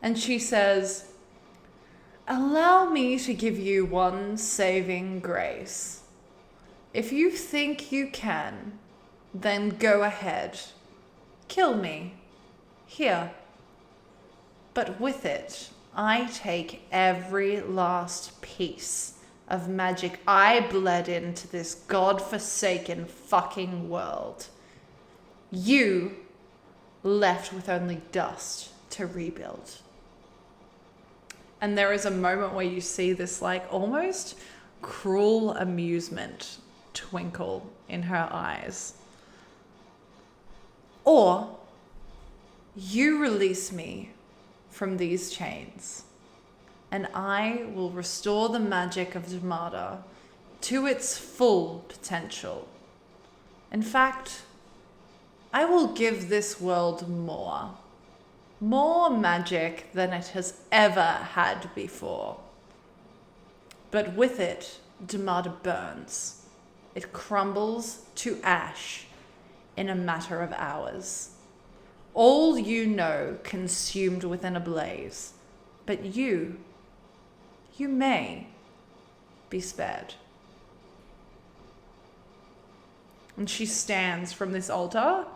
And she says, "Allow me to give you one saving grace. If you think you can, then go ahead. Kill me. Here. But with it, I take every last piece of magic I bled into this godforsaken fucking world. You left with only dust to rebuild." And there is a moment where you see this like almost cruel amusement twinkle in her eyes. Or you release me from these chains, and I will restore the magic of Durmada to its full potential. In fact, I will give this world more magic than it has ever had before. But with it, Durmada burns. It crumbles to ash in a matter of hours. All you know consumed within a blaze, but you may be spared. And she stands from this altar.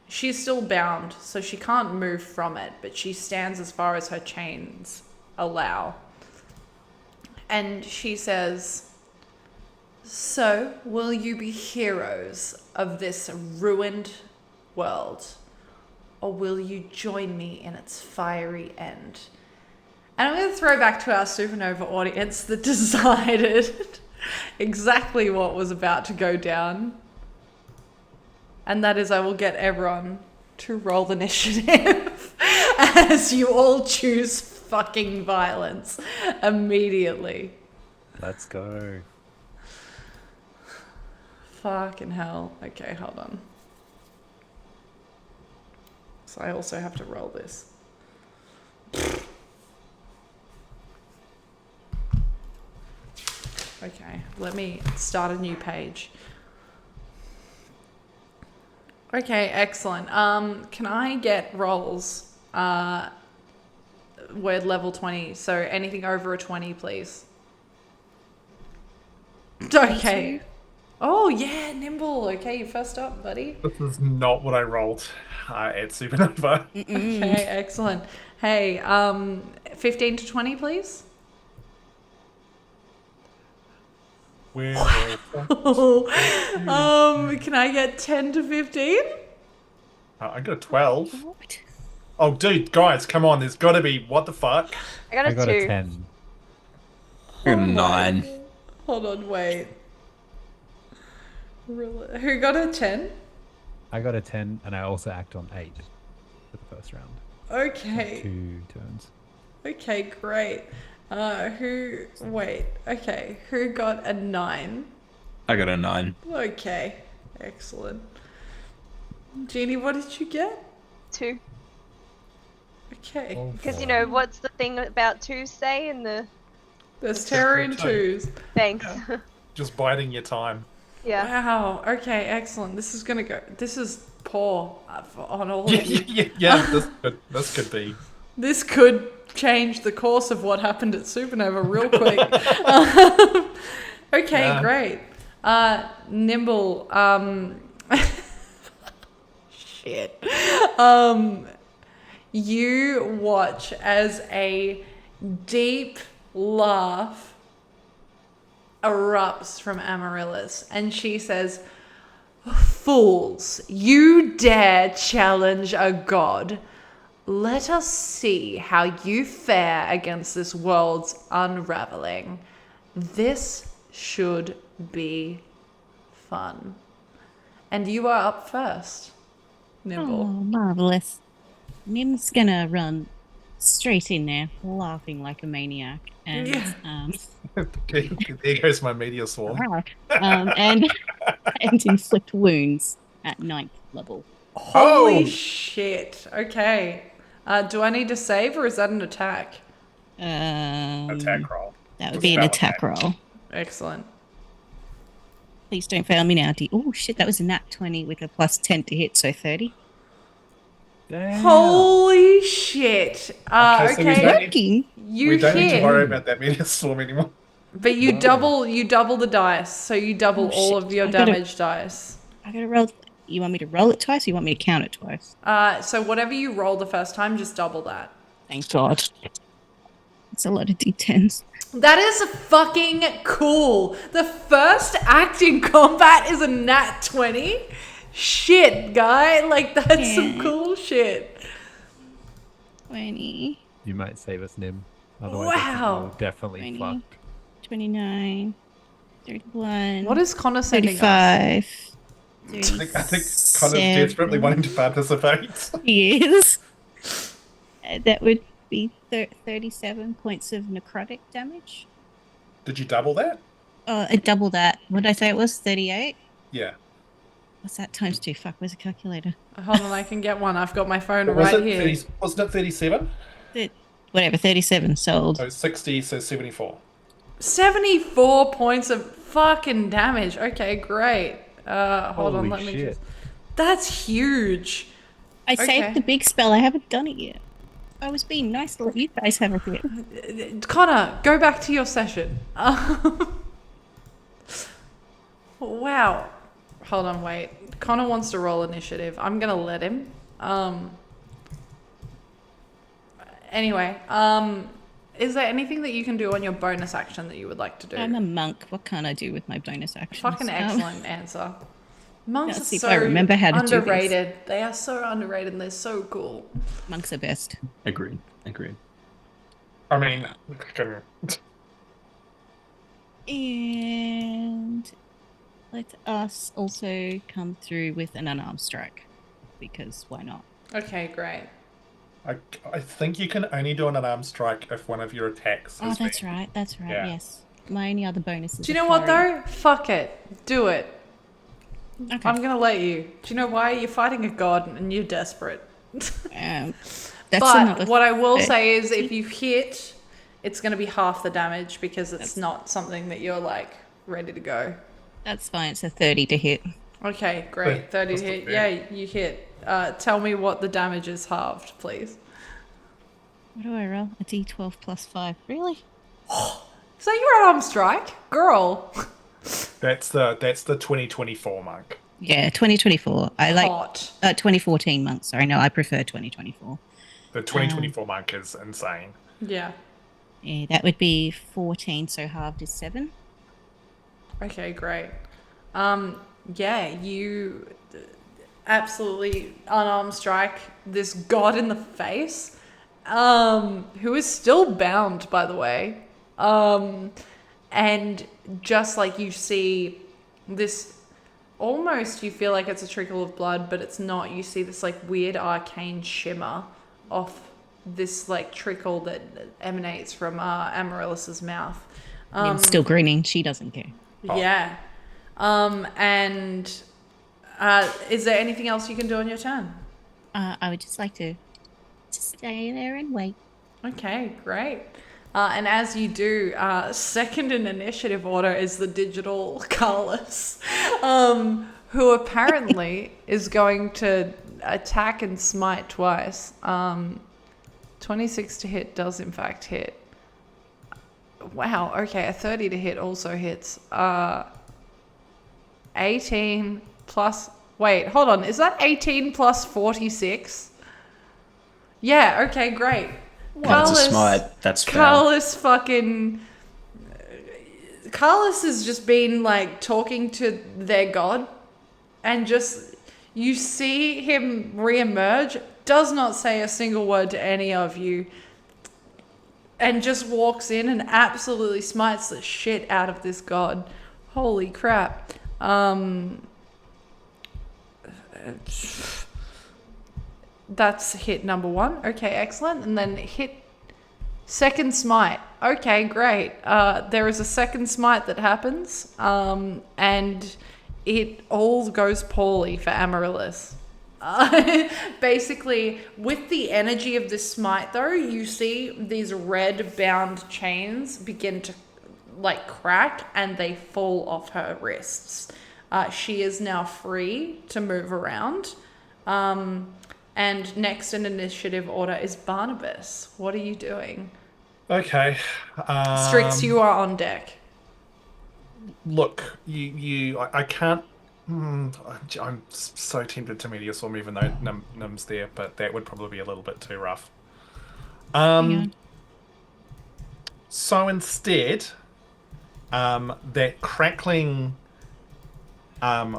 She's still bound, so she can't move from it, but she stands as far as her chains allow. And she says, "So, will you be heroes of this ruined world, or will you join me in its fiery end?" And I'm going to throw back to our Supanova audience that decided exactly what was about to go down. And that is, I will get everyone to roll initiative as you all choose fucking violence immediately. Let's go. Fucking hell. Okay, hold on. So I also have to roll this. Okay, let me start a new page. Okay, excellent. Can I get rolls? Word level 20, so anything over a 20, please. Okay. Oh, yeah, Nimble. Okay, you first up, buddy. This is not what I rolled at Supanova. Okay, excellent. Hey, 15 to 20, please. Where Can I get 10 to 15? I got a 12. What? Oh, dude, guys, come on. There's got to be. What the fuck? I got a I got 2. a 10. Oh You're 9. Hold on, wait. Really? Who got a 10? I got a 10, and I also act on 8 for the first round. Okay. 2 turns. Okay, great. Who got a 9? I got a 9. Okay, excellent. Jeannie, what did you get? 2. Okay. Oh, Because you boy. know what's the thing about 2 say in the There's terror in twos. thanks. Yeah. Just biding your time. Yeah. Wow. Okay, excellent. This is poor on all of you. Yeah. This could be. This could change the course of what happened at Supanova real quick. Okay, Yeah. great. Nimble, shit. You watch as a deep laugh erupts from Amaryllis, and she says, Fools, you dare challenge a god. Let us see how you fare against this world's unraveling. This should be fun. And you are up first, Nimble. Oh, marvelous. Nim's gonna run straight in there, laughing like a maniac, and There goes my media swarm. and inflict wounds at 9th level. Holy shit. Okay. Do I need to save or is that an attack? Attack roll. That would be an attack roll. Excellent. Please don't fail me now, D. Oh shit, that was a nat 20 with a plus 10 to hit, so 30. Damn. Holy shit. Okay, so we Okay. don't need to hit, worry about that media swarm anymore. but you double the dice, so you double Oh, all shit. of your I gotta- damage dice. I gotta roll. You want me to roll it twice, or you want me to count it twice? So whatever you roll the first time, just double that. Thank God. It's a lot of d10s. That is fucking cool. The first act in combat is a nat 20. Shit, guy. Like, that's some Yeah. cool shit. 20, You might save us, Nim. Otherwise, Wow. we're definitely 20. fucked. 29, 31, What is Connor sending us? 35. I think Connor's desperately wanting to participate. Yes. That would be 37 points of necrotic damage. Did you double that? Double that. What did I say it was? 38? Yeah. What's that times 2? Fuck, where's a calculator? Hold on, I can get one. I've got my phone Was right it here. 30, wasn't it 37? Whatever, 37 sold. So 60, so 74. 74 points of fucking damage. Okay, great. Hold on, Holy let me shit. just... That's huge. I Okay. saved the big spell. I haven't done it yet. I was being nice to let you guys have a bit. Connor, go back to your session. Wow. Hold on, wait. Connor wants to roll initiative. I'm gonna let him. Anyway, is there anything that you can do on your bonus action that you would like to do? I'm a monk. What can I do with my bonus actions? Fucking excellent answer. Monks Let's are see if so I remember how to do this. underrated. They are so underrated and they're so cool. Monks are best. Agreed. I mean, And let us also come through with an unarmed strike. Because why not? Okay, great. I think you can only do an unarmed strike if one of your attacks Oh, has that's been... right. That's right. Yeah. Yes. My only other bonus is Do you a know what flurry. though? Fuck it. Do it. Okay. I'm gonna let you. Do you know why? You're fighting a god and you're desperate. That's But another what I will say is 30. if you hit, it's gonna be half the damage because it's not something that you're like ready to go. That's fine. It's a 30 to hit. Okay, great. 30 That's to not hit. fair. Yeah, you hit. Tell me what the damage is halved, please. What do I roll? A d12 plus 5. Really? Is that your arm strike? Girl. That's the 2024 monk. Yeah, 2024. I like Hot. 2014 months. Sorry, no, I prefer 2024. The 2024 monk is insane. Yeah. Yeah, that would be 14, so halved is 7. Okay, great. Yeah, you absolutely unarmed strike this god in the face, who is still bound, by the way. And just like you see this, almost you feel like it's a trickle of blood, but it's not. You see this like weird arcane shimmer off this like trickle that emanates from Amaryllis's mouth. Nim's still grinning. She doesn't care. Yeah. And is there anything else you can do on your turn? I would just like to stay there and wait. Okay, great. And as you do, second in initiative order is the digital Karlis, who apparently is going to attack and smite twice. 26 to hit does in fact hit. Wow, okay, a 30 to hit also hits. 18 plus... Wait, hold on. Is that 18 plus 46? Yeah, okay, great. That's a smite. That's fair. Karlis fucking... Karlis has just been, like, talking to their god and just you see him reemerge, does not say a single word to any of you, and just walks in and absolutely smites the shit out of this god. Holy crap. That's hit number 1. Okay, excellent. And then hit second smite. Okay, great. There is a second smite that happens, and it all goes poorly for Amaryllis. Basically, with the energy of this smite, though, you see these red bound chains begin to like crack, and they fall off her wrists. She is now free to move around. And next in initiative order is Barnabas. What are you doing? Okay. Strix, you are on deck. Look, I can't. I'm so tempted to Meteoswarm, even though Nim's there, but that would probably be a little bit too rough. So instead, that crackling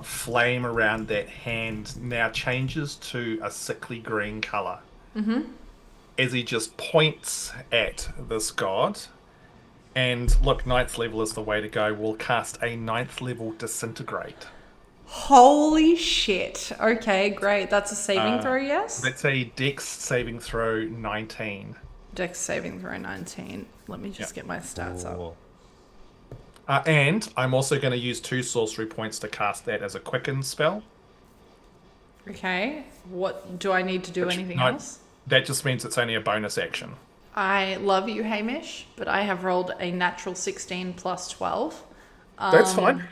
flame around that hand now changes to a sickly green color. As he just points at this god. And look, 9th level is the way to go. We'll cast a 9th level disintegrate. Holy shit. Okay, great. That's a saving throw, yes? That's a Dex saving throw 19. Dex saving throw 19. Let me just get my stats up. And I'm also going to use 2 sorcery points to cast that as a quicken spell. Okay. What do I need to do? Anything else? That just means it's only a bonus action. I love you, Hamish, but I have rolled a natural 16 plus 12. That's fine.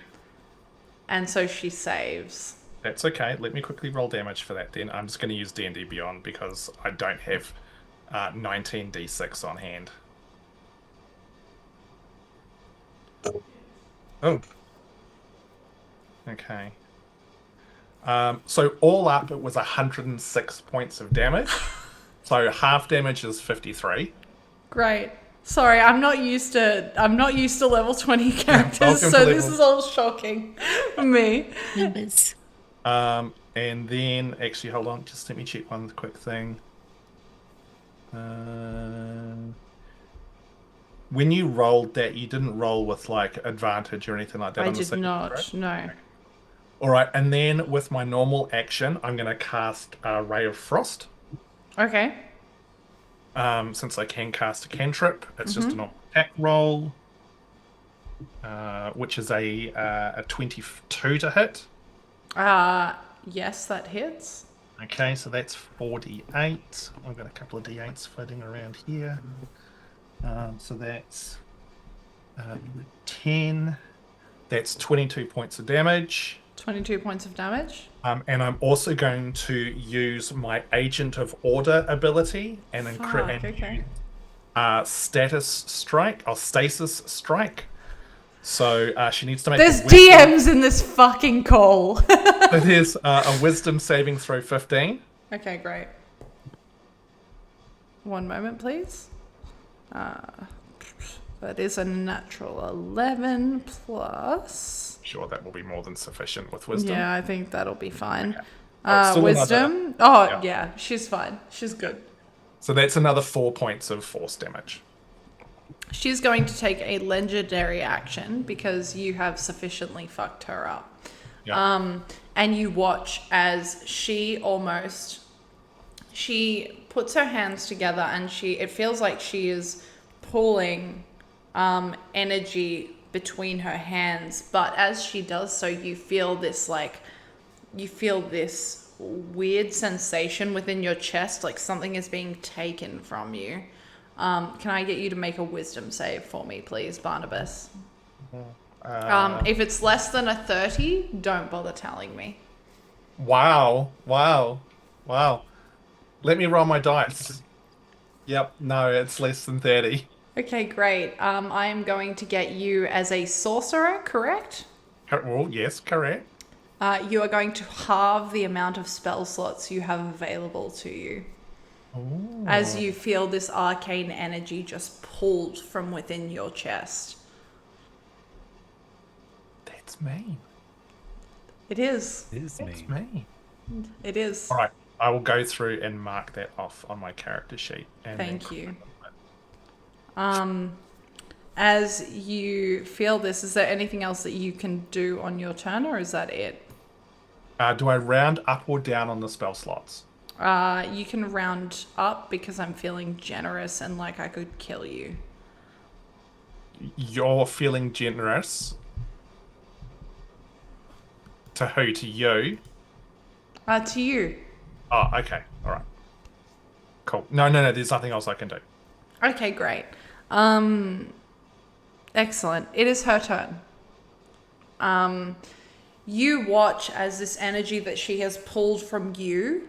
And so she saves. That's okay. Let me quickly roll damage for that then. I'm just going to use D&D Beyond because I don't have 19d6 on hand. Oh. Okay. So all up, it was 106 points of damage. So half damage is 53. Great. Sorry, I'm not used to level 20 characters, so this is all shocking for me. Numbers. And then actually hold on, just let me check one quick thing. When you rolled that, you didn't roll with like advantage or anything like that. I did not, no. All right, and then with my normal action, I'm going to cast Ray of Frost. Okay. Since I can cast a cantrip, it's just a normal attack roll, which is a 22 to hit. Yes, that hits. Okay, so that's 4d8. I've got a couple of d8s floating around here. So that's 10. That's 22 points of damage. 22 points of damage. And I'm also going to use my Agent of Order ability and status strike or stasis strike. So she needs to make. There's DMs in this fucking call. It is a Wisdom saving throw 15. Okay, great. One moment, please. That is a natural 11 plus. Sure, that will be more than sufficient with Wisdom. Yeah, I think that'll be fine. Okay. Wisdom. Yeah, she's fine. She's good. So that's another 4 points of force damage. She's going to take a legendary action because you have sufficiently fucked her up. Yeah. And you watch as she puts her hands together and it feels like she is pulling energy between her hands, but as she does so, you feel this weird sensation within your chest, like something is being taken from you. Can I get you to make a wisdom save for me, please, Barnabas? If it's less than a 30, don't bother telling me. Wow. Let me roll my dice. Yep, no, it's less than 30. Okay, great. I am going to get you as a sorcerer, correct? Well, yes, correct. You are going to halve the amount of spell slots you have available to you. Ooh. As you feel this arcane energy just pulled from within your chest. That's mean. It is. It is me. It's me. It is. All right. I will go through and mark that off on my character sheet. And Thank you. As you feel this, is there anything else that you can do on your turn, or is that it? Do I round up or down on the spell slots? You can round up because I'm feeling generous and like I could kill you. You're feeling generous. To who? To you? To you. Oh, okay. All right. Cool. No. There's nothing else I can do. Okay, great. Excellent. It is her turn. You watch as this energy that she has pulled from you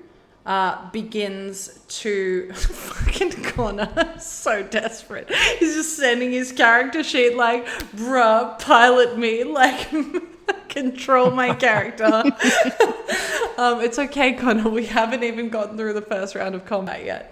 begins to fucking Connor, so desperate. He's just sending his character sheet like, bruh, pilot me, like control my character. It's okay, Connor. We haven't even gotten through the first round of combat yet.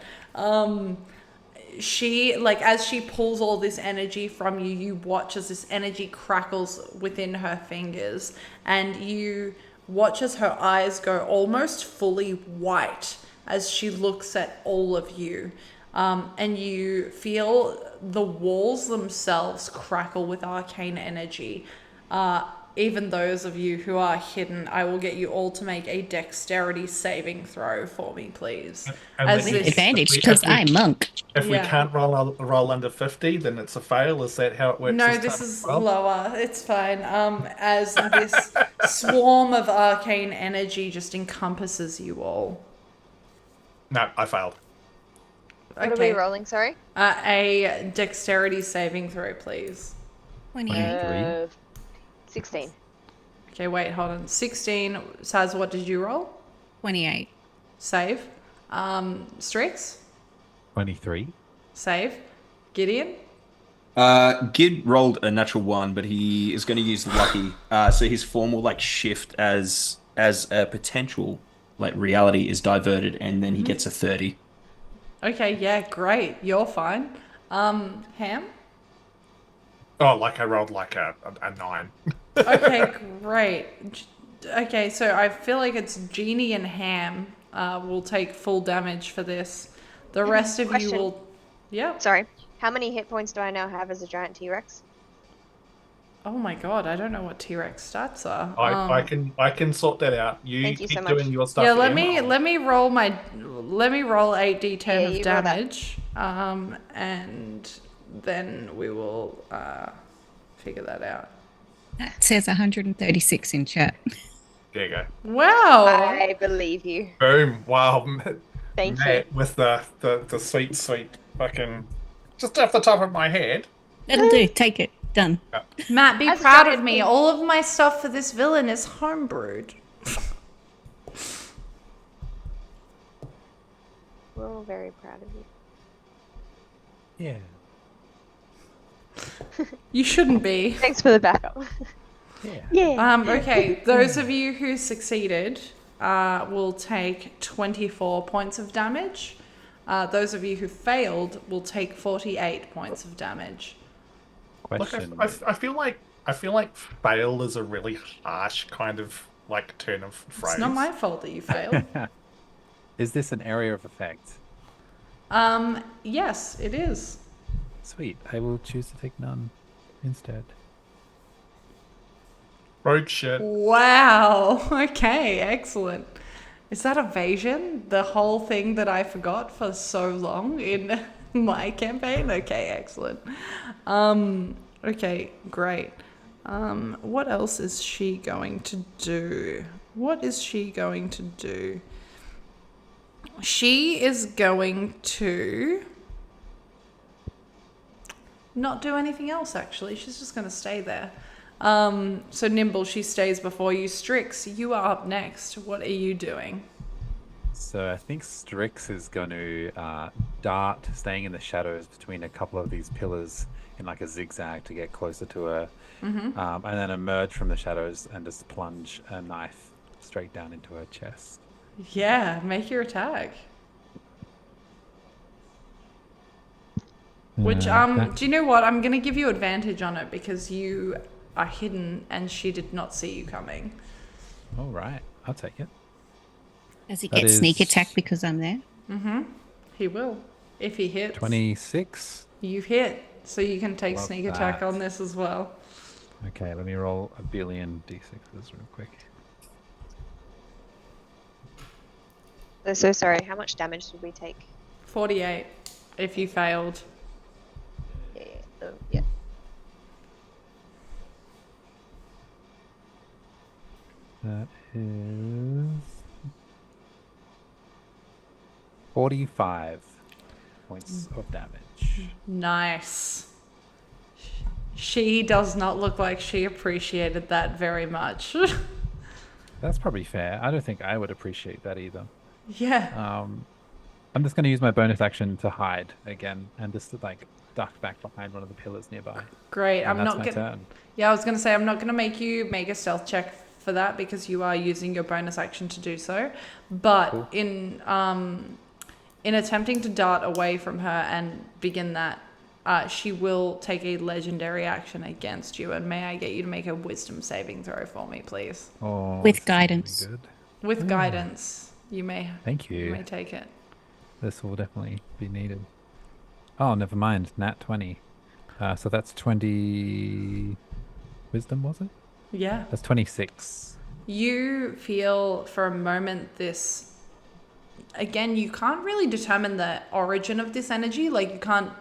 She, like, as she pulls all this energy from you, you watch as this energy crackles within her fingers, and you watch as her eyes go almost fully white as she looks at all of you. And you feel the walls themselves crackle with arcane energy. Even those of you who are hidden, I will get you all to make a dexterity saving throw for me, please. And As then this- Advantage because I'm monk. If we Yeah. can't roll under 50, then it's a fail. Is that how it works? No, this this time is as well? lower. It's fine. As this swarm of arcane energy just encompasses you all. No, I failed. What are we rolling? Sorry. A dexterity saving throw, please. 28. 16. Okay, wait, hold on. 16. Saz, what did you roll? 28. Save. Strix? 23. Save. Gideon? Gid rolled a natural 1, but he is going to use Lucky. So his form will like shift as a potential like reality is diverted, and then he gets a 30. Okay, yeah, great. You're fine. Ham? Oh, like I rolled like a 9. Okay, great. Okay, so I feel like it's Jeannie and Ham will take full damage for this. The rest of you Question. will... Yeah. Sorry. How many hit points do I now have as a giant T-Rex? Oh my god, I don't know what T-Rex stats are. I can sort that out. You Thank you keep so much. doing your stuff. Yeah, let Em. me roll 8d10 Yeah, of you roll that. damage. And then we will figure that out. That says 136 in chat. There you go. Wow. I believe you. Boom. Wow. Thank you. Matt, with the sweet fucking just off the top of my head. That'll do. Take it. Done. Matt, be As a proud of giant me. thing. All of my stuff for this villain is homebrewed. We're all very proud of you. Yeah. You shouldn't be. Thanks for the backup. Yeah. Yeah. Okay, those of you who succeeded will take 24 points of damage. Those of you who failed will take 48 points of damage. Look, Question. I feel like fail is a really harsh kind of like turn of phrase. It's not my fault that you failed. Is this an area of effect? Yes, it is. Sweet. I will choose to take none instead. rogue shit. Wow. Okay, excellent. Is that evasion? The whole thing that I forgot for so long in my campaign? Okay, excellent. Okay, great. What else is she going to do? What is she going to do? She is going to not do anything else, actually. She's just going to stay there. So Nimble, she stays before you. Strix, you are up next. What are you doing? So I think Strix is going to dart, staying in the shadows between a couple of these pillars in like a zigzag to get closer to her, and then emerge from the shadows and just plunge a knife straight down into her chest. Yeah, make your attack. Which, do you know what? I'm going to give you advantage on it because you are hidden and she did not see you coming. All right, I'll take it. Does he That get sneak is- attack because I'm there? Mm-hmm. He will. If he hits. 26. You hit. So you can take Love sneak attack that. on this as well. Okay, let me roll a billion d6s real quick. So sorry. How much damage did we take? 48 if you failed. Yeah. Oh, yeah. That is 45 points of damage. Nice. She does not look like she appreciated that very much. That's probably fair. I don't think I would appreciate that either. Yeah. I'm just going to use my bonus action to hide again and just to like duck back behind one of the pillars nearby. Great. And I'm that's not my gonna. turn. Yeah, I was gonna say I'm not gonna make you make a stealth check for that because you are using your bonus action to do so. But Cool. in attempting to dart away from her and begin that, she will take a legendary action against you. And may I get you to make a wisdom saving throw for me, please? Oh, With this is gonna be guidance. good. With guidance, you may Thank you may you. take it. This will definitely be needed. Oh, never mind. Nat 20. So that's 20 wisdom, was it? Yeah. That's 26. You feel for a moment this. Again, you can't really determine the origin of this energy. Like, you can't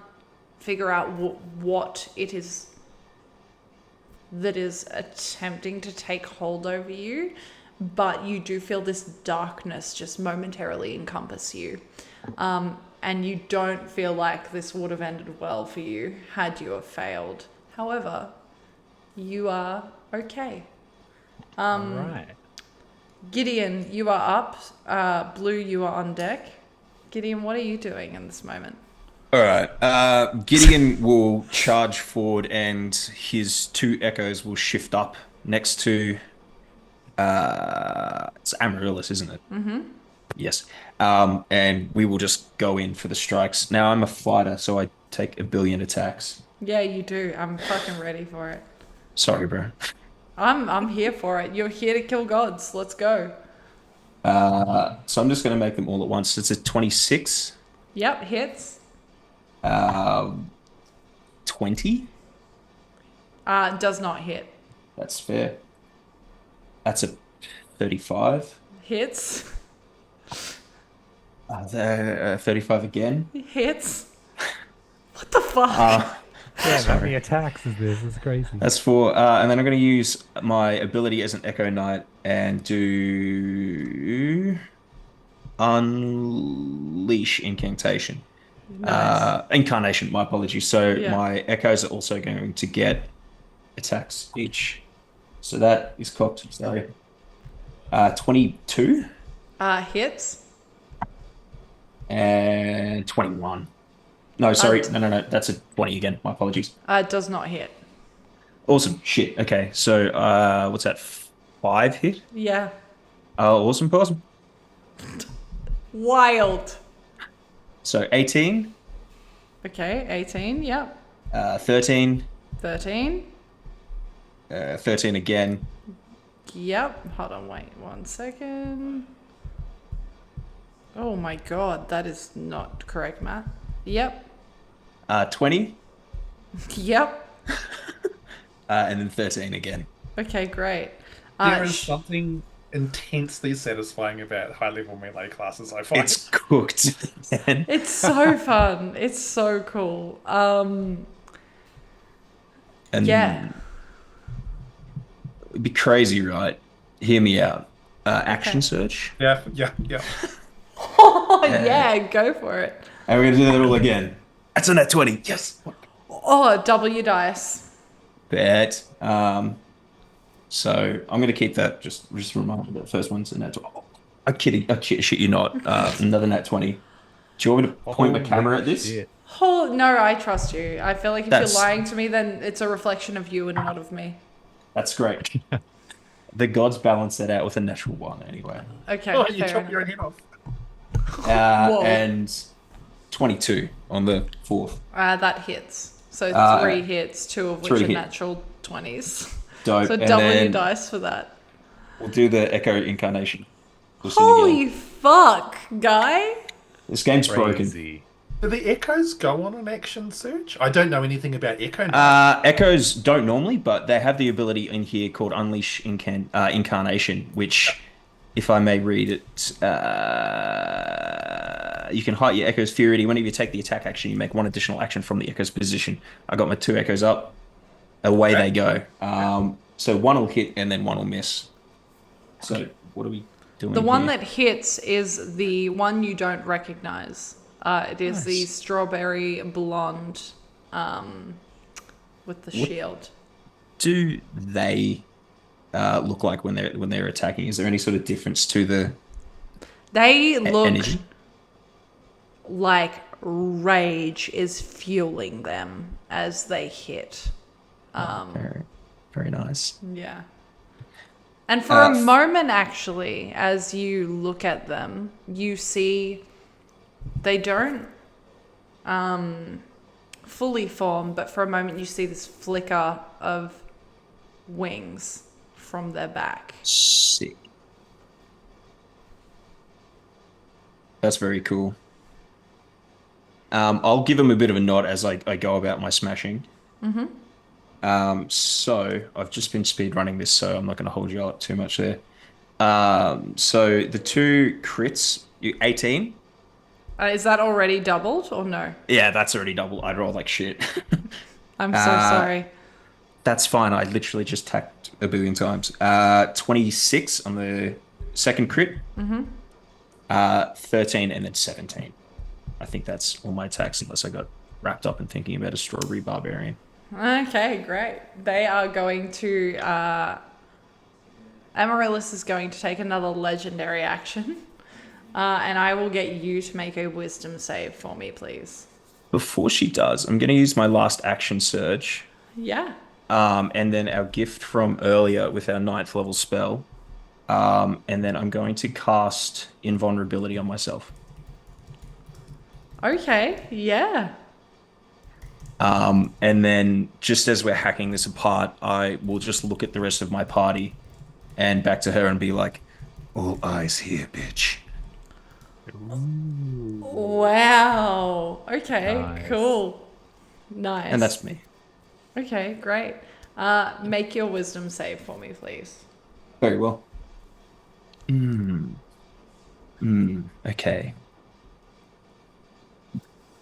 figure out what it is that is attempting to take hold over you. But you do feel this darkness just momentarily encompass you. And you don't feel like this would have ended well for you had you have failed. However, you are okay. All right. Gideon, you are up. Blue, you are on deck. Gideon, what are you doing in this moment? All right. Gideon will charge forward, and his 2 echoes will shift up next to. It's Amaryllis, isn't it? Mm-hmm. Yes. And we will just go in for the strikes. Now I'm a fighter, so I take a billion attacks. Yeah, you do. I'm fucking ready for it. Sorry, bro. I'm here for it. You're here to kill gods. Let's go. So I'm just going to make them all at once. It's a 26. Yep, hits. 20. Does not hit. That's fair. That's a 35. Hits. 35 again. Hits. What the fuck? Yeah, how Sorry. many attacks is this? It's crazy. That's 4. And then I'm going to use my ability as an Echo Knight and do Unleash Incantation. Nice. Incarnation, my apologies. So Yeah. my Echoes are also going to get attacks each. So that is cocked. Sorry. 22 Hits. and 21. No, sorry. No. That's a 20 again. My apologies. Does not hit. Awesome. Shit. Okay. So what's that? 5 hit? Yeah. Awesome. Wild. So 18, Okay, 18. Yep. 13, 13. 13 again. Yep. Hold on, wait 1 second. Oh my god, that is not correct, Matt. Yep. 20, Yep. and then 13 again. Okay, great. There is something intensely satisfying about high-level melee classes, I find. It's cooked. Man. It's so fun. It's so cool. And Yeah. It'd be crazy, right? Hear me out. Action search. Yeah. Oh, yeah, go for it. And we're going to do that all again. That's on that 20. Yes. Oh, double your dice. Bet. So I'm going to keep that. Just a reminder that the first one's a nat 20. Oh, I'm kidding. Shit, you're not. Another nat 20. Do you want me to point my camera at this? Shit. Oh, no, I trust you. I feel like if That's- you're lying to me, then it's a reflection of you and not of me. That's great. The gods balance that out with a natural 1 anyway. Okay, Oh, you fair chop your own enough. head off. Whoa. And 22 on the 4th. That hits. So 3 hits, 2 of which 3 are hit. natural 20s. Dope. So And double your then dice for that. We'll do the Echo incarnation. Listen Holy again. fuck, guy. This game's broken. Crazy. Do the echoes go on an action search? I don't know anything about echo now. Echoes don't normally, but they have the ability in here called Unleash Incarnation, which, if I may read it, you can height your Echo's Fury. Whenever you take the attack action, you make one additional action from the Echo's position. I got my 2 Echoes up. Away they go. So one will hit and then one will miss. So what are we doing? The one here? that hits is the one you don't recognize. It is the strawberry blonde with the shield. Do they look like when they're attacking? Is there any sort of difference to the They look energy? like rage is fueling them as they hit. Very, very nice. Yeah. And for a moment, actually, as you look at them, you see they don't fully form, but for a moment you see this flicker of wings from their back. Sick. That's very cool. I'll give him a bit of a nod as I go about my smashing. So I've just been speedrunning this, so I'm not going to hold you up too much there. So the 2 crits, 18. Is that already doubled or no? Yeah, that's already double. I roll like shit. I'm so sorry. That's fine. I literally just tacked a billion times. 26 on the second crit. 13 and then 17. I think that's all my attacks, unless I got wrapped up in thinking about a strawberry barbarian. Okay, great. They are going to... Amaryllis is going to take another legendary action. And I will get you to make a wisdom save for me, please. Before she does, I'm going to use my last action surge. Yeah. And then our gift from earlier with our 9th level spell. And then I'm going to cast Invulnerability on myself. Okay, yeah. And then just as we're hacking this apart, I will just look at the rest of my party and back to her and be like, all eyes here, bitch. Wow. Okay, Nice. Cool. Nice. And that's me. Okay, great. Make your wisdom save for me, please. Very well. Okay.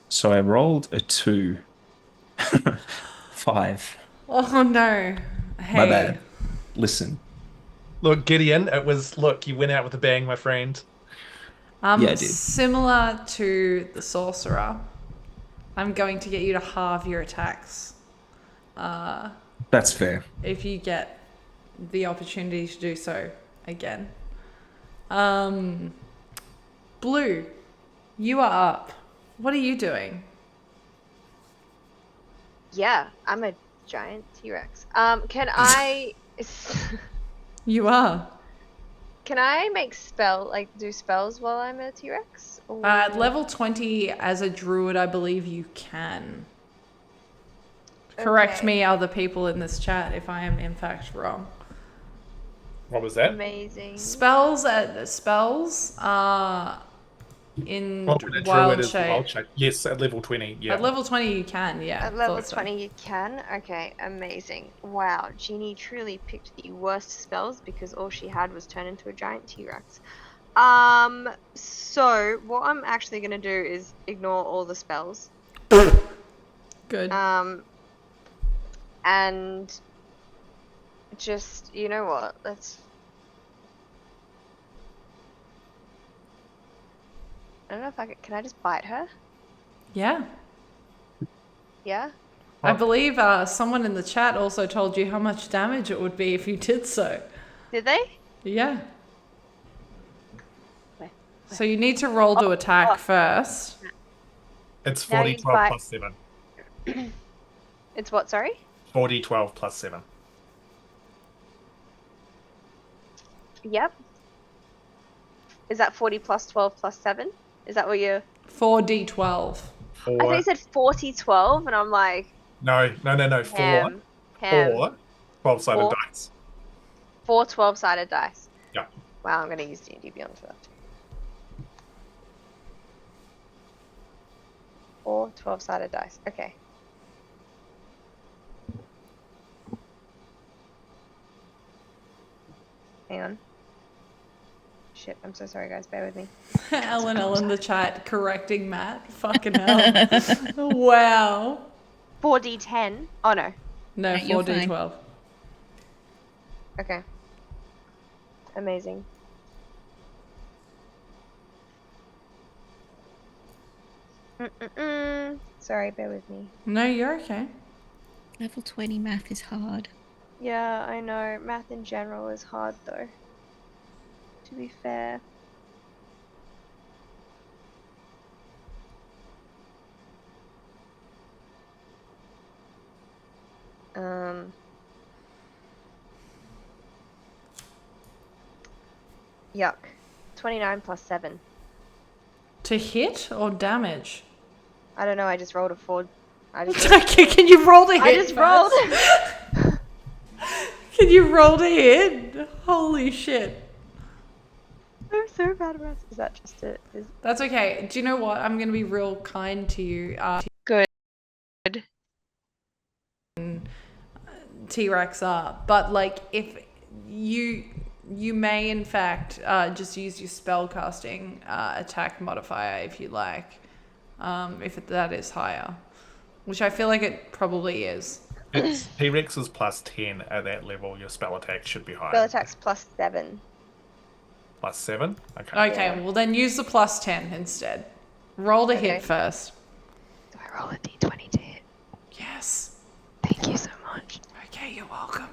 So I rolled a 2. 5. Oh no. Hey. My bad. Listen. Look, Gideon, you went out with a bang, my friend. Yeah, I did. Similar to the sorcerer, I'm going to get you to halve your attacks. That's fair. If you get the opportunity to do so again. Blue, you are up. What are you doing? Yeah, I'm a giant T-Rex. Can I... You are. Can I do spells while I'm a T-Rex? At level 20 as a druid, I believe you can. Correct Okay. me, other people in this chat, if I am in fact wrong. What was that? Amazing. Spells are in Oh, the druid wild is shape. wild shape. Yes, at level 20. Yeah. At level 20 you can, yeah. At level thought so. 20 you can? Okay, amazing. Wow, Jeannie truly picked the worst spells because all she had was turn into a giant T-Rex. So what I'm actually going to do is ignore all the spells. Good. And just, you know what, I don't know if can I just bite her? Yeah. Yeah? I believe someone in the chat also told you how much damage it would be if you did so. Did they? Yeah. Where? So you need to roll to attack first. It's Now 40, you 12 bite- plus 7. It's what, sorry? 40, 12 plus 7. Yep. Is that 40 plus 12 plus 7? Is that what you're... 4d12. Four. I thought you said 40, 12, and I'm like... No. 4. Ham. 4. 12-sided Four. dice. 4 12-sided dice. Yeah. Wow, I'm going to use D&D Beyond for that too. 4 12-sided dice. Okay. Hang on. Shit, I'm so sorry, guys. Bear with me. Ellen in the chat correcting Matt. Fucking hell. Wow. 4d10. Oh, no. No, No, you're 4d12. Okay. Amazing. Sorry, bear with me. No, you're okay. Level 20 math is hard. Yeah, I know. Math in general is hard, though. To be fair. Yuck. 29 plus 7. To hit or damage? I don't know, I just rolled a 4. Can you roll to hit? I just rolled. Can you roll to hit? Holy shit. I'm so bad at math. Is that just it? That's okay. Do you know what? I'm going to be real kind to you. Good. T-Rex are. But, like, if you may, in fact, just use your spellcasting attack modifier if you like. If that is higher. Which I feel like it probably is. It's T-Rex is plus 10 at that level. Your spell attack should be higher. Spell attack's plus 7. Plus 7? Okay. Okay, well then use the plus 10 instead. Roll to hit first. Do I roll a d20 to hit? Yes. Thank you so much. Okay, you're welcome.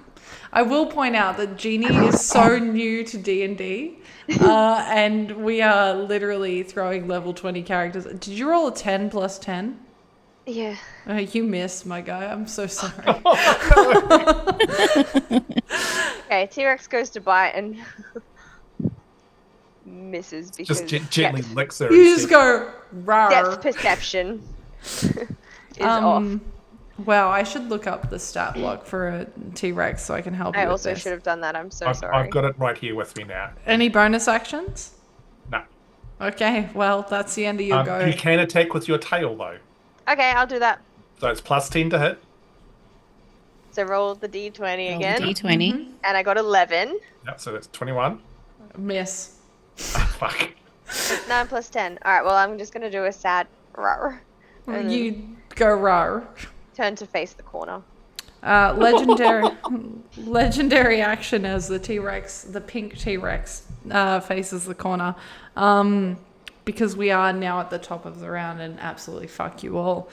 I will point out that Jeannie is so new to D&D, and we are literally throwing level 20 characters. Did you roll a 10 plus 10? Yeah. You missed, my guy. I'm so sorry. Okay, T-Rex goes to bite and misses because Just gently licks her. You just go, rawr. depth perception is off. Wow, I should look up the stat block for a T-Rex so I can help you I with also this. should have done that. I'm so sorry. I've got it right here with me now. Any bonus actions? No. Okay, well, that's the end of your go. You can attack with your tail, though. Okay, I'll do that. So it's plus 10 to hit. So roll the d20 Roll again. the D20. And I got 11. Yep, so that's 21. Miss. Fuck. 9 plus 10. Alright, well, I'm just going to do a sad rawr. And then You go rawr. turn to face the corner. Legendary action as the T-Rex, the pink T-Rex, faces the corner. Because we are now at the top of the round and absolutely fuck you all.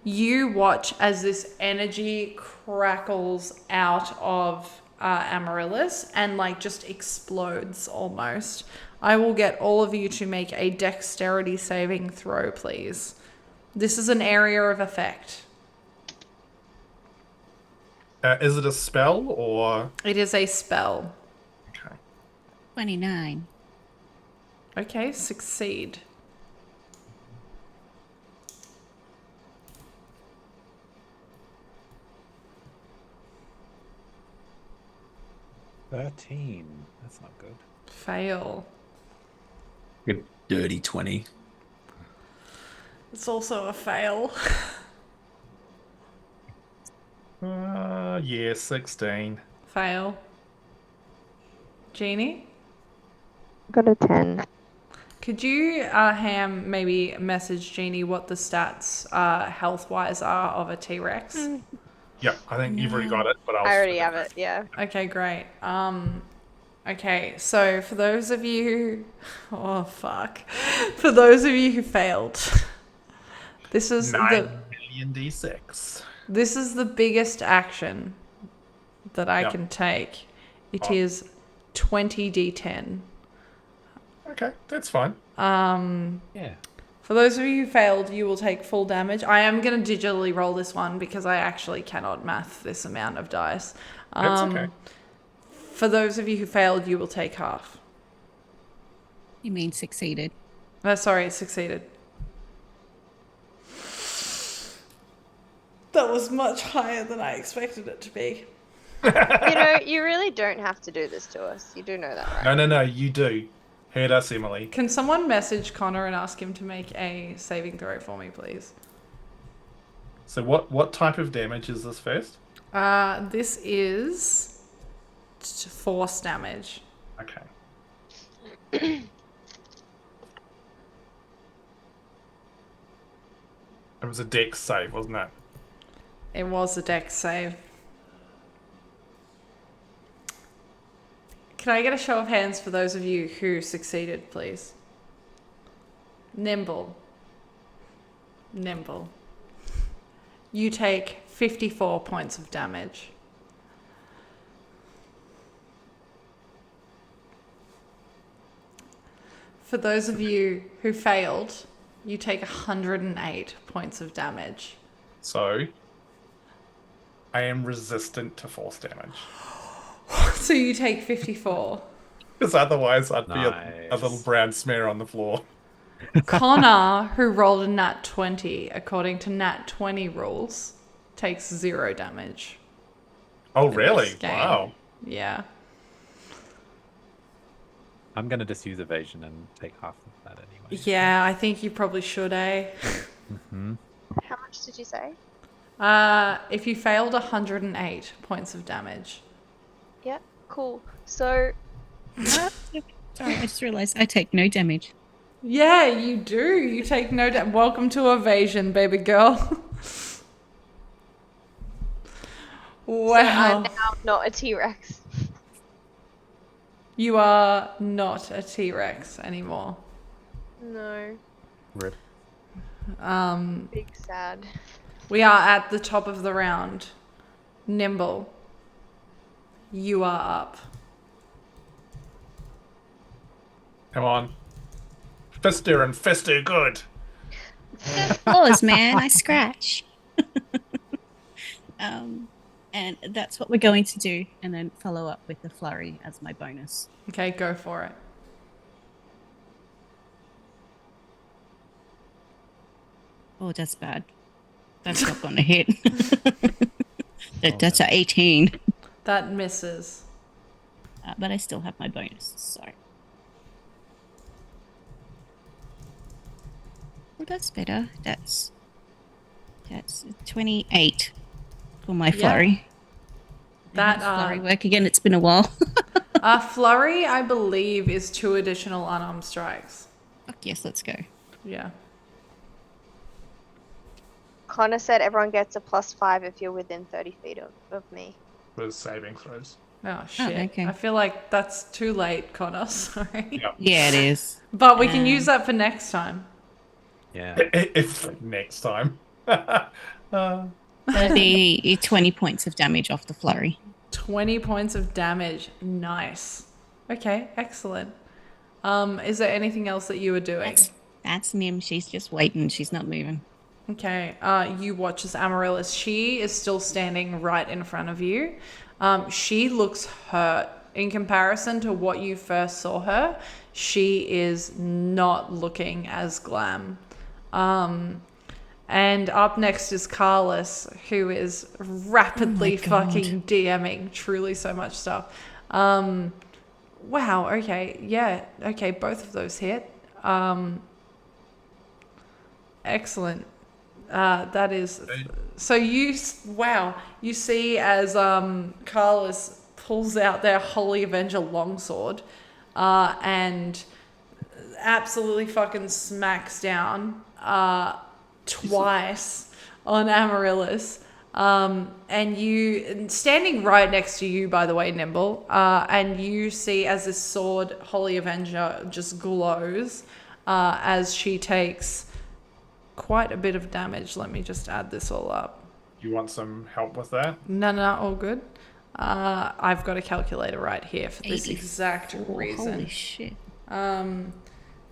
You watch as this energy crackles out of Amaryllis and like just explodes almost. I will get all of you to make a dexterity saving throw, please. This is an area of effect. Is it a spell or? It is a spell. Okay. 29. Okay, succeed. $13. That's not good. Fail. Good dirty 20. It's also a fail. Yeah, 16. Fail. Jeannie? Got a 10. Could you, Ham, maybe message Jeannie what the stats health-wise are of a T-Rex? Yeah, I think you've already got it, but I already have it, yeah. Okay, great. Okay, so for those of you... Oh, fuck. For those of you who failed, this is 9 the... million D6. This is the biggest action that I Yeah. can take. It Oh. is 20 D10. Okay, that's fine. Yeah. For those of you who failed, you will take full damage. I am going to digitally roll this one because I actually cannot math this amount of dice. That's okay. For those of you who failed, you will take half. You mean succeeded? Sorry, succeeded. That was much higher than I expected it to be. You know, you really don't have to do this to us. You do know that, right? No, you do. Heard us, Emily. Can someone message Connor and ask him to make a saving throw for me, please? So what type of damage is this first? This is force damage. Okay. It was a dex save, wasn't it? It was a dex save. Can I get a show of hands for those of you who succeeded, please? Nimble. You take 54 points of damage. For those of you who failed, you take 108 points of damage. So I am resistant to force damage. So you take 54. Because otherwise I'd be a Nice. little brown smear on the floor. Connor, who rolled a nat 20, according to nat 20 rules, takes 0 damage. Oh, in really? this game. Wow. Yeah. I'm going to just use evasion and take half of that anyway. Yeah, I think you probably should, eh? How much did you say? If you failed 108 points of damage. Yep, cool. So, Sorry, I just realised I take no damage. Yeah, you do. You take no damage. Welcome to evasion, baby girl. Wow. I'm now not a T-Rex. You are not a T-Rex anymore. No, Rip. big sad. We are at the top of the round. Nimble, you are up. Come on. Fister and Fister good. Pause, man. I scratch. And that's what we're going to do, and then follow up with the flurry as my bonus. Okay, go for it. Oh, that's bad. That's not going to hit. That's a 18. That misses. But I still have my bonus, so. Well, that's better. That's 28 for my flurry. That Flurry work again. It's been a while. flurry, I believe, is 2 additional unarmed strikes. Fuck yes, let's go. Yeah. Connor said everyone gets a +5 if you're within 30 feet of me. With saving throws. Oh shit. okay. I feel like that's too late, Connor. Sorry. Yeah. Yeah, it is. But we can use that for next time. Yeah. If next time. That'd be 20 points of damage off the flurry. 20 points of damage. Nice. Okay, excellent. Is there anything else that you were doing? That's Nim. She's just waiting. She's not moving. Okay, you watch as Amaryllis. She is still standing right in front of you. She looks hurt. In comparison to what you first saw her, she is not looking as glam. And up next is Karlis, who is rapidly fucking DMing truly so much stuff. Wow, okay, yeah, okay, both of those hit. Excellent. That is so you see as Karlis pulls out their Holy Avenger longsword and absolutely fucking smacks down twice on Amaryllis. And you standing right next to you, by the way, Nimble, and you see as this sword Holy Avenger just glows as she takes quite a bit of damage. Let me just add this all up. You want some help with that? No, all good. I've got a calculator right here for this exact reason. Holy shit.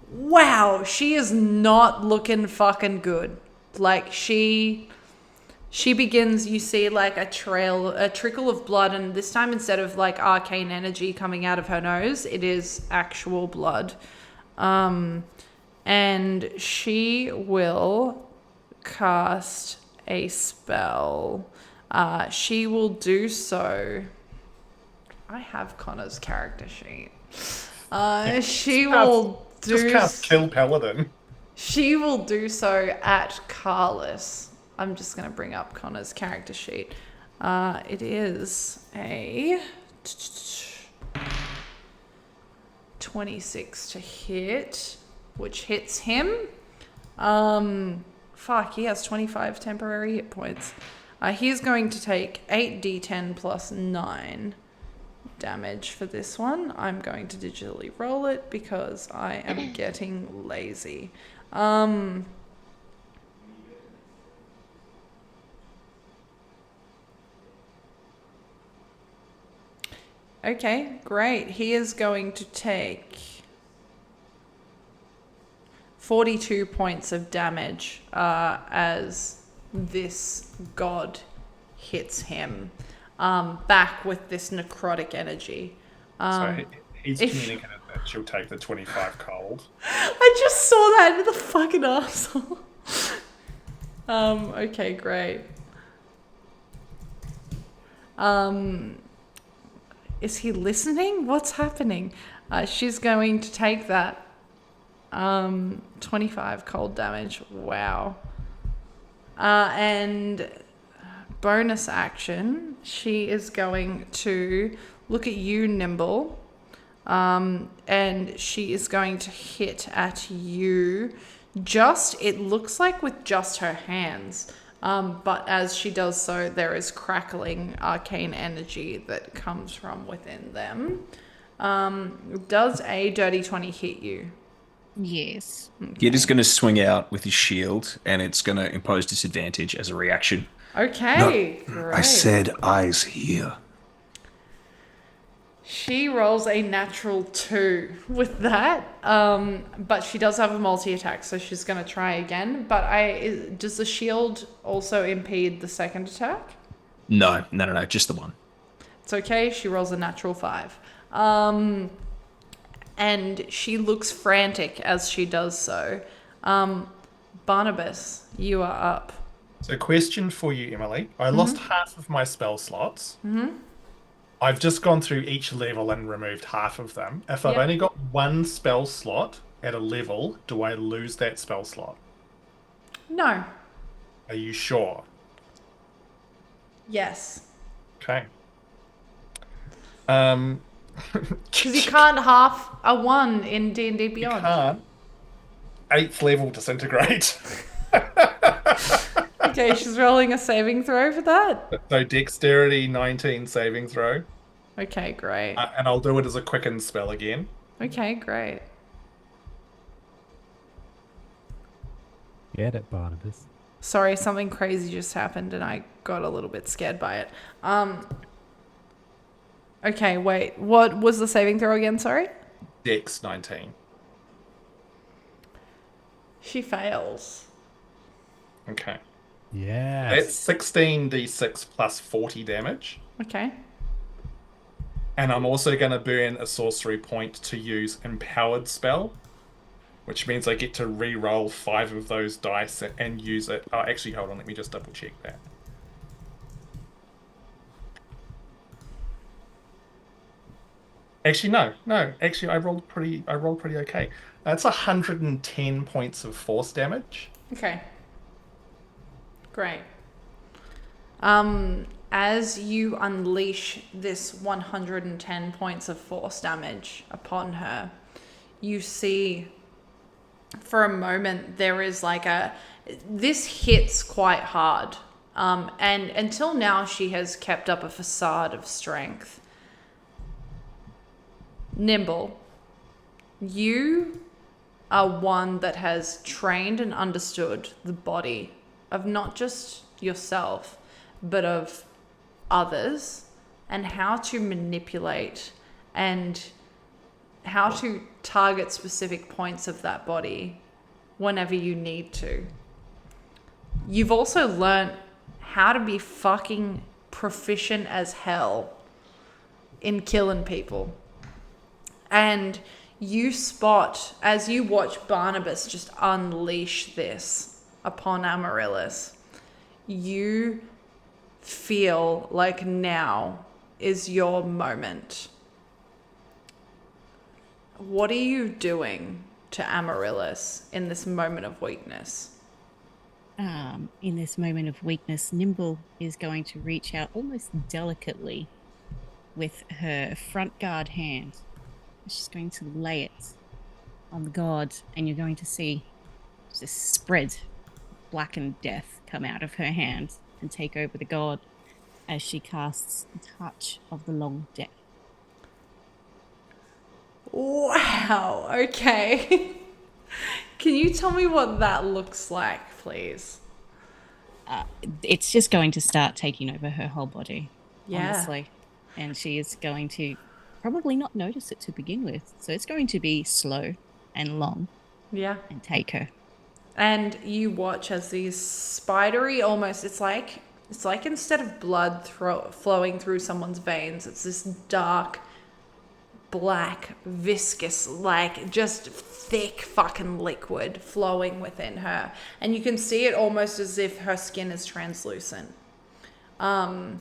Wow, she is not looking fucking good. Like she begins, you see like a trickle of blood, and this time instead of like arcane energy coming out of her nose, it is actual blood. And she will cast a spell. She will do so. I have Connor's character sheet. She will do. Just cast Kill Paladin. She will do so at Karlis. I'm just going to bring up Connor's character sheet. It is a 26 to hit, which hits him. He has 25 temporary hit points. He's going to take 8d10 plus 9 damage for this one. I'm going to digitally roll it because I am getting lazy. Okay, great. He is going to take 42 points of damage as this god hits him back with this necrotic energy. So he's communicated that she'll take the 25 cold. I just saw that in the fucking arsehole. Okay, great. Is he listening? What's happening? She's going to take that 25 cold damage. Wow. And bonus action, she is going to look at you, Nimble, and she is going to hit at you it looks like with just her hands. But as she does so, there is crackling arcane energy that comes from within them. Does a dirty 20 hit you? Yes. Gid is going to swing out with his shield, and it's going to impose disadvantage as a reaction. Okay, great. I said eyes here. She rolls a natural 2 with that, but she does have a multi-attack, so she's going to try again. But does the shield also impede the second attack? No, just the one. It's okay, she rolls a natural 5. And she looks frantic as she does so. Barnabas, you are up. So question for you, Emily. I lost half of my spell slots. I've just gone through each level and removed half of them. If I've only got one spell slot at a level, do I lose that spell slot? No. Are you sure? Yes. Okay. Because you can't half a 1 in D&D Beyond. You can't. 8th level disintegrate. Okay, she's rolling a saving throw for that. So dexterity 19 saving throw. Okay, great. And I'll do it as a quicken spell again. Okay, great. Get it, Barnabas. Sorry, something crazy just happened and I got a little bit scared by it. Okay, wait. What was the saving throw again? Sorry? Dex 19. She fails. Okay. Yeah. That's 16d6 plus 40 damage. Okay. And I'm also going to burn a sorcery point to use Empowered Spell, which means I get to re-roll 5 of those dice and use it. Oh, actually, hold on. Let me just double check that. Actually, no. Actually, I rolled pretty okay. That's 110 points of force damage. Okay. Great. As you unleash this 110 points of force damage upon her, you see for a moment there is this hits quite hard. And until now she has kept up a facade of strength. Nimble, you are one that has trained and understood the body of not just yourself, but of others, and how to manipulate and how to target specific points of that body whenever you need to. You've also learnt how to be fucking proficient as hell in killing people. And you spot, as you watch Barnabas just unleash this upon Amaryllis, you feel like now is your moment. What are you doing to Amaryllis in this moment of weakness? In this moment of weakness, Nimble is going to reach out almost delicately with her front guard hand. She's going to lay it on the guard, and you're going to see this spread blackened death come out of her hand and take over the guard as she casts the Touch of the Long Death. Wow, okay. Can you tell me what that looks like, please? It's just going to start taking over her whole body, Yeah. honestly. And she is going to probably not notice it to begin with. So it's going to be slow and long Yeah. and take her. And you watch as these spidery, almost, it's like instead of blood flowing through someone's veins, it's this dark, black, viscous, like just thick fucking liquid flowing within her. And you can see it almost as if her skin is translucent. And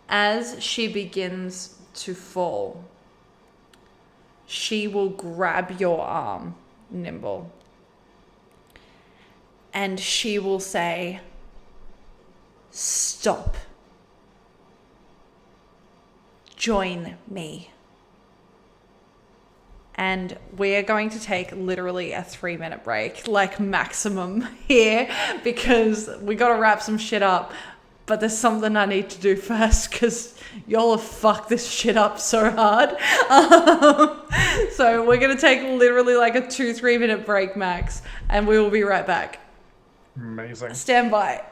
as she begins to fall, she will grab your arm, Nimble, and she will say, "Stop. Join me." And we're going to take literally a 3-minute break, like maximum here, because we got to wrap some shit up. But there's something I need to do first, because y'all have fucked this shit up so hard. So we're going to take literally like a 2-3 minute break max, and we will be right back. Amazing. Stand by.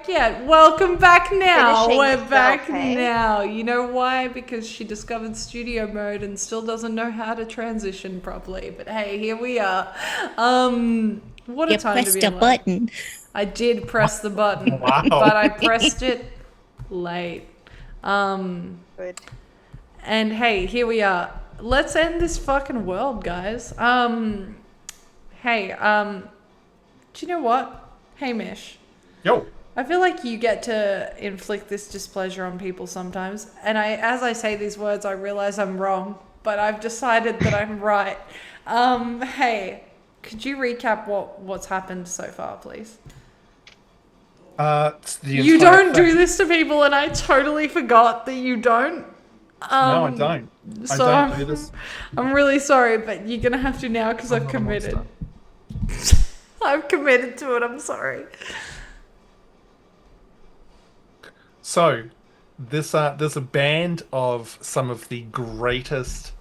Yeah, welcome back now. Finishing We're yourself, back hey? now. You know why? Because she discovered studio mode and still doesn't know how to transition properly. But hey, here we are. What a You time to pressed be a alive. button. I did press the button, Wow. but I pressed it late. Good. And hey, here we are. Let's end this fucking world, guys. Hey, do you know what? Hey, Mish. Yo. I feel like you get to inflict this displeasure on people sometimes. And as I say these words, I realize I'm wrong, but I've decided that I'm right. Hey, could you recap what's happened so far, please? You don't do this to people, and I totally forgot that you don't. No, I don't. I So don't do this. I'm really sorry, but you're gonna have to now because I'm I've not a committed. monster. I've committed to it. I'm sorry. So, there's a band of some of the greatest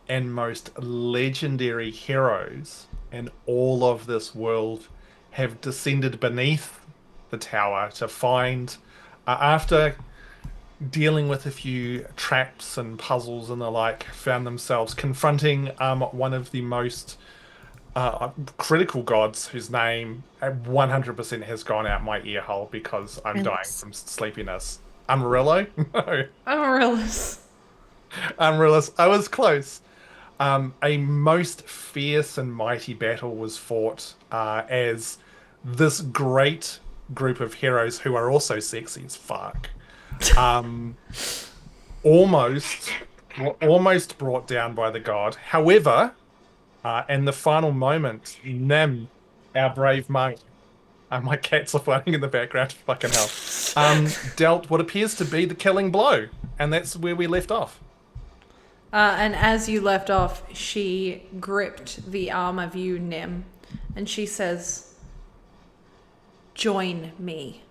and most legendary heroes in all of this world have descended beneath the tower to find, after dealing with a few traps and puzzles and the like, found themselves confronting one of the most critical gods whose name 100% has gone out my ear hole because I'm dying Relax. from sleepiness. Amarillo? No. Amaryllis. Amaryllis. I was close. A most fierce and mighty battle was fought as this great group of heroes who are also sexy as fuck almost brought down by the god. However, in the final moment, Nim, our brave monk, my cats are fighting in the background, fucking hell, dealt what appears to be the killing blow, and that's where we left off. And as you left off, she gripped the arm of you, Nim, and she says, "Join me.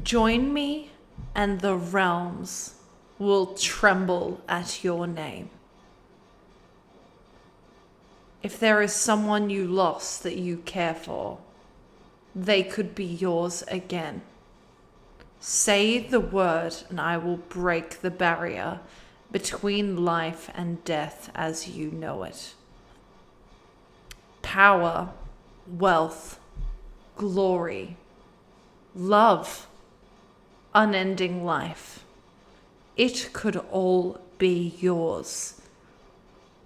Join me, and the realms will tremble at your name. If there is someone you lost that you care for, they could be yours again. Say the word and I will break the barrier between life and death as you know it. Power, wealth, glory, love, unending life. It could all be yours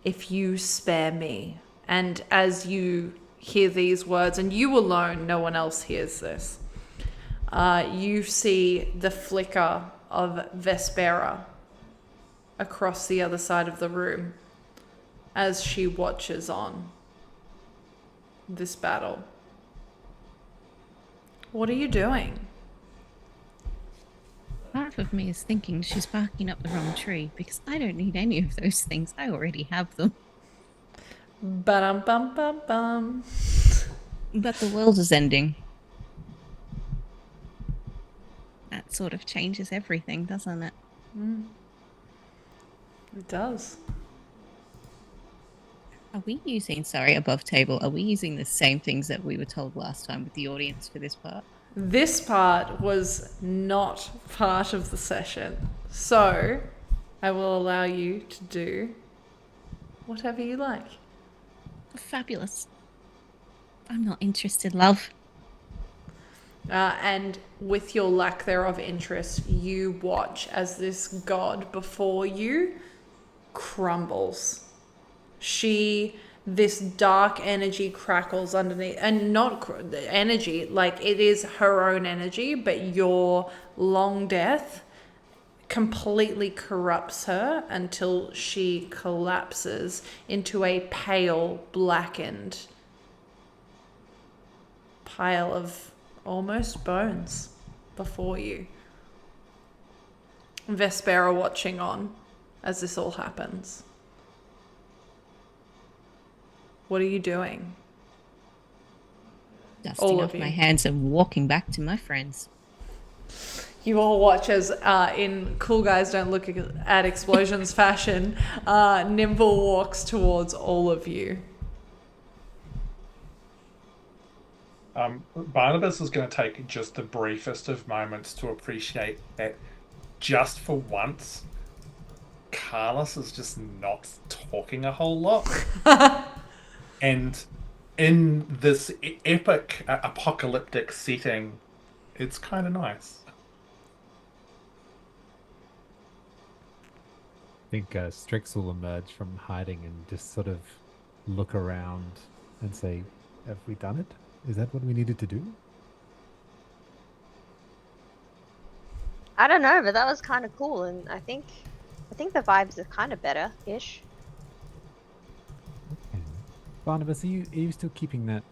if you spare me." And as you hear these words, and you alone, no one else hears this, you see the flicker of Vespera across the other side of the room as she watches on this battle. What are you doing? Half of me is thinking she's barking up the wrong tree because I don't need any of those things. I already have them. Ba-dum-bum-bum-bum. But the world is ending. That sort of changes everything, doesn't it? It does. Are we using, above table, are we using the same things that we were told last time with the audience for this part? This part was not part of the session, so I will allow you to do whatever you like. Fabulous. I'm not interested, love. And with your lack thereof interest, you watch as this god before you crumbles. This dark energy crackles underneath, and not energy, like it is her own energy, but your long death completely corrupts her until she collapses into a pale, blackened pile of almost bones before you. Vespera watching on as this all happens. What are you doing? Dusting All off of you. my hands and walking back to my friends. You all watch as, in Cool Guys Don't Look at Explosions fashion, Nimble walks towards all of you. Barnabas is going to take just the briefest of moments to appreciate that just for once, Karlis is just not talking a whole lot. And in this epic apocalyptic setting, it's kind of nice. I think Strix will emerge from hiding and just sort of look around and say, "Have we done it? Is that what we needed to do?" I don't know, but that was kind of cool, and I think the vibes are kind of better-ish. Okay. Barnabas, are you still keeping that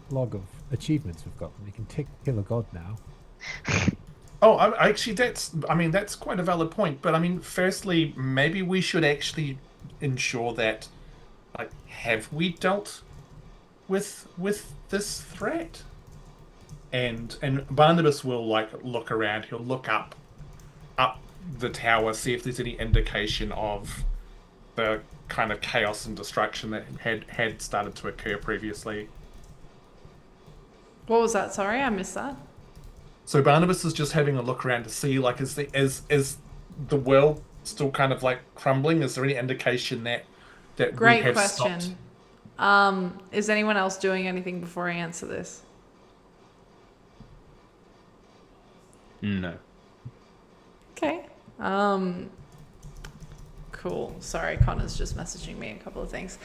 log of achievements we've got? We can kill a god now. Oh, actually, that's quite a valid point. But I mean, firstly, maybe we should actually ensure that, like, have we dealt with this threat? And Barnabas will like look around. He'll look up the tower, see if there's any indication of the kind of chaos and destruction that had started to occur previously. What was that? Sorry, I missed that. So Barnabas is just having a look around to see, like, is the world still kind of like crumbling? Is there any indication that Great we have question. stopped? Is anyone else doing anything before I answer this? No. Okay. Cool. Sorry, Connor's just messaging me a couple of things.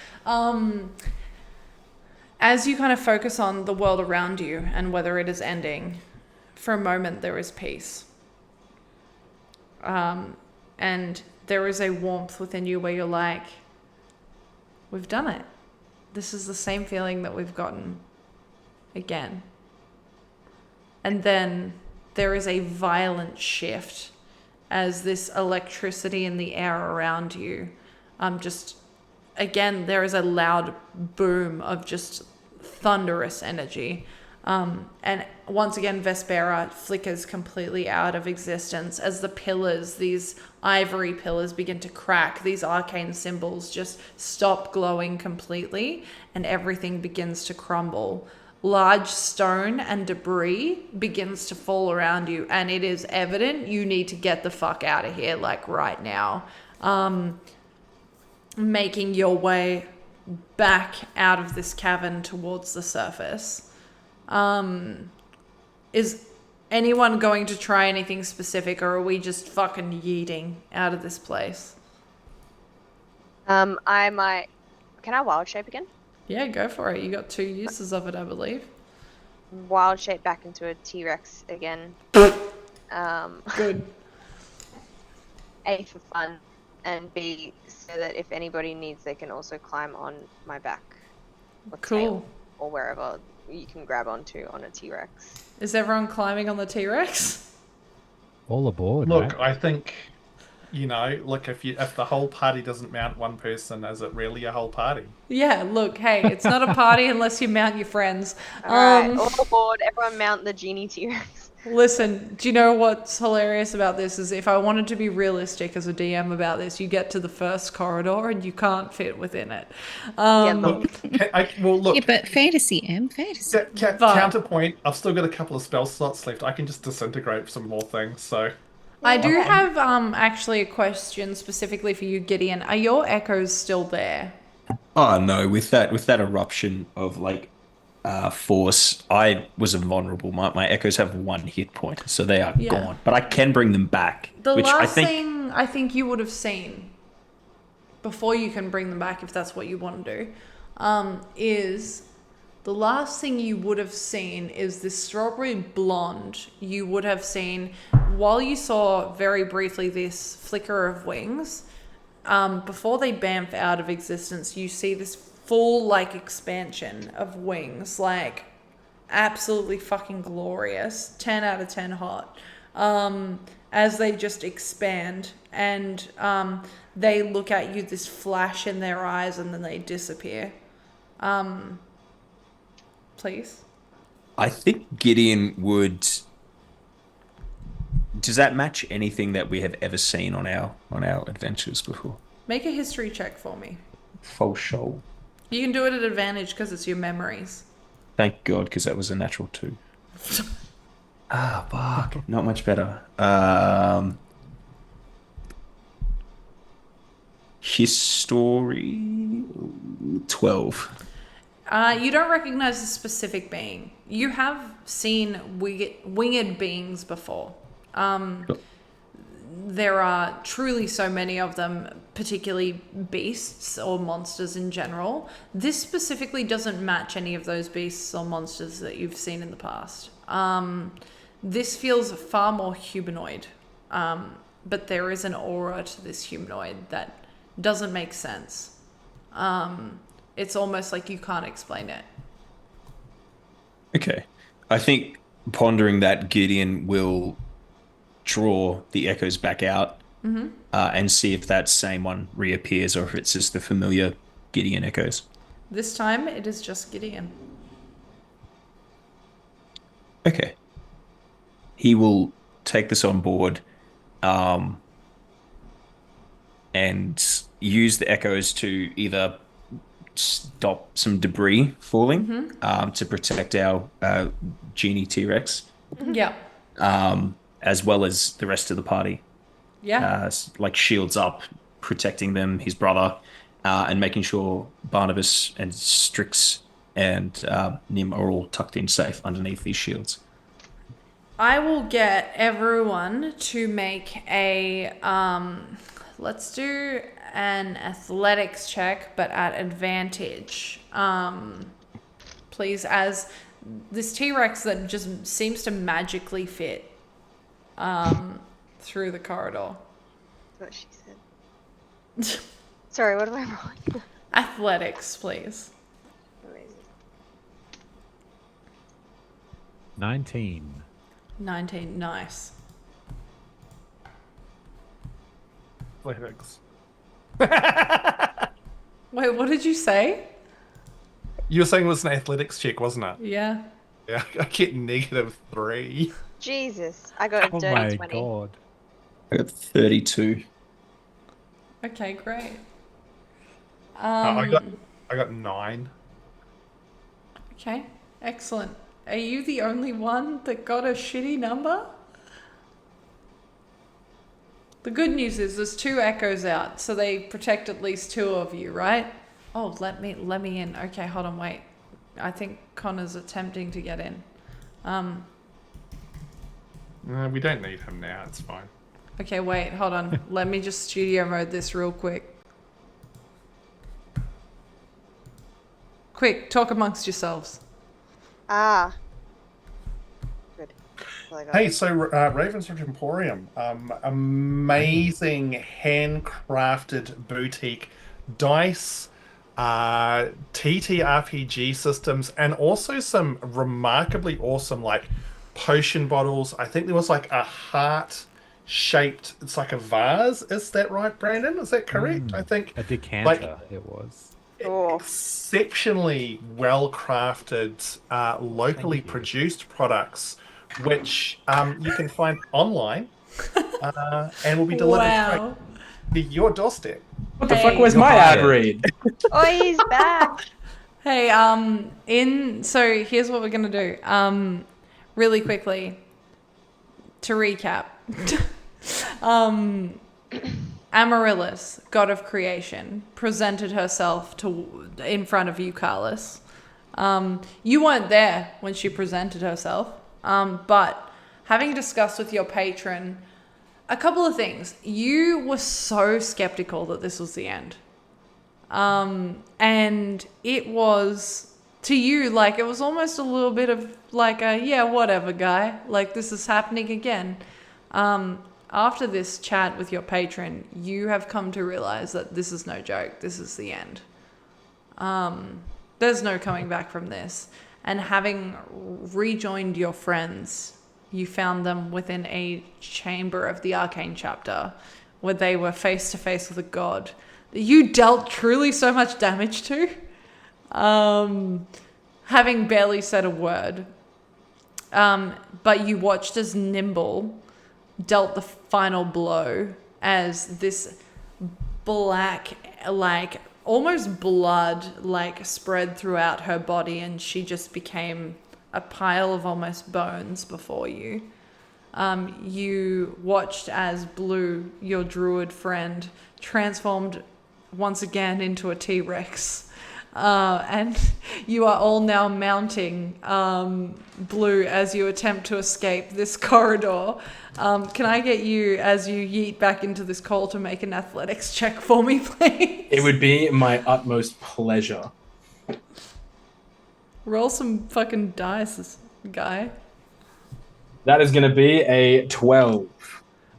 As you kind of focus on the world around you and whether it is ending, for a moment there is peace. And there is a warmth within you where you're like, we've done it. This is the same feeling that we've gotten again. And then there is a violent shift as this electricity in the air around you just, again, there is a loud boom of just thunderous energy. And once again, Vespera flickers completely out of existence as the pillars, these ivory pillars, begin to crack. These arcane symbols just stop glowing completely and everything begins to crumble. Large stone and debris begins to fall around you, and it is evident you need to get the fuck out of here, like right now. Making your way back out of this cavern towards the surface. Is anyone going to try anything specific, or are we just fucking yeeting out of this place? I might. Can I wild shape again? Yeah, go for it. You got 2 uses of it, I believe. Wild shape back into a T-Rex again. Good. A, for fun, and B, so that if anybody needs, they can also climb on my back. Or Cool. tail, or wherever you can grab onto on a T-Rex. Is everyone climbing on the T-Rex? All aboard, Look, right? I think, look, if the whole party doesn't mount one person, is it really a whole party? Yeah, look, hey, it's not a party unless you mount your friends. Alright, all aboard, everyone mount the genie T-Rex. Listen, do you know what's hilarious about this is if I wanted to be realistic as a DM about this, you get to the first corridor and you can't fit within it. Look, Yeah, but fantasy, fantasy. Counterpoint, I've still got a couple of spell slots left. I can just disintegrate some more things, so... I do have actually a question specifically for you, Gideon. Are your echoes still there? Oh no, with that eruption of like force, I was invulnerable. My echoes have 1 hit point, so they are gone. But I can bring them back. The which last thing I think you would have seen before you can bring them back, if that's what you want to do, is the last thing you would have seen is this strawberry blonde. You would have seen, while you saw very briefly this flicker of wings, before they bamf out of existence, you see this full like expansion of wings, like absolutely fucking glorious, 10 out of 10 hot, as they just expand and they look at you, this flash in their eyes, and then they disappear. Please. I think Gideon would. Does that match anything that we have ever seen on our adventures before? Make a history check for me. For sure. You can do it at advantage because it's your memories. Thank God, because that was a natural 2. Ah, fuck. Not much better. History 12. You don't recognize a specific being. You have seen winged beings before. Sure. There are truly so many of them, particularly beasts or monsters in general. This specifically doesn't match any of those beasts or monsters that you've seen in the past. This feels far more humanoid, but there is an aura to this humanoid that doesn't make sense. It's almost like you can't explain it. Okay. I think pondering that, Gideon will draw the echoes back out and see if that same one reappears or if it's just the familiar Gideon echoes. This time it is just Gideon. Okay. He will take this on board and use the echoes to either stop some debris falling to protect our genie T-Rex. Yeah. As well as the rest of the party. Yeah. Like shields up, protecting them, his brother, and making sure Barnabas and Strix and Nim are all tucked in safe underneath these shields. I will get everyone to make a, let's do an athletics check, but at advantage. Please, as this T-Rex that just seems to magically fit through the corridor. That's what she said. Sorry, what am I wrong? Athletics, please. Amazing. 19. 19, nice. Athletics. Wait, what did you say? You were saying it was an athletics check, wasn't it? Yeah. Yeah, I get -3. Jesus, I got a Oh dirty my 20. god. I got 32. Okay, great. I got 9. Okay, excellent. Are you the only one that got a shitty number? The good news is there's 2 echoes out, so they protect at least 2 of you, right? Oh, let me in. Okay, hold on, wait. I think Connor's attempting to get in. We don't need him now, it's fine. Okay, wait, hold on. Let me just studio mode this real quick. Quick, talk amongst yourselves. Ah. Good. That's all I got. Hey, so Ravensridge Emporium, amazing handcrafted boutique dice, TTRPG systems, and also some remarkably awesome like potion bottles. I think there was like a heart shaped, it's like a vase. Is that right, Brandon? Is that correct? I think A decanter, it was. Oh. exceptionally well crafted, locally Thank you. produced products, which you can find online and will be delivered Wow. to your doorstep. What the Hey. fuck was You're my ad hired. read? Oh, he's back. Hey, so here's what we're gonna do. Really quickly, to recap. Amaryllis, god of creation, presented herself in front of you, Karlis. You weren't there when she presented herself, but having discussed with your patron, a couple of things. You were so skeptical that this was the end. And it was, to you, like, it was almost a little bit of like a, yeah, whatever, guy. Like, this is happening again. After this chat with your patron, you have come to realize that this is no joke. This is the end. There's no coming back from this. And having rejoined your friends, you found them within a chamber of the arcane chapter where they were face to face with a god that you dealt truly so much damage to, having barely said a word. But you watched as Nimble dealt the final blow as this black, like, almost blood like spread throughout her body, and she just became a pile of almost bones before you. You watched as Blue, your druid friend, transformed once again into a T-Rex. And you are all now mounting Blue as you attempt to escape this corridor. Can I get you, as you yeet back into this coal, to make an athletics check for me, please? It would be my utmost pleasure. Roll some fucking dice, guy. That is going to be a 12.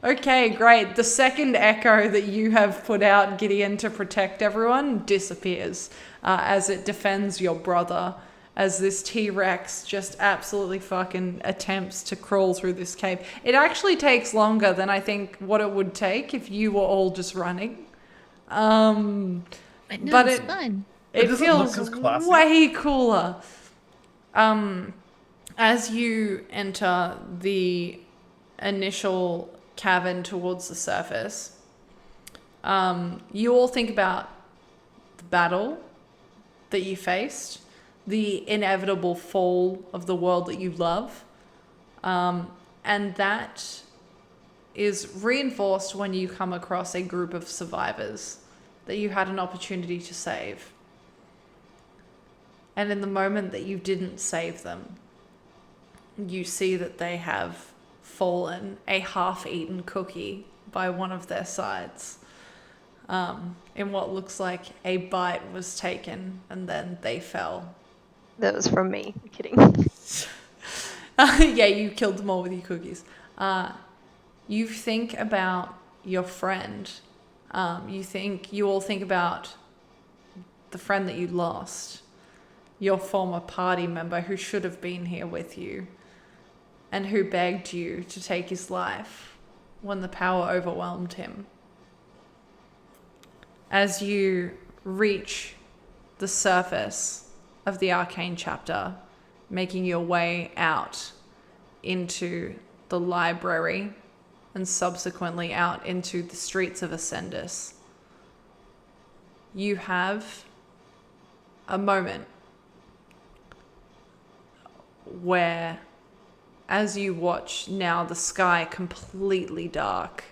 Okay, great. The second echo that you have put out, Gideon, to protect everyone disappears as it defends your brother, as this T-Rex just absolutely fucking attempts to crawl through this cave. It actually takes longer than I think what it would take if you were all just running. But no, it's fun. It doesn't feels look as classy. way cooler. As you enter the initial cavern towards the surface, you all think about the battle that you faced, the inevitable fall of the world that you love, and that is reinforced when you come across a group of survivors that you had an opportunity to save. And in the moment that you didn't save them, you see that they have fallen a half-eaten cookie by one of their sides. In what looks like a bite was taken and then they fell. That was from me. I'm kidding. Yeah, you killed them all with your cookies. You think about your friend. You all think about the friend that you lost, your former party member who should have been here with you and who begged you to take his life when the power overwhelmed him. As you reach the surface of the arcane chapter, making your way out into the library and subsequently out into the streets of Ascendus, you have a moment where, as you watch now the sky completely dark,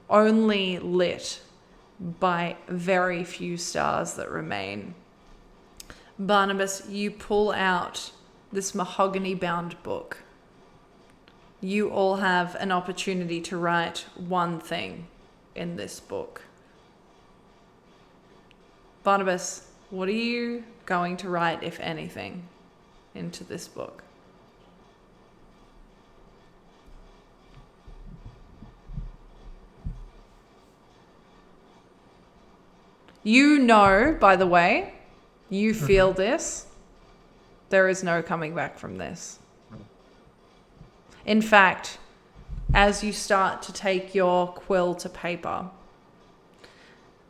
only lit by very few stars that remain, Barnabas, you pull out this mahogany-bound book. You all have an opportunity to write one thing in this book. Barnabas, what are you going to write, if anything, into this book? You know, by the way, you feel this. There is no coming back from this. In fact, as you start to take your quill to paper,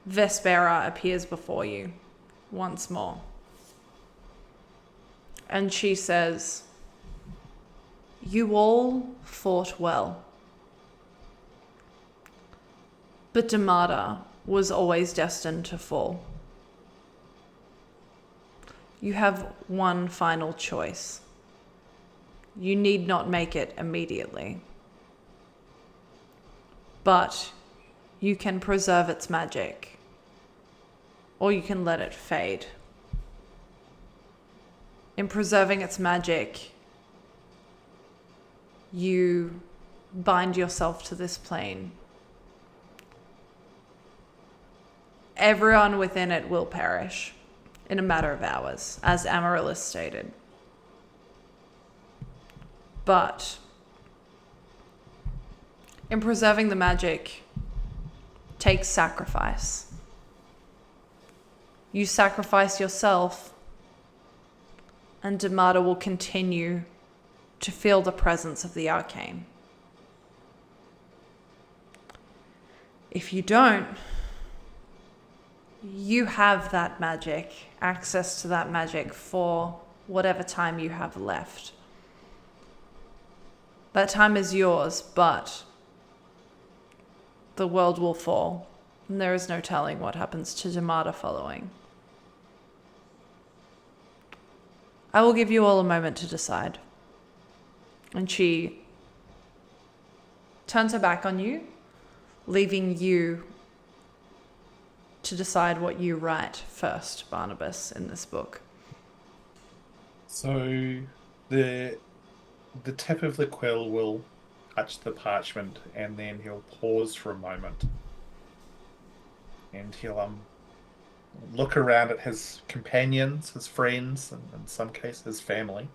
Vespera appears before you once more. And she says, "You all fought well. But Durmada was always destined to fall. You have one final choice. You need not make it immediately. But you can preserve its magic, or you can let it fade. In preserving its magic, you bind yourself to this plane. Everyone within it will perish in a matter of hours, as Amaryllis stated. But in preserving the magic takes sacrifice. You sacrifice yourself, and Durmada will continue to feel the presence of the arcane. If you don't, you have that magic, access to that magic for whatever time you have left. That time is yours, but the world will fall. And there is no telling what happens to Durmada following. I will give you all a moment to decide. And she turns her back on you, leaving you to decide what you write first, Barnabas, in this book. So the tip of the quill will touch the parchment, and then he'll pause for a moment, and he'll look around at his companions, his friends, and in some cases his family,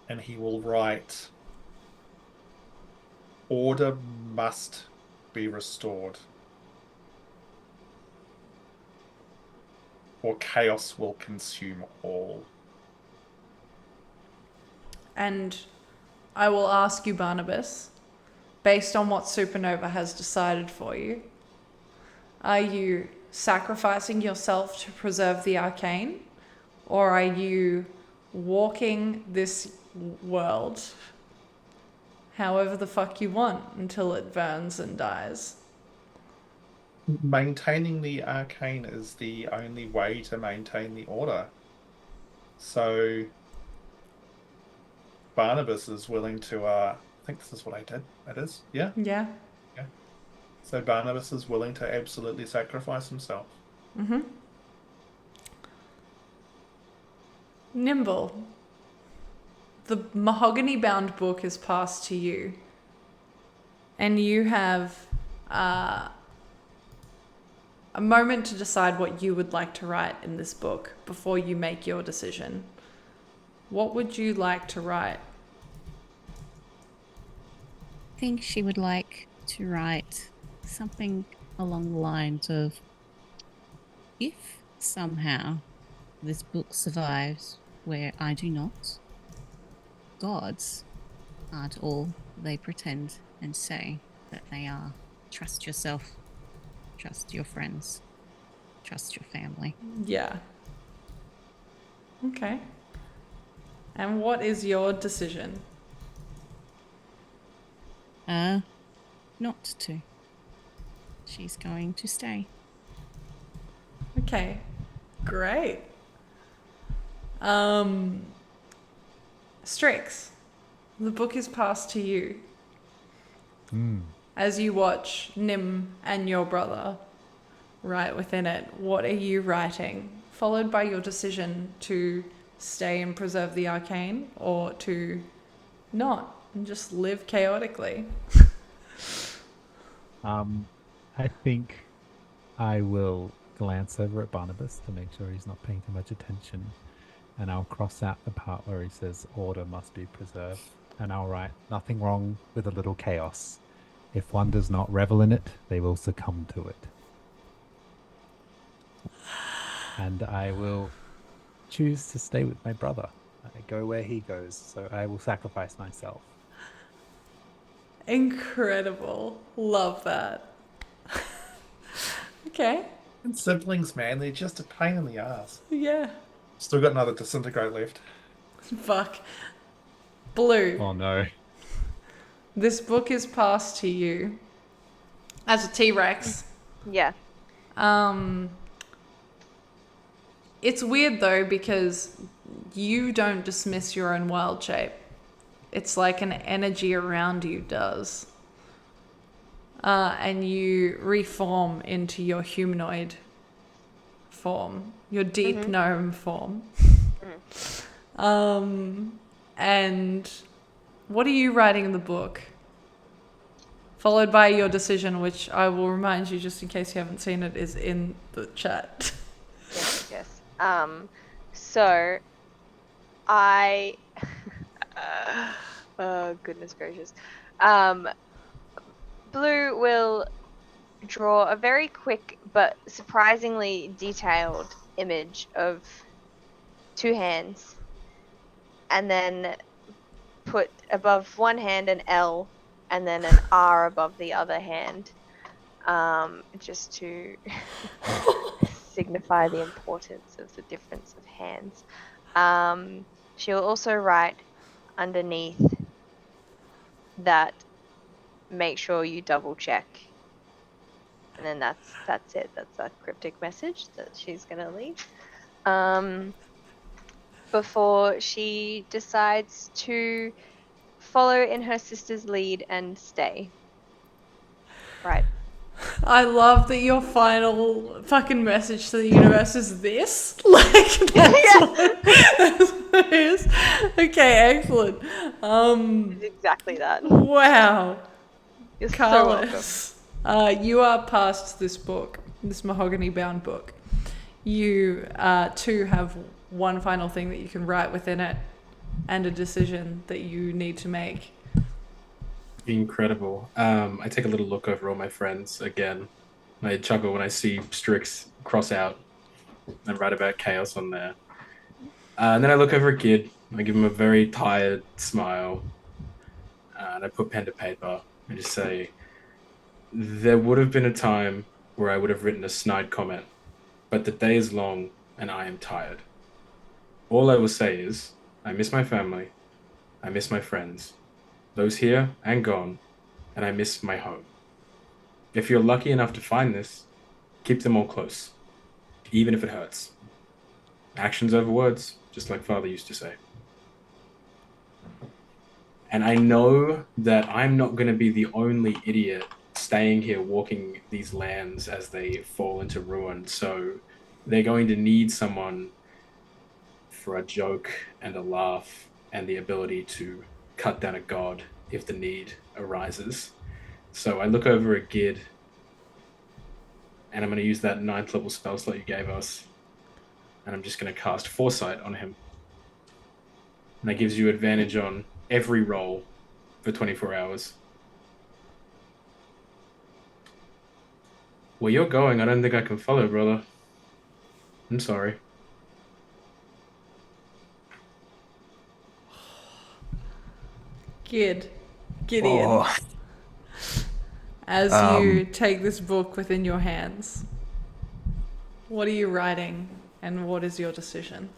and he will write, "Order must be restored, or chaos will consume all." And I will ask you, Barnabas, based on what Supanova has decided for you, are you sacrificing yourself to preserve the arcane, or are you walking this world however the fuck you want until it burns and dies? Maintaining the arcane is the only way to maintain the order. So Barnabas is willing to, I think this is what I did. It is, yeah? Yeah. So Barnabas is willing to absolutely sacrifice himself. Mm-hmm. Nimble, the mahogany-bound book is passed to you, and you have a moment to decide what you would like to write in this book before you make your decision. What would you like to write? I think she would like to write something along the lines of, if somehow this book survives where I do not, gods aren't all they pretend and say that they are. Trust yourself, trust your friends, trust your family. Yeah. Okay. And what is your decision? Not to. She's going to stay. Okay. Great. Strix, the book is passed to you. As you watch Nim and your brother write within it, what are you writing? Followed by your decision to stay and preserve the arcane, or to not and just live chaotically. I think I will glance over at Barnabas to make sure he's not paying too much attention, and I'll cross out the part where he says order must be preserved, and I'll write nothing wrong with a little chaos. If one does not revel in it, they will succumb to it. And I will choose to stay with my brother. I go where he goes, so I will sacrifice myself. Incredible. Love that. Okay. And siblings, man, they're just a pain in the ass. Yeah. Still got another disintegrate left. Fuck. Blue. Oh no. This book is passed to you as a T-Rex. Yeah. It's weird though, because you don't dismiss your own wild shape. It's like an energy around you does. And you reform into your humanoid form, your deep gnome form. And what are you writing in the book? Followed by your decision, which I will remind you, just in case you haven't seen it, is in the chat. Yes. So I oh goodness gracious. Blue will draw a very quick but surprisingly detailed image of two hands, and then put above one hand an L and then an R above the other hand, just to signify the importance of the difference of hands. She'll also write underneath that, make sure you double check And then that's it. That's a cryptic message that she's gonna leave. Before she decides to follow in her sister's lead and stay. Right. I love that your final fucking message to the universe is this. Like, that's what it is. Okay, excellent. It's exactly that. Wow. You're so welcome. Karlis, you are past this book, this mahogany-bound book. You too have one final thing that you can write within it, and a decision that you need to make. Incredible. I take a little look over all my friends again. I chuckle when I see Strix cross out and write about chaos on there. And then I look over at Gid. I give him a very tired smile. And I put pen to paper and just say, there would have been a time where I would have written a snide comment, but the day is long and I am tired. All I will say is, I miss my family. I miss my friends. Those here and gone, and I miss my home. If you're lucky enough to find this, keep them all close, even if it hurts. Actions over words, just like Father used to say. And I know that I'm not going to be the only idiot staying here walking these lands as they fall into ruin, so they're going to need someone for a joke and a laugh and the ability to cut down a god if the need arises. So I look over at Gid, and I'm going to use that 9th level spell slot you gave us, and I'm just going to cast Foresight on him. And that gives you advantage on every roll for 24 hours. Where you're going, I don't think I can follow, brother. I'm sorry. Gideon. Oh. As you take this book within your hands, what are you writing and what is your decision?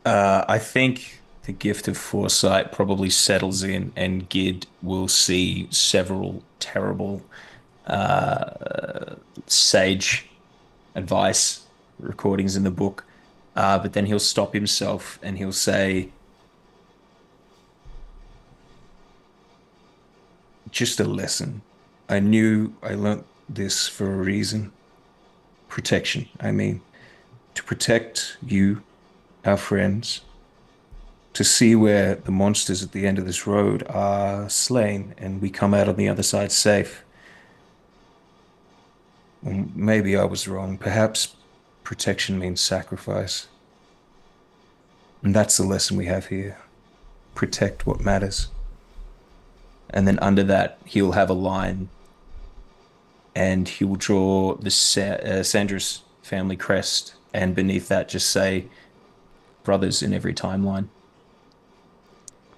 I think the gift of foresight probably settles in, and Gid will see several terrible sage advice recordings in the book, but then he'll stop himself and he'll say, just a lesson. I knew I learnt this for a reason. Protection, I mean. To protect you, our friends. To see where the monsters at the end of this road are slain and we come out on the other side safe. Well, maybe I was wrong. Perhaps protection means sacrifice. And that's the lesson we have here. Protect what matters. And then under that, he'll have a line, and he will draw the Sandra's family crest, and beneath that just say, brothers in every timeline.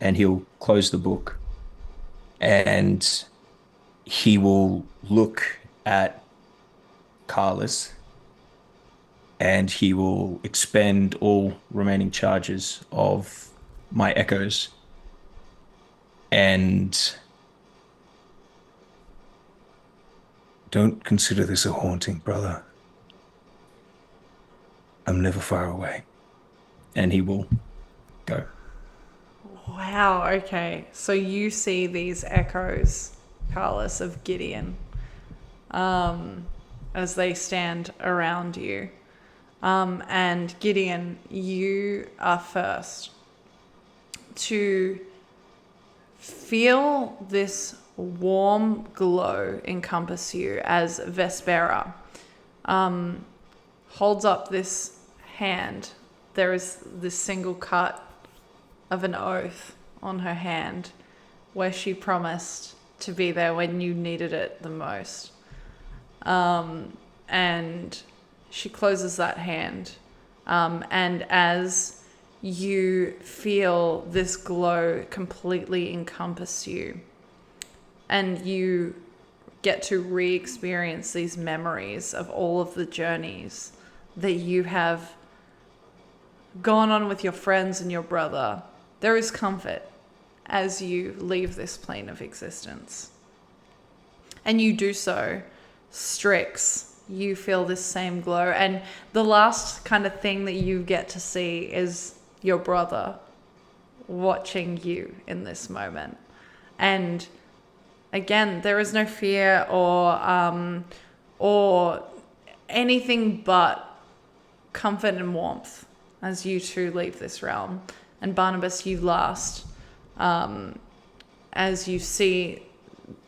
And he'll close the book, and he will look at Karlis, and he will expend all remaining charges of my echoes. And don't consider this a haunting, brother. I'm never far away. And he will go. Wow, okay. So you see these echoes, Karlis, of Gideon, as they stand around you. And Gideon, you are first to feel this warm glow encompass you as Vespera holds up this hand. There is this single cut of an oath on her hand where she promised to be there when you needed it the most. And she closes that hand. And as you feel this glow completely encompass you, and you get to re-experience these memories of all of the journeys that you have gone on with your friends and your brother, there is comfort as you leave this plane of existence. And you do so Strix, you feel this same glow. And the last kind of thing that you get to see is your brother watching you in this moment. And again, there is no fear or anything but comfort and warmth as you two leave this realm. And Barnabas, you last, as you see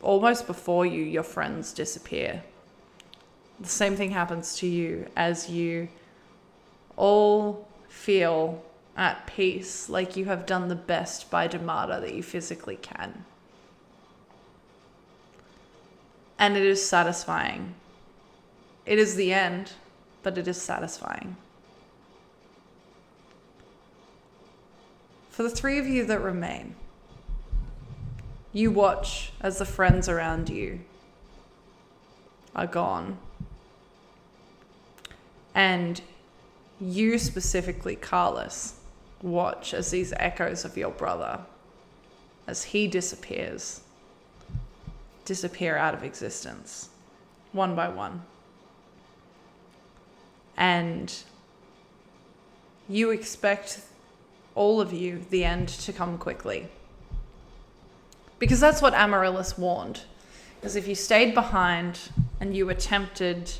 almost before you, your friends disappear. The same thing happens to you as you all feel at peace, like you have done the best by Durmada that you physically can. And it is satisfying. It is the end, but it is satisfying. For the three of you that remain, you watch as the friends around you are gone. And you specifically, Karlis, watch as these echoes of your brother, as he disappear out of existence, one by one. And you expect, all of you, the end to come quickly. Because that's what Amaryllis warned. Because if you stayed behind and you attempted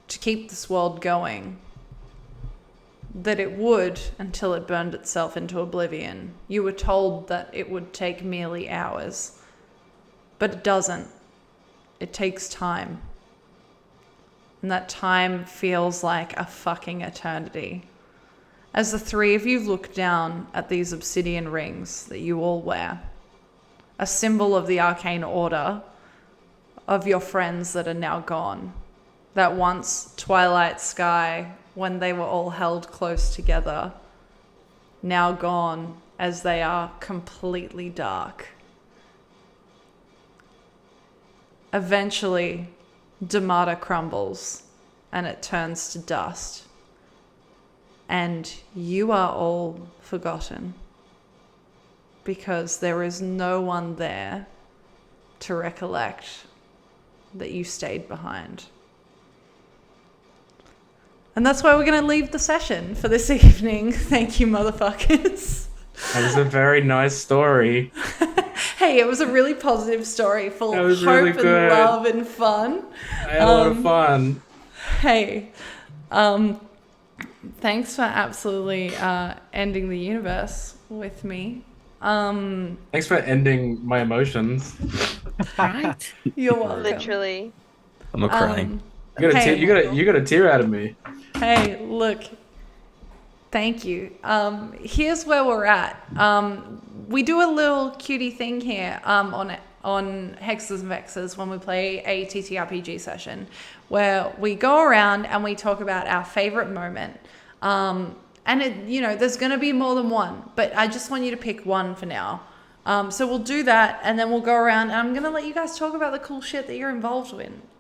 to keep this world going, that it would until it burned itself into oblivion. You were told that it would take merely hours. But it doesn't. It takes time. And that time feels like a fucking eternity. As the three of you look down at these obsidian rings that you all wear, a symbol of the arcane order of your friends that are now gone, that once twilight sky when they were all held close together, now gone as they are completely dark. Eventually, Durmada crumbles and it turns to dust. And you are all forgotten because there is no one there to recollect that you stayed behind. And that's why we're going to leave the session for this evening. Thank you, motherfuckers. That was a very nice story. Hey, it was a really positive story full of hope really and good. love and fun. I had a lot of fun. Hey, thanks for absolutely ending the universe with me. Thanks for ending my emotions. Right. You're welcome. Literally. I'm not crying. You got a Hey. you got a tear out of me. Hey, look. Thank you. Here's where we're at. We do a little cutie thing here on Hexes and Vexes when we play a TTRPG session where we go around and we talk about our favorite moment. And there's going to be more than one, but I just want you to pick one for now. So we'll do that and then we'll go around and I'm going to let you guys talk about the cool shit that you're involved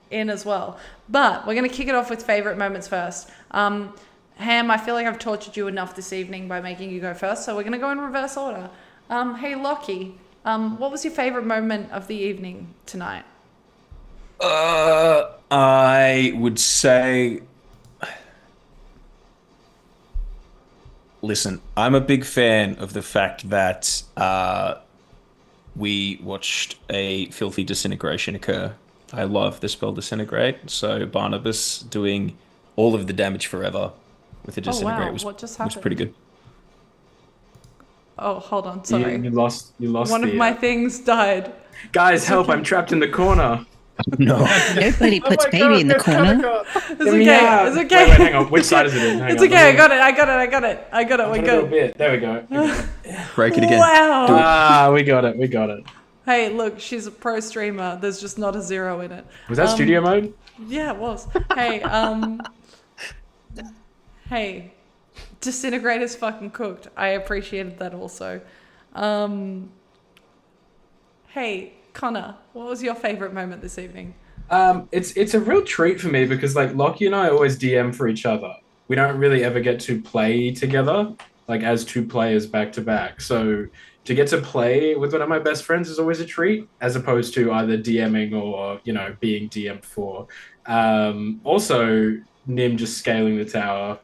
in as well. But we're going to kick it off with favorite moments first. Ham, I feel like I've tortured you enough this evening by making you go first, so we're going to go in reverse order. Hey, Lachy, what was your favorite moment of the evening tonight? I would say... Listen, I'm a big fan of the fact that we watched a filthy disintegration occur. I love the spell Disintegrate, so Barnabas doing all of the damage forever with the Disintegrate what just was happened? pretty good. Oh, hold on, sorry. You lost One of the, my things died. Guys, help! I'm trapped in the corner. No. Nobody puts Oh my baby God, in the it's corner. It's okay, it's okay. Wait, hang on. Which side is it in? Hang It's on, okay, I let me- got it, we're a little good. bit. There we go. Break it again. Wow. We got it. Hey, look, she's a pro streamer. There's just not a zero in it. Was that studio mode? Yeah, it was. Hey, hey, Disintegrate is fucking cooked. I appreciated that also. Hey, Connor, what was your favorite moment this evening? It's a real treat for me because like Lachy and I always DM for each other. We don't really ever get to play together, like as two players back to back. So to get to play with one of my best friends is always a treat, as opposed to either DMing or being DM'd for. Also, Nim just scaling the tower.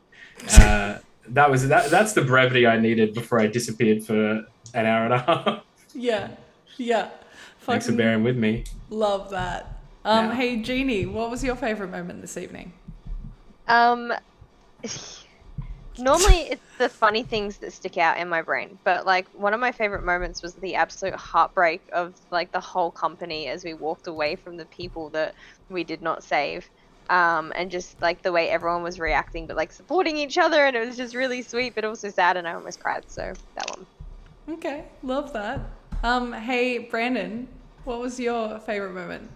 That's the brevity I needed before I disappeared for an hour and a half. Yeah. Thanks for Fucking bearing with me. love that. Yeah. Hey Jeannie, what was your favorite moment this evening? Normally it's the funny things that stick out in my brain, but like one of my favorite moments was the absolute heartbreak of like the whole company as we walked away from the people that we did not save. And just like the way everyone was reacting, but like supporting each other, and it was just really sweet, but also sad, and I almost cried. So that one. Okay, love that. Hey Brandon, what was your favorite moment?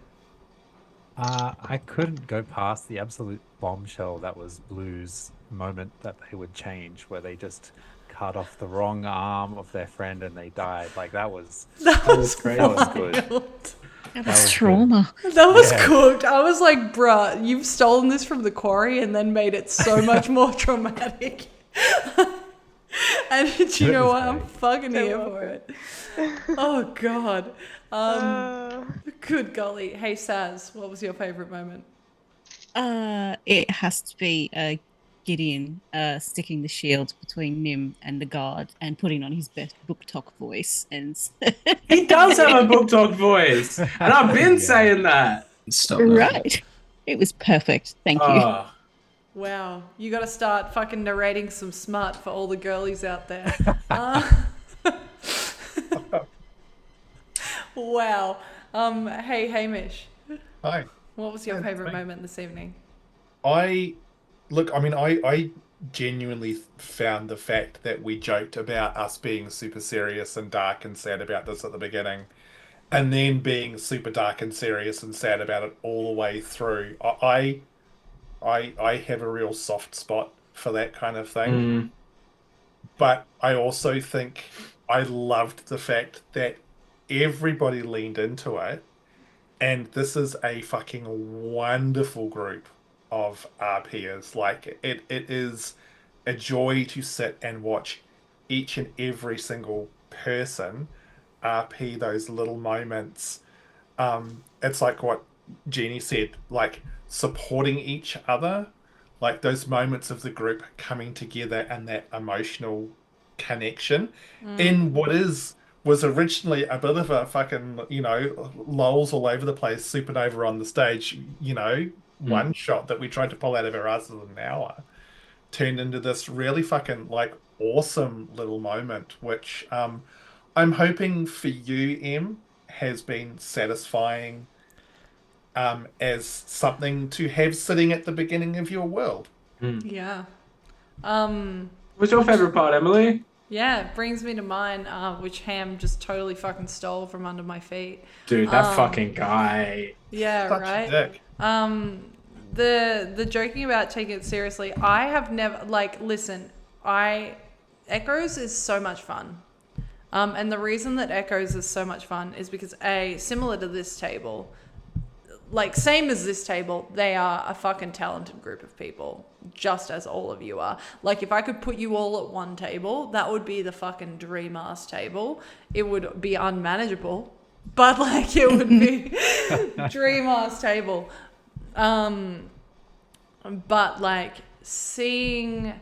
I couldn't go past the absolute bombshell that was Blue's moment that they would change, where they just cut off the wrong arm of their friend and they died. Like that was great. That was good. That was was trauma. That was Yeah. cooked. I was like, bruh, you've stolen this from the quarry and then made it so much more traumatic. And do you know what? I'm fucking here for it. Oh god. Good golly. Hey Saz, what was your favorite moment? It has to be Gideon sticking the shield between Nim and the guard and putting on his best book talk voice. And He does have a book talk voice, and I've been saying that. Stop that. right, it was perfect. Thank you. Oh, Wow, you got to start fucking narrating some smut for all the girlies out there. Wow. Hey Hamish, Hi. what was your Yeah, favorite thank- moment this evening? I genuinely found the fact that we joked about us being super serious and dark and sad about this at the beginning, and then being super dark and serious and sad about it all the way through. I have a real soft spot for that kind of thing. But I also think I loved the fact that everybody leaned into it, and this is a fucking wonderful group of RPers. Like it is a joy to sit and watch each and every single person RP those little moments. It's like what Jeannie said, like supporting each other, like those moments of the group coming together and that emotional connection in what was originally a bit of a fucking, lols all over the place, Supanova on the stage, one shot that we tried to pull out of our asses in an hour turned into this really fucking like awesome little moment, which I'm hoping for you, Em, has been satisfying as something to have sitting at the beginning of your world. Yeah. what's your favorite part, Emily? Yeah, it brings me to mine, which Ham just totally fucking stole from under my feet. Dude, that fucking guy. Yeah, Such a right. dick. The joking about taking it seriously, I have never listen, Echoes is so much fun. And the reason that Echoes is so much fun is because similar to this table, like same as this table, they are a fucking talented group of people, just as all of you are. Like if I could put you all at one table, that would be the fucking dream-ass table. It would be unmanageable, but like it would be dream-ass table. But like seeing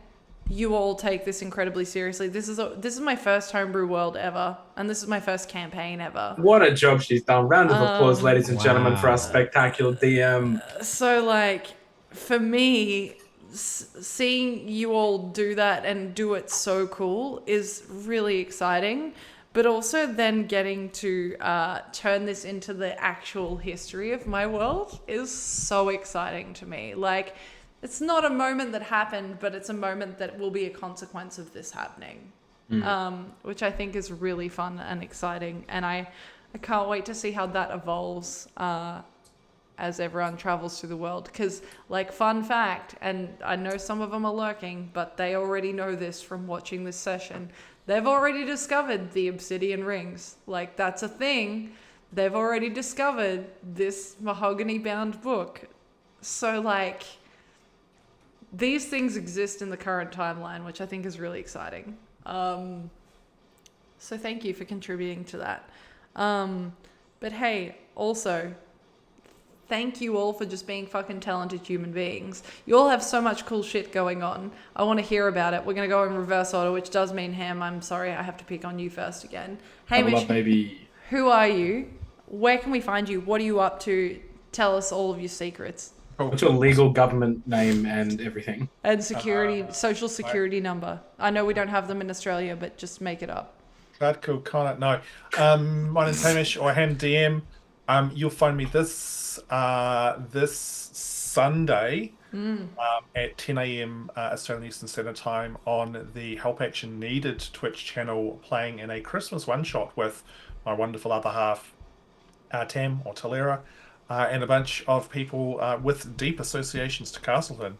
you all take this incredibly seriously. This is my first homebrew world ever, and this is my first campaign ever. What a job she's done. Round of applause, ladies and gentlemen, for our Wow. spectacular DM. So like for me, seeing you all do that and do it so cool is really exciting. But also then getting to turn this into the actual history of my world is so exciting to me. Like, it's not a moment that happened, but it's a moment that will be a consequence of this happening, which I think is really fun and exciting. And I can't wait to see how that evolves as everyone travels through the world. Because, like, fun fact, and I know some of them are lurking, but they already know this from watching this session. They've already discovered the obsidian rings. Like, that's a thing. They've already discovered this mahogany-bound book. So, like, these things exist in the current timeline, which I think is really exciting. So thank you for contributing to that. But hey, also, thank you all for just being fucking talented human beings. You all have so much cool shit going on. I want to hear about it. We're going to go in reverse order, which does mean Ham. I'm sorry, I have to pick on you first again. Hamish, baby. who are you? Where can we find you? What are you up to? Tell us all of your secrets. What's your legal government name and everything? And social security number. I know we don't have them in Australia, but just make it up. CloudkillConnor. No. My name's Hamish, or Ham DM. You'll find me this Sunday at 10 a.m. Australian Eastern Standard Time on the Help Action Needed Twitch channel, playing in a Christmas one-shot with my wonderful other half, Tam, or Talera, and a bunch of people with deep associations to Castleton,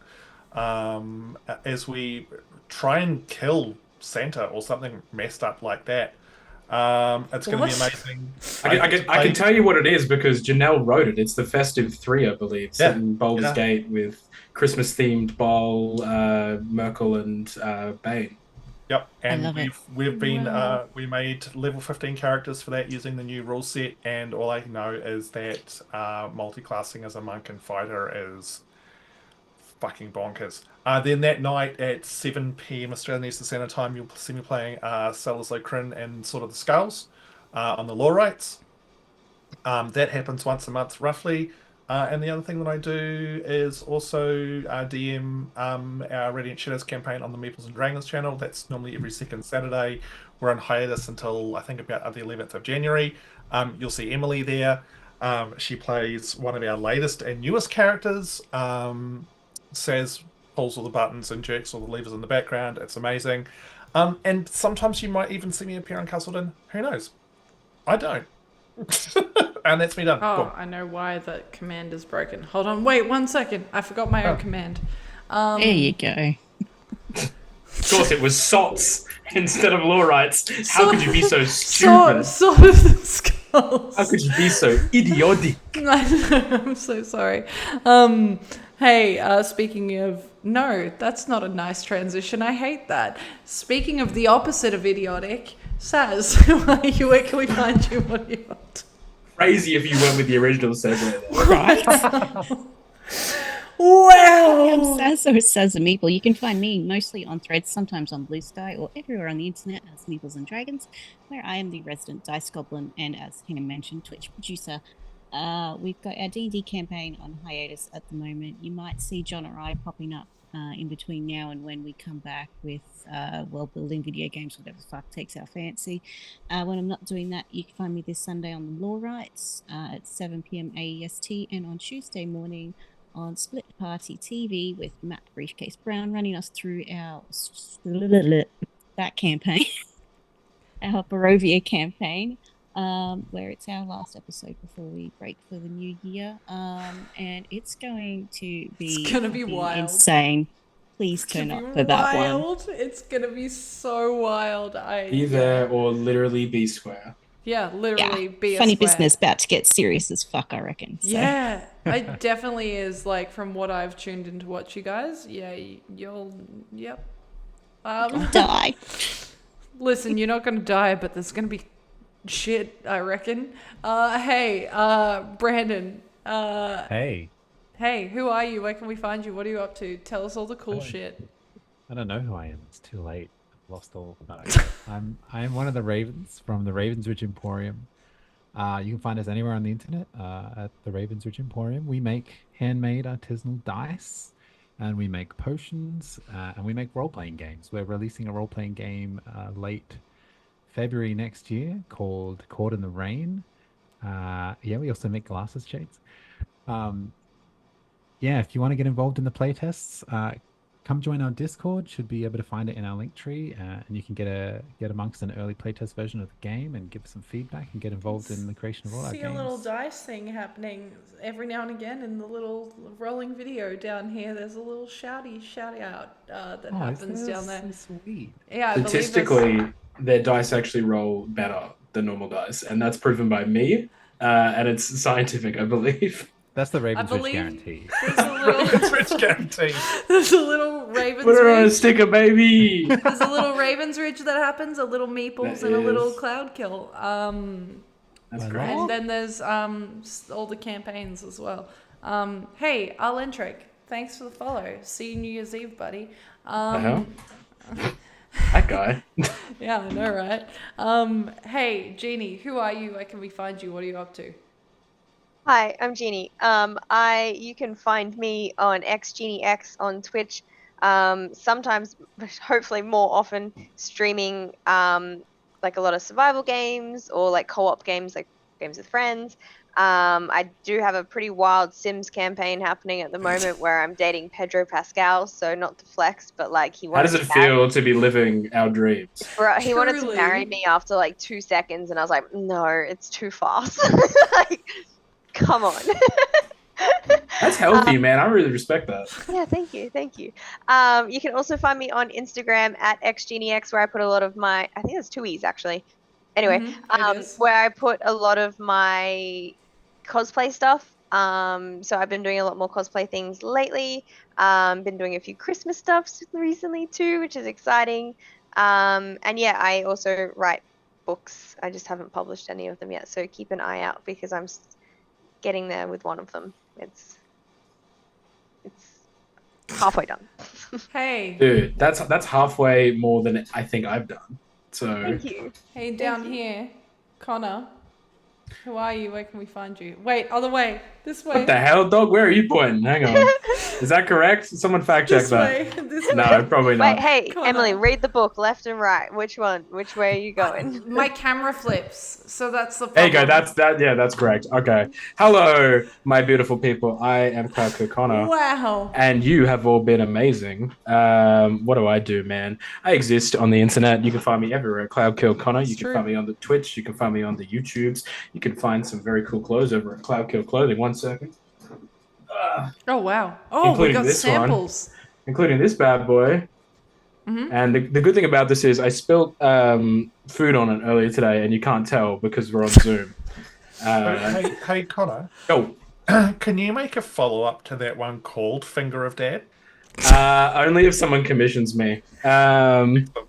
as we try and kill Santa or something messed up like that. It's going to be amazing. I can tell you what it is because Janelle wrote it. It's the Festive 3, I believe, set in Baldur's Gate with Christmas-themed Bol, Merkel, and Bane. Yep, and we've been Wow. we made level 15 characters for that using the new rule set, and all I know is that multi-classing as a monk and fighter is fucking bonkers. Then that night at 7 p.m. Australian Eastern Standard Time, you'll see me playing Salazar Kryn and Sword of the Skulls on the Law Rights. That happens once a month roughly. And the other thing that I do is also DM our Radiant Shadows campaign on the Meeples and Dragons channel. That's normally every second Saturday. We're on hiatus until I think about the 11th of January. You'll see Emily there. She plays one of our latest and newest characters. Saz pulls all the buttons and jerks all the levers in the background. It's amazing. And sometimes you might even see me appear on Castleton. Who knows? I don't. And that's me done. Oh, Cool. I know why the command is broken. Hold on, wait 1 second. I forgot my own command. There you go. Of course, it was SOTS instead of Law Rights. How could you be so stupid? Sword of the Skulls. How could you be so idiotic? I'm so sorry. Hey, speaking of... No, that's not a nice transition. I hate that. Speaking of the opposite of idiotic, Saz, who are you? Where can we find you? What are you up to? Crazy if you went with the original segue. Right. Wow! Saz or Saz the Meeple. You can find me mostly on Threads, sometimes on Blue Sky, or everywhere on the internet as Meeples and Dragons, where I am the resident dice goblin and, as Hannah mentioned, Twitch producer. We've got our D&D campaign on hiatus at the moment. You might see John or I popping up in between now and when we come back with world-building video games, whatever the fuck takes our fancy. When I'm not doing that, you can find me this Sunday on the Law Rights at 7 p.m. AEST, and on Tuesday morning on Split Party TV with Matt Briefcase Brown running us through our that campaign, our Barovia campaign, where it's our last episode before we break for the new year. And it's going to be, wild. Insane. Please turn up for that one. It's gonna be so wild. Be there or literally be square. Yeah, literally be a funny square. business, about to get serious as fuck, I reckon. So. Yeah, it definitely is. Like, from what I've tuned in to watch you guys, yeah, yep. Die. Listen, you're not gonna die, but there's gonna be shit, I reckon. Hey, Brandon. Hey, who are you? Where can we find you? What are you up to? Tell us all the cool shit. I don't know who I am. It's too late. I've lost all. No. I am one of the Ravens from the Ravensridge Emporium. You can find us anywhere on the internet at the Ravensridge Emporium. We make handmade artisanal dice, and we make potions, and we make role-playing games. We're releasing a role-playing game late February next year called Caught in the Rain. We also make glasses shades. If you want to get involved in the playtests, come join our Discord. Should be able to find it in our link tree, and you can get amongst an early playtest version of the game and give some feedback and get involved in the creation of all our games. See a little dice thing happening every now and again in the little rolling video down here. There's a little shout out that happens down there. So sweet. Yeah, Statistically, their dice actually roll better than normal dice, and that's proven by me, and it's scientific, I believe. That's the I Ravensridge believe guarantee. there's a little, Ravensridge guarantee. there's a little Ravensridge. Put her on a sticker, baby. There's a little Ravensridge that happens, a little Meeples, There and a little is. Cloudkill. That's My great. And then there's all the campaigns as well. Hey, Arlentric, thanks for the follow. See you New Year's Eve, buddy. The hell? That guy. Yeah, I know, right? Hey, Jeannie, who are you? Where can we find you? What are you up to? Hi, I'm Jeannie. You can find me on xJeanieex on Twitch. Sometimes, hopefully more often, streaming like a lot of survival games or like co-op games, like games with friends. I do have a pretty wild Sims campaign happening at the moment where I'm dating Pedro Pascal, so not to flex, but like he How wanted does it to marry feel to be living our dreams? Bro, he wanted to Truly. marry me after like 2 seconds, and I was like, no, it's too fast. Like, come on. That's healthy, man. I really respect that. Yeah, thank you. You can also find me on Instagram at xJeanieex, where I put a lot of my, I think there's 2 E's actually. Anyway, It is. where I put a lot of my cosplay stuff. So I've been doing a lot more cosplay things lately. Been doing a few Christmas stuffs recently too, which is exciting. And yeah, I also write books. I just haven't published any of them yet, so keep an eye out because I'm getting there with one of them. It's halfway done. Hey, Dude, that's halfway more than I think I've done. So Thank you. hey, down here, Connor. Who are you? Where can we find you? Wait, other way. This way. what the hell, dog? Where are you pointing? Hang on. Is that correct? Someone fact check This that. way. This way. No, probably not. Wait, hey, Connor. Emily, read the book left and right. Which one? Which way are you going? My camera flips, so that's the There problem. you go. Yeah, that's correct. Okay. Hello, my beautiful people. I am CloudkillConnor. Wow. And you have all been amazing. What do I do, man? I exist on the internet. You can find me everywhere. CloudkillConnor. You It's can true. find me on the Twitch. You can find me on the YouTubes. You can find some very cool clothes over at Cloudkill Clothing. 1 second. Oh wow. Oh, we Including got this one. samples. Including this bad boy. Mhm. And the good thing about this is I spilled food on it earlier today, and you can't tell because we're on Zoom. Hey, Connor, Oh, can you make a follow-up to that one called Finger of Dad? only if someone commissions me.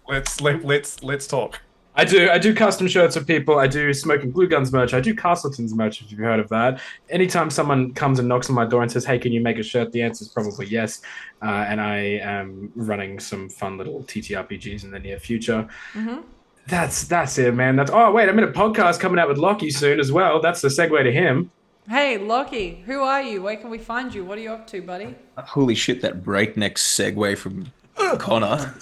Let's talk. I do custom shirts for people. I do Smoking Glue Guns merch. I do Castleton's merch, if you've heard of that. Anytime someone comes and knocks on my door and says, hey, can you make a shirt? The answer is probably yes. And I am running some fun little TTRPGs in the near future. Mm-hmm. That's it, man. Oh, wait, I'm in a podcast coming out with Lachy soon as well. That's the segue to him. Hey, Lachy, who are you? Where can we find you? What are you up to, buddy? Holy shit, that breakneck segue from Connor.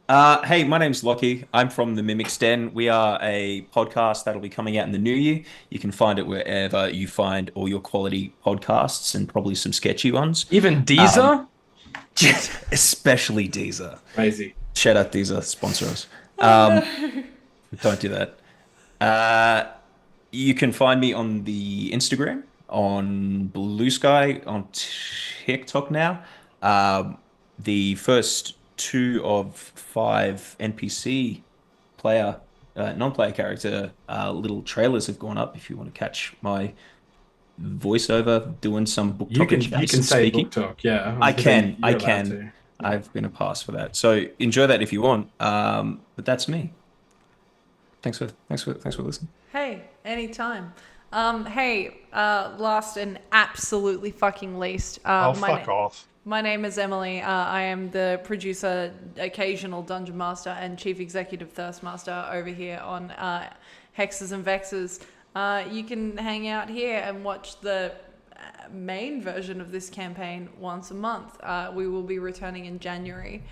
Hey, my name's Lachy. I'm from the Mimic's Den. We are a podcast that'll be coming out in the new year. You can find it wherever you find all your quality podcasts and probably some sketchy ones. Even Deezer? Especially Deezer. Crazy. Shout out Deezer, sponsor us. Don't do that. You can find me on the Instagram, on Blue Sky, on TikTok now. The first 2 of 5 NPC player, non-player character little trailers have gone up. If you want to catch my voiceover doing some book talk, You can say book talk, yeah. I can. You're allowed to. I've been a pass for that, so enjoy that if you want. But that's me. Thanks for listening. Hey, anytime. Hey, last and absolutely fucking least. Fuck off. My name is Emily. I am the producer, occasional Dungeon Master, and Chief Executive Thirst Master over here on Hexes and Vexes. You can hang out here and watch the main version of this campaign once a month. We will be returning in January,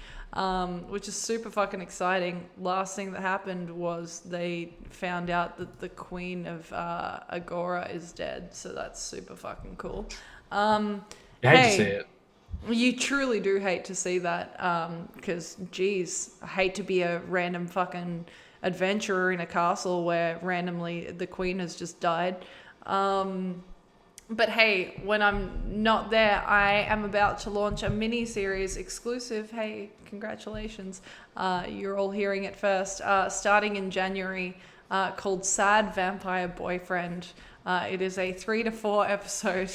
which is super fucking exciting. Last thing that happened was they found out that the Queen of Agora is dead, so that's super fucking cool. You hate to see it. You truly do hate to see that, because, geez, I hate to be a random fucking adventurer in a castle where randomly the queen has just died. But hey, when I'm not there, I am about to launch a mini-series exclusive. Hey, congratulations. You're all hearing it first. Starting in January, called Sad Vampire Boyfriend. It is a 3 to 4 episode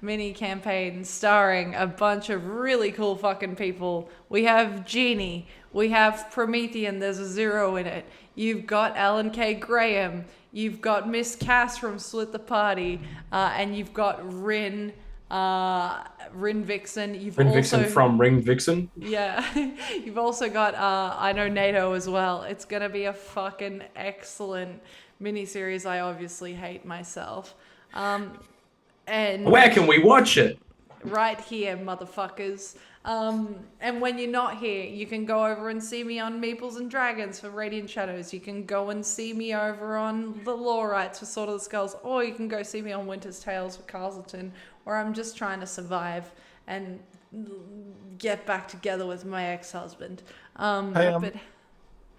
mini campaign starring a bunch of really cool fucking people. We have Genie, we have Promethean, there's a 0 in it. You've got Alan K. Graham, you've got Miss Cass from Split the Party, and you've got Rin Vixen. Rin Vixen from Ring Vixen. Yeah, you've also got I know NATO as well. It's gonna be a fucking excellent miniseries. I obviously hate myself. And Where can we watch it? right here, motherfuckers. And when you're not here, you can go over and see me on Meeples and Dragons for Radiant Shadows. You can go and see me over on The Lawrites for Sword of the Skulls, or you can go see me on Winter's Tales for Carlton, where I'm just trying to survive and get back together with my ex-husband.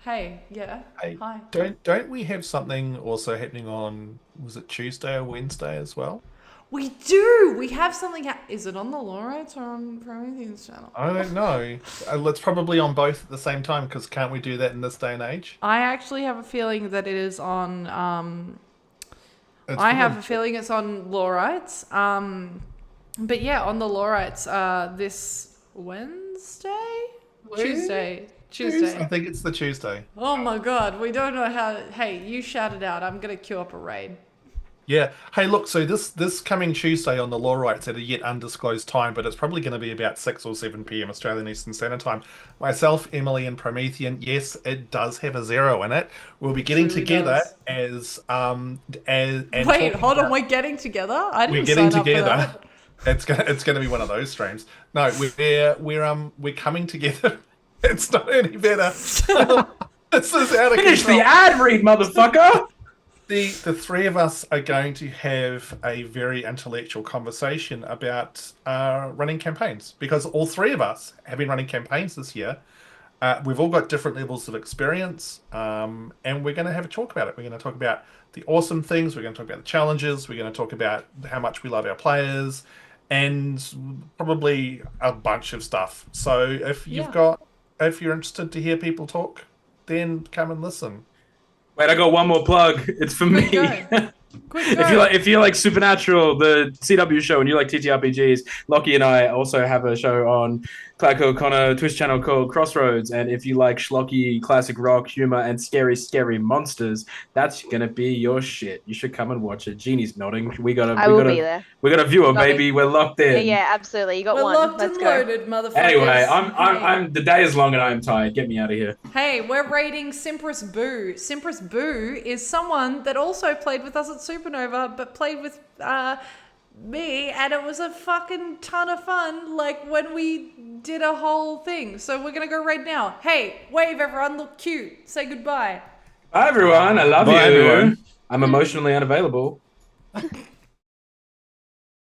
Hey, yeah. Hey, Hi. don't we have something also happening on, was it Tuesday or Wednesday as well? We do. We have something. Is it on the Lawrites or on Promethean's channel? I don't know. It's probably on both at the same time, because can't we do that in this day and age? I actually have a feeling that it is on. I have a feeling it's on Lawrites. But yeah, on the Lawrites this Wednesday, Tuesday. I think it's the Tuesday. Oh my god, we don't know how. Hey, you shout it out. I'm gonna queue up a raid. Yeah. Hey, look, so this coming Tuesday on the Lawrites at a yet undisclosed time, but it's probably going to be about 6 or 7 p.m. Australian Eastern Standard Time. Myself, Emily, and Promethean, yes, it does have a 0 in it. We'll be getting together as Wait, hold on, we're getting together? I didn't we're getting sign up together. for that. It's gonna be one of those streams. No, we're coming together. It's not any better. This is out of Finish control. the ad read, motherfucker! The three of us are going to have a very intellectual conversation about running campaigns, because all three of us have been running campaigns this year. We've all got different levels of experience, and we're going to have a talk about it. We're going to talk about the awesome things. We're going to talk about the challenges. We're going to talk about how much we love our players, and probably a bunch of stuff. So if you're interested to hear people talk, then come and listen. Wait, I got one more plug. It's for me. Quick go. If you like Supernatural, the CW show, and you like TTRPGs, Lachy and I also have a show on CloudkillConnor Twitch channel called Crossroads. And if you like schlocky, classic rock humor, and scary, scary monsters, that's gonna be your shit. You should come and watch it. Jeannie's nodding. We got a viewer, baby. We're locked in. Yeah, absolutely. You got We're one. locked Let's and go. loaded, motherfuckers. Anyway, I'm the day is long and I'm tired. Get me out of here. Hey, we're raiding Simpress Boo. Simpress Boo is someone that also played with us at Supanova, but played with me, and it was a fucking ton of fun, like when we did a whole thing. So we're gonna go raid now. Hey, wave everyone, look cute. Say goodbye. Bye everyone, I love you. Bye, everyone. I'm emotionally unavailable.